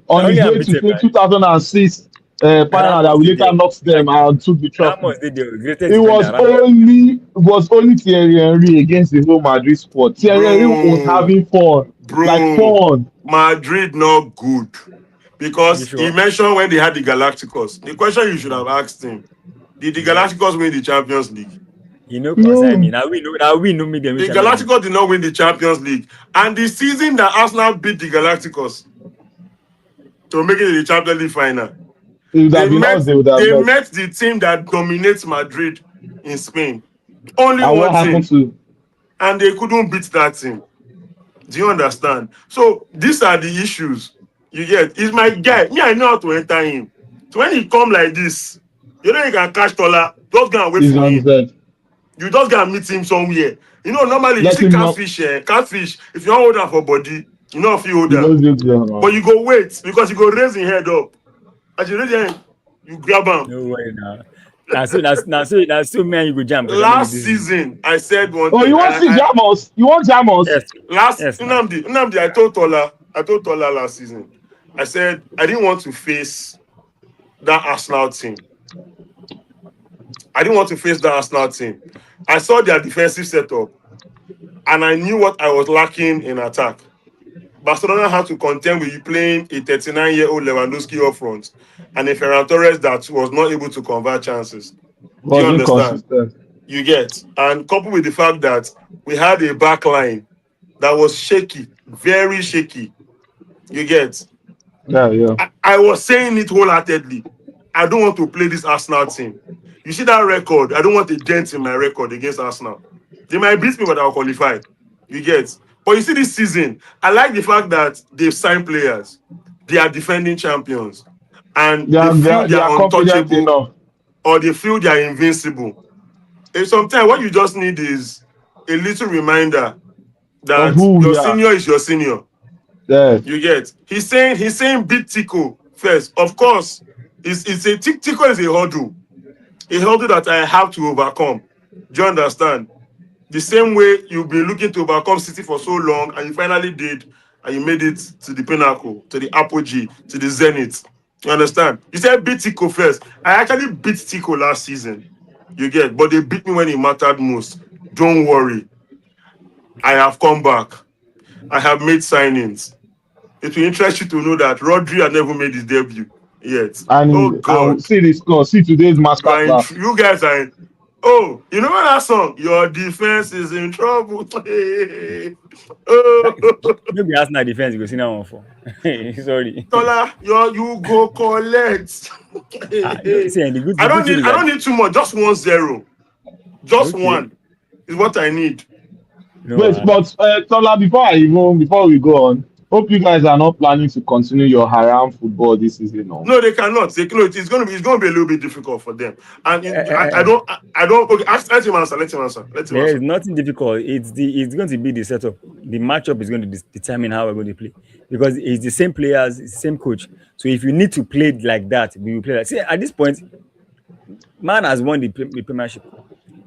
on Now only his I'm way to beaten, man. 2006 Now final that Ramos we did later there. knocked them Like and took the trophy. Ramos did the greatest defender. Ramos. It was only Thierry Henry against the whole Madrid squad. Thierry Henry was Bro, having fun, like bro, fun. Madrid not good You because he sure? mentioned when they had the Galacticos. The question you should have asked him: did the Yeah. Galacticos win the Champions League? You know, concern me. No, Now we know make them win The Champions League. Galacticos did not win the Champions League, and the season that Arsenal beat the Galacticos to make it to the Champions League final, it would they have been met us. They would have they met. met the team that dominates Madrid in Spain. Only And one what happened team, to? and they couldn't beat that team. Do you understand? So these are the issues you get. He's my guy. Me, I know how to enter him. So when he come like this, you know you can catch Tola. Just go and wait Is for on him. the You just go and meet him somewhere. You know, normally you let see him know. catfish, catfish. If you don't hold her for body, you know if you hold He her. just look there But now. you go wait because you go raise your head up. As you raise your hand, you grab him. No way now. Now so man, you go jam because I know Last this is season, I said one Oh, thing. you want to see Jamos? You want Jamos? yes, Last yes now. Unamdi, I told Tola last season. I said I didn't want to face that Arsenal team. I didn't want to face that Arsenal team. I saw their defensive setup, and I knew what I was lacking in attack. Barcelona had to contend with you playing a 39-year-old Lewandowski up front and a Ferran Torres that was not able to convert chances. Do you Was understand? inconsistent. You get. And coupled with the fact that we had a back line that was shaky, very shaky. You get? Yeah, yeah. I was saying it wholeheartedly. I don't want to play this Arsenal team. You see that record? I don't want a dent in my record against Arsenal. They might beat me, but I'll qualify. You get? But you see this season, I like the fact that they've signed players. They are defending champions. And They they are, they feel are, they they are are confident untouchable enough or they feel they are invincible. And sometimes what you just need is a little reminder of that who your we are. senior is your senior. Yeah. You get? He's saying beat Tico first. Of course, it's a Tico is a hurdle that I have to overcome. Do you understand? The same way you've been looking to overcome City for so long, and you finally did, and you made it to the pinnacle, to the apogee, to the zenith. You understand? You said beat Tico first. I actually beat Tico last season. You get? But they beat me when it mattered most. Don't worry. I have come back. I have made signings. It will interest you to know that Rodri had never made his debut yet. Oh And God, see this score. See today's masterclass. you guys are in. Oh, you know that song? Your defense is in trouble. That, Oh, maybe Arsenal defense go see that one for. Sorry. Tola, you go collect. No, see, and I the good don't thing need is I that don't need too much. Just 1-0. Just okay. one is what I need. No, Wait, but Tola, before we go on, hope you guys are not planning to continue your haram football this season. No. No, they cannot. No, it's gonna be a little bit difficult for them. And uh, I uh, don't. Okay, let him answer. Let him answer. Let him there is answer. nothing difficult. It's going to be the setup. The matchup is going to determine how we're going to play because it's the same players, it's the same coach. So if you need to play like that, we will play that. See, at this point, man has won the Premiership.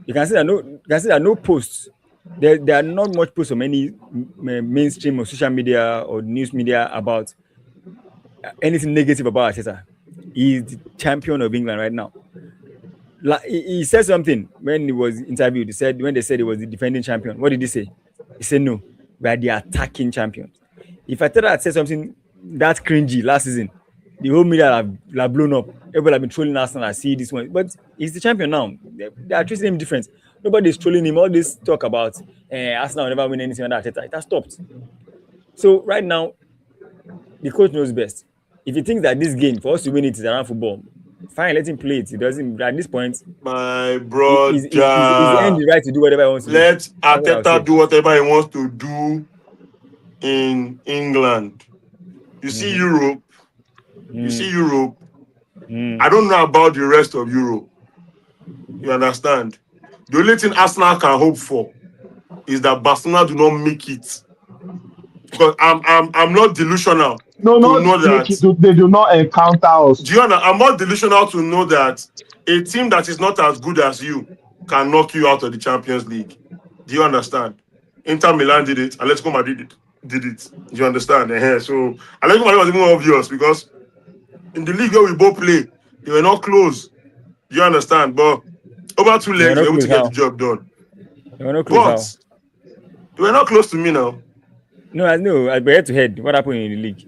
You can see that no posts. There are not much posts on any mainstream or social media or news media about anything negative about Arteta. He's the champion of England right now. Like, he said something when he was interviewed. He said when they said he was the defending champion. What did he say? He said no, we are the attacking champions. If Arteta had said something that cringy last season, the whole media have blown up. Everybody have been trolling Arsenal. I see this one, but he's the champion now. They are treating him different. Nobody's trolling him. All this talk about Arsenal will never win anything under Arteta, it has stopped. So right now, the coach knows best. If he thinks that this game for us to win it is around football, fine, let him play it. He doesn't at this point. My He's earned brother, the right to do whatever he wants to do. let That's what I would Ateta say. do whatever he wants to do in England. You see Mm-hmm. Europe. You see Mm, Europe. I mm. don't know about the rest of Europe. You understand? The only thing Arsenal can hope for is that Barcelona do not make it. Because I'm not delusional No, to not know make that. it. They do not encounter us. Do you understand? I'm not delusional to know that a team that is not as good as you can knock you out of the Champions League. Do you understand? Inter Milan did it. Atletico Madrid did it. Do you understand? So Atletico Madrid was even obvious because in the league where we both play, they were not close. Do you understand? But over two They were legs, we not were able close to get the how? job done. They were not close how? But they were not close to me now. No, I know. I head to head. What happened in the league?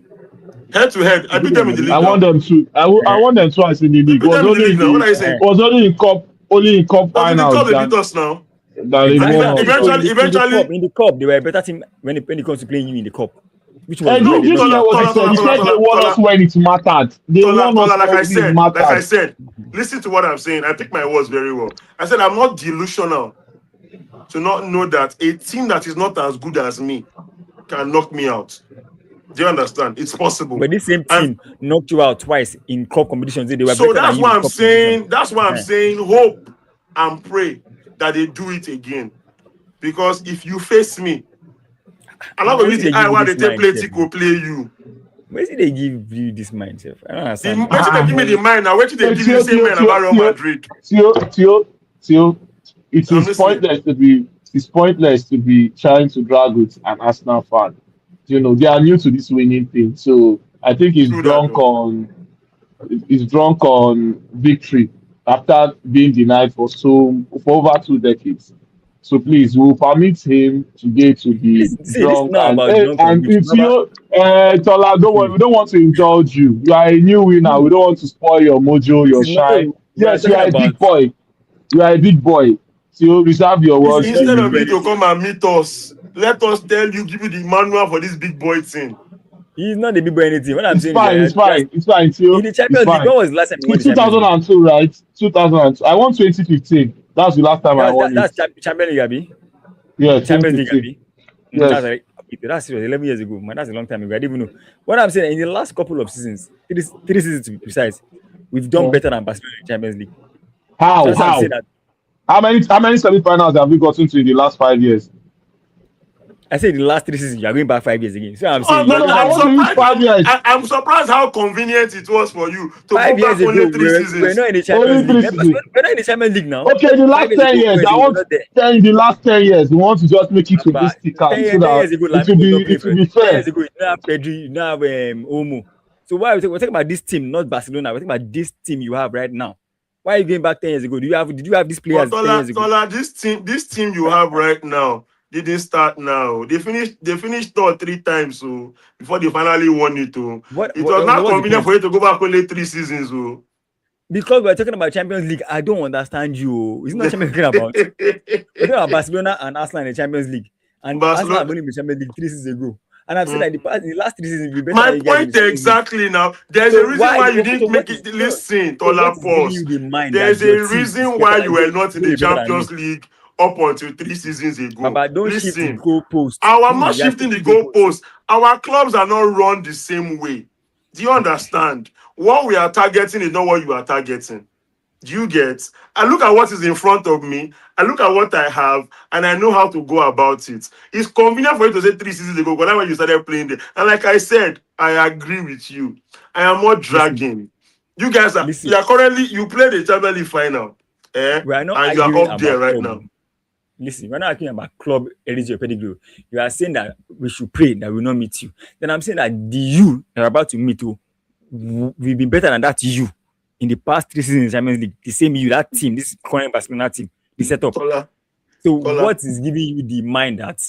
Head to head, I You beat beat them them in in the the I league league. want now. them to. I Uh, want them twice in the I league. beat them in the league now. What are you saying? Was only in cup But in the finals cup, they beat us now. that they've exactly. And That's won what I'm us. saying. So So, eventually, in the cup, they were a better team when it comes to playing you in the cup, which was and where did, they no, did lost you you hear at what he Tola, said? Tola, He Tola, said they Tola, won us Tola, when it mattered. They Tola, won us Tola, like I when it said, mattered. listen to what I'm saying. I pick my words very well. I said I'm not delusional to not know that a team that is not as good as me can knock me out. Do you understand? It's possible. But this same And team knocked you out twice in cup competitions. They were so better than that's you why in I'm cup competitions. saying, hope and pray that they do it again. Because if you face me, I'm not Now, going to where use did the they give eye you where this they take play mindset? Tico play you. Where did they give you this mindset? I don't understand. Wait till they give me the mind now. Wait till they Hey, give you the same mind about Real Madrid. Theo, it I'm is listening. pointless to be trying to drag with an Arsenal fan. They are new to this winning thing, so I think True that though. he's drunk on victory after being denied for over 2 decades. So please, we'll permit him today to be This is drunk not and about drunk and conviction. it's Tola, don't worry, we don't want to indulge you. You are a new winner. We don't want to spoil your mojo, This your is not. shine. We are Yes, you talking are a about. big boy. You are a big boy. So reserve your This is words not till Instead of you. you to inferiority. come and meet us, let us tell you, give you the manual for this big boy thing. He's not the big boy anything. What I'm It's saying is fine. that It's fine. It's fine. in Too. the It's Champions League, fine. when was the last time you won the Champions League? 2002, right? 2002. I won 2015. That's the last time I won it. That's Champions League, Abi. Yeah, Champions League, 2015. Abi. That's Yes. like that's serious. 11 years ago, man. That's a long time ago. I didn't even know. What I'm saying in the last couple of seasons, three seasons to be precise, we've done Yeah. better than Barcelona in the Champions League. So How? that's what I'm saying How? that How many semi-finals have we gotten to in the last 5 years? I said the last three seasons you are going back 5 years again. So I'm Oh, saying No, you're no. going I back want to use surprised. 5 years. I'm surprised how convenient it was for you to go 5 years back ago. only three We're seasons. not in the Champions Only League. three Remember, seasons. we're not in the Champions League now. Okay, the Five last years 10 ago, years. 4 years I ago, we're want not there. 10 the last 10 years. We want to just make it But realistically 10 so years, 10 that years ago, it will Lamine was be not playing it for will you. be 10 fair. years ago, you don't have Pedri, you don't have Omo. So why we're talking about this team, not Barcelona? We're talking about this team you have right now. Why are you going back 10 years ago? Did you have these But players 10 years ago? Tola, this team you have right now didn't start now. They finished third 3 times so before they finally won it. Oh. It was not What's the convenient point? for you to go back only 3 seasons. Oh. Because we're talking about Champions League, I don't understand you. It's not Champions League about. We're talking about Barcelona and Arsenal in the Champions League. And Arsenal have Barcelona. only been Champions League 3 seasons ago. And I've said Mm. that the last 3 seasons will be better My than you guys in the point Champions League. exactly now. There's a So reason why you so didn't make what it. is no, Listen, so what Tola, is giving you pause. the mind that There's your a team is reason why better, you were not in going the to be better than Champions me? League up until 3 seasons ago. Baba, don't shift the Listen, goalpost. I'm not Please, you are shifting the shifting the goalpost. goalposts. Our clubs are not run the same way. Do you understand? What we are targeting is not what you are targeting. Do you get? I look at what is in front of me, I look at what I have, and I know how to go about it. It's convenient for you to say 3 seasons ago, but then when you started playing there. And like I said, I agree with you. I am not Listen, dragging. You guys are listen. you are currently you played the Champions League final. We are not And you are arguing up there about right club. now. Listen, we're not arguing about club energy or pedigree. You are saying that we should pray that we will not meet you. Then I'm saying that the you that are about to meet you will be better than that you in the past 3 seasons in the Champions League. The same you, that team, this current Barcelona team, the setup. Tola, So Tola, what is giving you the mind that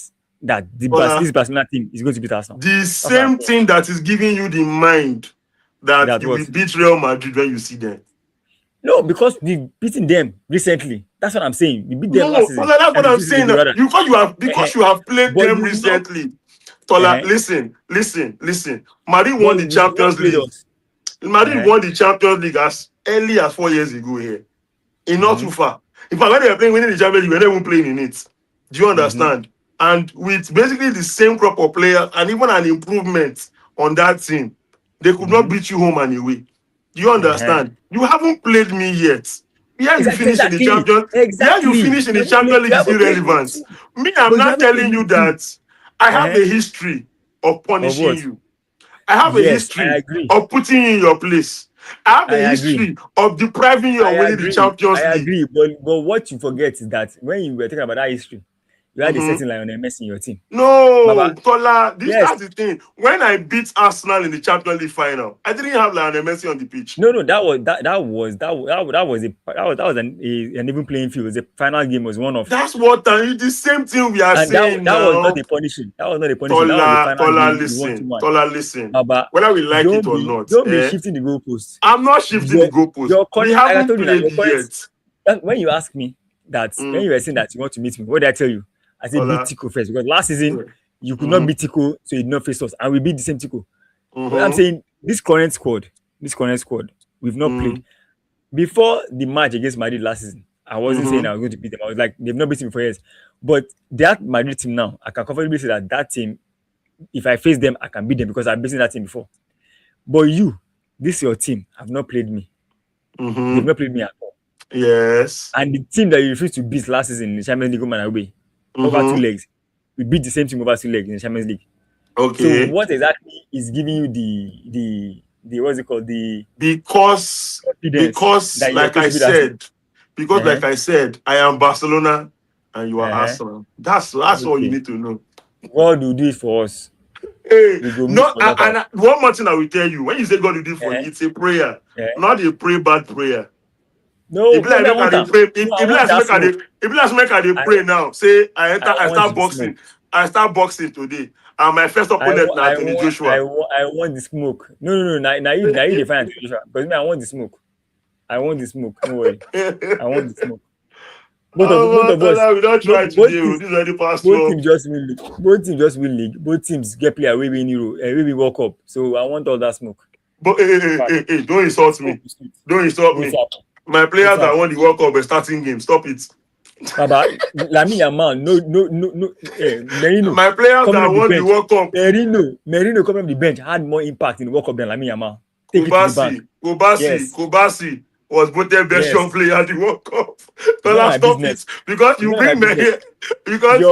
Tola. this Barcelona team is going to beat Arsenal? The That's what I'm same saying. thing that is giving you the mind that That you will what? beat Real Madrid when you see them. No, because we've beaten them recently. That's what I'm saying. We beat them No, last season. Tola, that's I what mean, I'm 2 seasons saying. ago rather. Because you have played But them you've not. recently. Tola, Uh-huh. listen. Madrid But won the you've not Champions played League. us. Madrid Uh-huh. won the Champions League as early as 4 years ago here. In not Mm-hmm. too far. In fact, when they were playing winning the Champions League, we were not even playing in it. Do you Mm-hmm. understand? And with basically the same crop of players and even an improvement on that team, they could not Mm-hmm. beat you home and away. Do you Uh-huh. understand? You haven't played me yet. Where you finish in the Exactly. champions, where you Exactly. finish in the Champions You League is haven't played me irrelevant. too. Me, I'm But you not haven't played telling me you too. that I have Uh-huh. a history of Of punishing what? you. I have a Yes, I history agree. of putting you in your place. I have I a agree. history of depriving you I of winning the agree. Champions I League. agree. But what you forget is that when you were talking about that history, you had a Mhm. certain Lionel Messi in your team. No, Baba, Tola, yes. that's the thing. When I beat Arsenal in the Champions League final, I didn't have Lionel Messi on the pitch. No, that was an even playing field. The final game was one of, That's what the same thing we are and saying that was not now. a punishing. That was not a punishing. That was the final game. We won 2-1. Tola, listen. Baba, Whether we like it don't or be not, don't be shifting the goalpost. I'm not shifting the goalpost. Your We current, like I haven't told you that played your current. yet. When you ask me that, when you were saying that you want to meet me, what did I tell you? I said beat Tola. Tico first, because last season you could not beat Tico, so you did not face us, and we beat the same Tico. But I'm saying this current squad, we've not played. Before the match against Madrid last season, I wasn't saying I was going to beat them. I was like, they've not beaten me for years. But that Madrid team now, I can comfortably say that team, if I face them, I can beat them because I've beaten that team before. But you, this your team, have not played me. They've not played me at all. Yes. And the team that you refused to beat last season in the Champions League, home and away, over 2 legs, we beat the same team over 2 legs in the Champions League. Okay. So what exactly is giving you the what's it called, the because that like I said, like I said, I am Barcelona and you are Arsenal. That's all you need to know. God will do it for us. Hey, no, and one more thing I will tell you: when you say God will do it for you, it's a prayer, not a pray bad prayer. No, if like make I pray now, say I start boxing today, and my first opponent now Anthony Joshua. I want the smoke. No. Now you define Anthony Joshua, because me, I want the smoke. Don't worry. I want the smoke. both of us, We don't try both today. Oh. teams, This is already past both 12. teams just win league. Both teams just win league. Both teams get player we win Euro, we win World Cup. So I want all that smoke. But In fact, don't insult smoke me. is sweet. Don't insult What's me. up? My What's players that up? won the World Cup were starting game. Stop it. Baba, Lamine Yamal, no. Merino My players coming that off the won the bench. World Cup, Merino coming off the bench had more impact in the World Cup than Lamine Yamal. Take it to the bank. Yes, Kubasi was voted best young yes. player at the World Cup. It's none of Tola, my stop business. it. Because It's you none of my bring me business. here. Because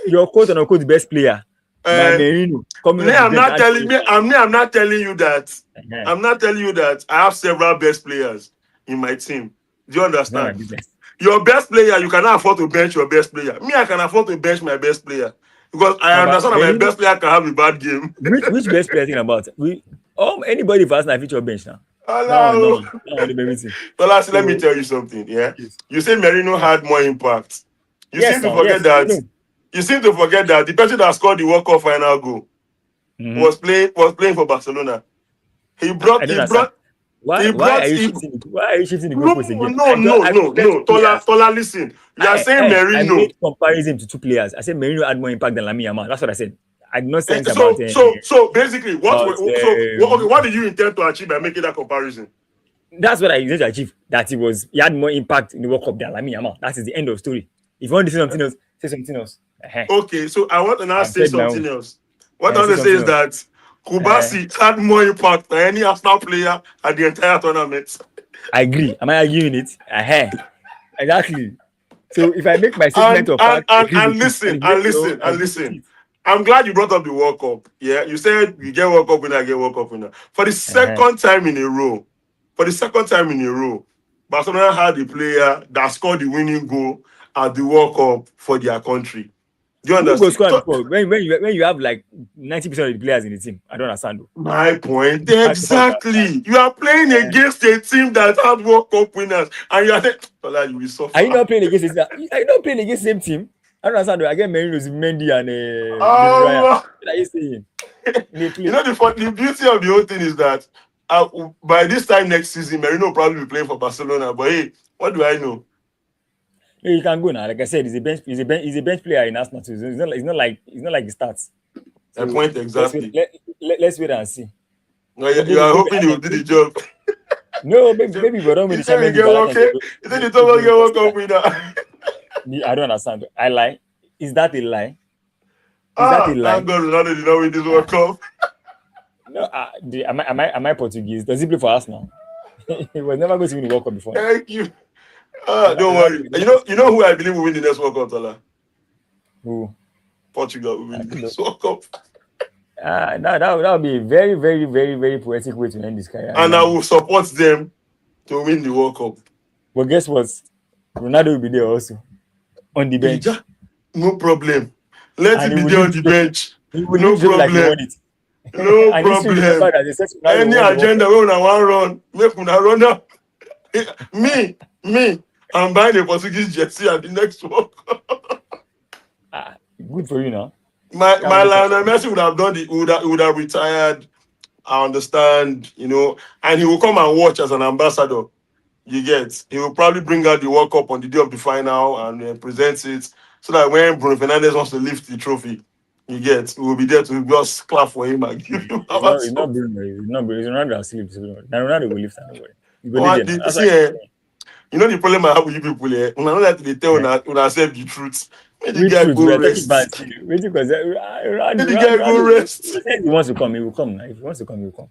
Your quote unquote best player, my uh, Merino coming off me, the I'm bench not had more telling me, impact. I'm not telling you that. Uh-huh. I'm not telling you that I have several best players in my team. Do you It's none of understand? my business. Your best player, you cannot afford to bench your best player. Me, I can afford to bench my best player. Because I Baba, understand that my Merino, best player can have a bad game. which best player thinking about? Anybody for Arsenal feature bench now. That one Hello. normal. That one the main thing. Tola, let me So tell you something. Yeah, yes, you say Merino yes, had more impact. You seem yes, to now forget yes, we that. know. You seem to forget that the person that scored the World Cup final goal Mm-hmm. was playing for Barcelona. He I brought don't he understand. brought Why he why are brought you he, shifting it? Why are you shifting the no goalpost again? no no I no compared no two players. Tola, listen. You are saying I Merino. made comparison to two players. I said Merino had more impact than Lamine Yamal. That's what I said. I did not say anything about So basically about okay, what did you intend to achieve by making that comparison? that's what I intended to achieve. That he had more impact in the World Cup than Lamine Yamal. That is the end of story. If you want to say something else, say something else. Okay, so I want to now I've say said my something own. else. What I want Say to say something is else. that Uh, Kubasi had more impact than any Arsenal player at the entire tournament. I agree. Am I arguing it? Exactly. So if I make my statement of fact, agree with it, and if you make your own, I agree with Listen. it. I'm glad you brought up the World Cup. Yeah, you said you get World Cup winner, I get World Cup winner. For the Uh-huh. second time in a row, Barcelona had a player that scored the winning goal at the World Cup for their country. Do you Who goes understand? score So, before? When you have like 90% of the players in the team, I don't understand though. my point I don't understand. exactly. You are playing against a team that had World Cup winners, and you are saying, "Tola, you will Are you suffer." not playing against this? Are you not playing against the same team? I don't understand though. I get Merino, Mendy, and David Raya. Um, What are you saying? They you play. know the beauty of the whole thing is that by this time next season, Merino will probably be playing for Barcelona. But hey, what do I know? Yeah, you can go now. Like I said, he's a bench player in Arsenal too. So it's not like he starts. My So point let's wait. exactly. Let's wait and see. No, you Maybe are maybe hoping I he will can. do the job. No, maybe if we don't win You the say we Champions League get by that time, okay. You say the top they will will get World consider. Cup winner. I don't understand. I lie. Is that a lie? Is that a Ah, thank lie? God Ronaldo did not win this World Cup. No. Am I Portuguese? Does he play for Arsenal? He was never going to win the World Cup before now. Thank you. Ah, don't Ronaldo worry. will never You win know the who I believe will win the next World Cup, Tola? Who? Portugal will I win the don't know. next World Cup. That would be a very, very, very, very poetic way to end this career. I And I remember. will support them to win the World Cup. But guess what? Ronaldo will be there also on the bench, Elijah, no problem. Let and him he be will there leave on the the trophy. bench. He will leave No the trophy like he won problem. it, No and history will remember problem. that the said Ronaldo Any won the World agenda Cup. we una wan run, make una run am. Me, I'm buying a Portuguese jersey at the next World Cup. Good for you now. My Can't wait for Lionel Messi would have done would have retired. I understand, and he will come and watch as an ambassador. You get, he will probably bring out the World Cup on the day of the final and present it so that when Bruno Fernandes wants to lift the trophy, you get, we will be there to just clap for him and give him It's our not. It's not trophy. Bruno. It's not Bruno. It's Ronaldo that sleeps. Now Ronaldo will lift anybody. You go leave What there now. That's why. see, the problem I have with you people here. When I know that they tell Eh? una accept the truth. Make the Which guy truth? go We are talking about rest. you. Waiting because Make Ronaldo, the guy go rest. if he wants to come, he will come now. If he wants to come, he will come.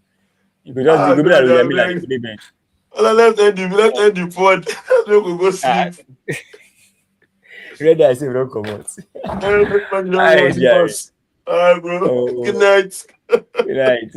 You Ah, could be like God, I Yamila, you beg. could be bench. Let's end the pod. Let's go Ah, sleep. red eye say we don't come out. Everybody don't Hi, want to leave Jerry. us. All right, bro. Good Oh, night. right.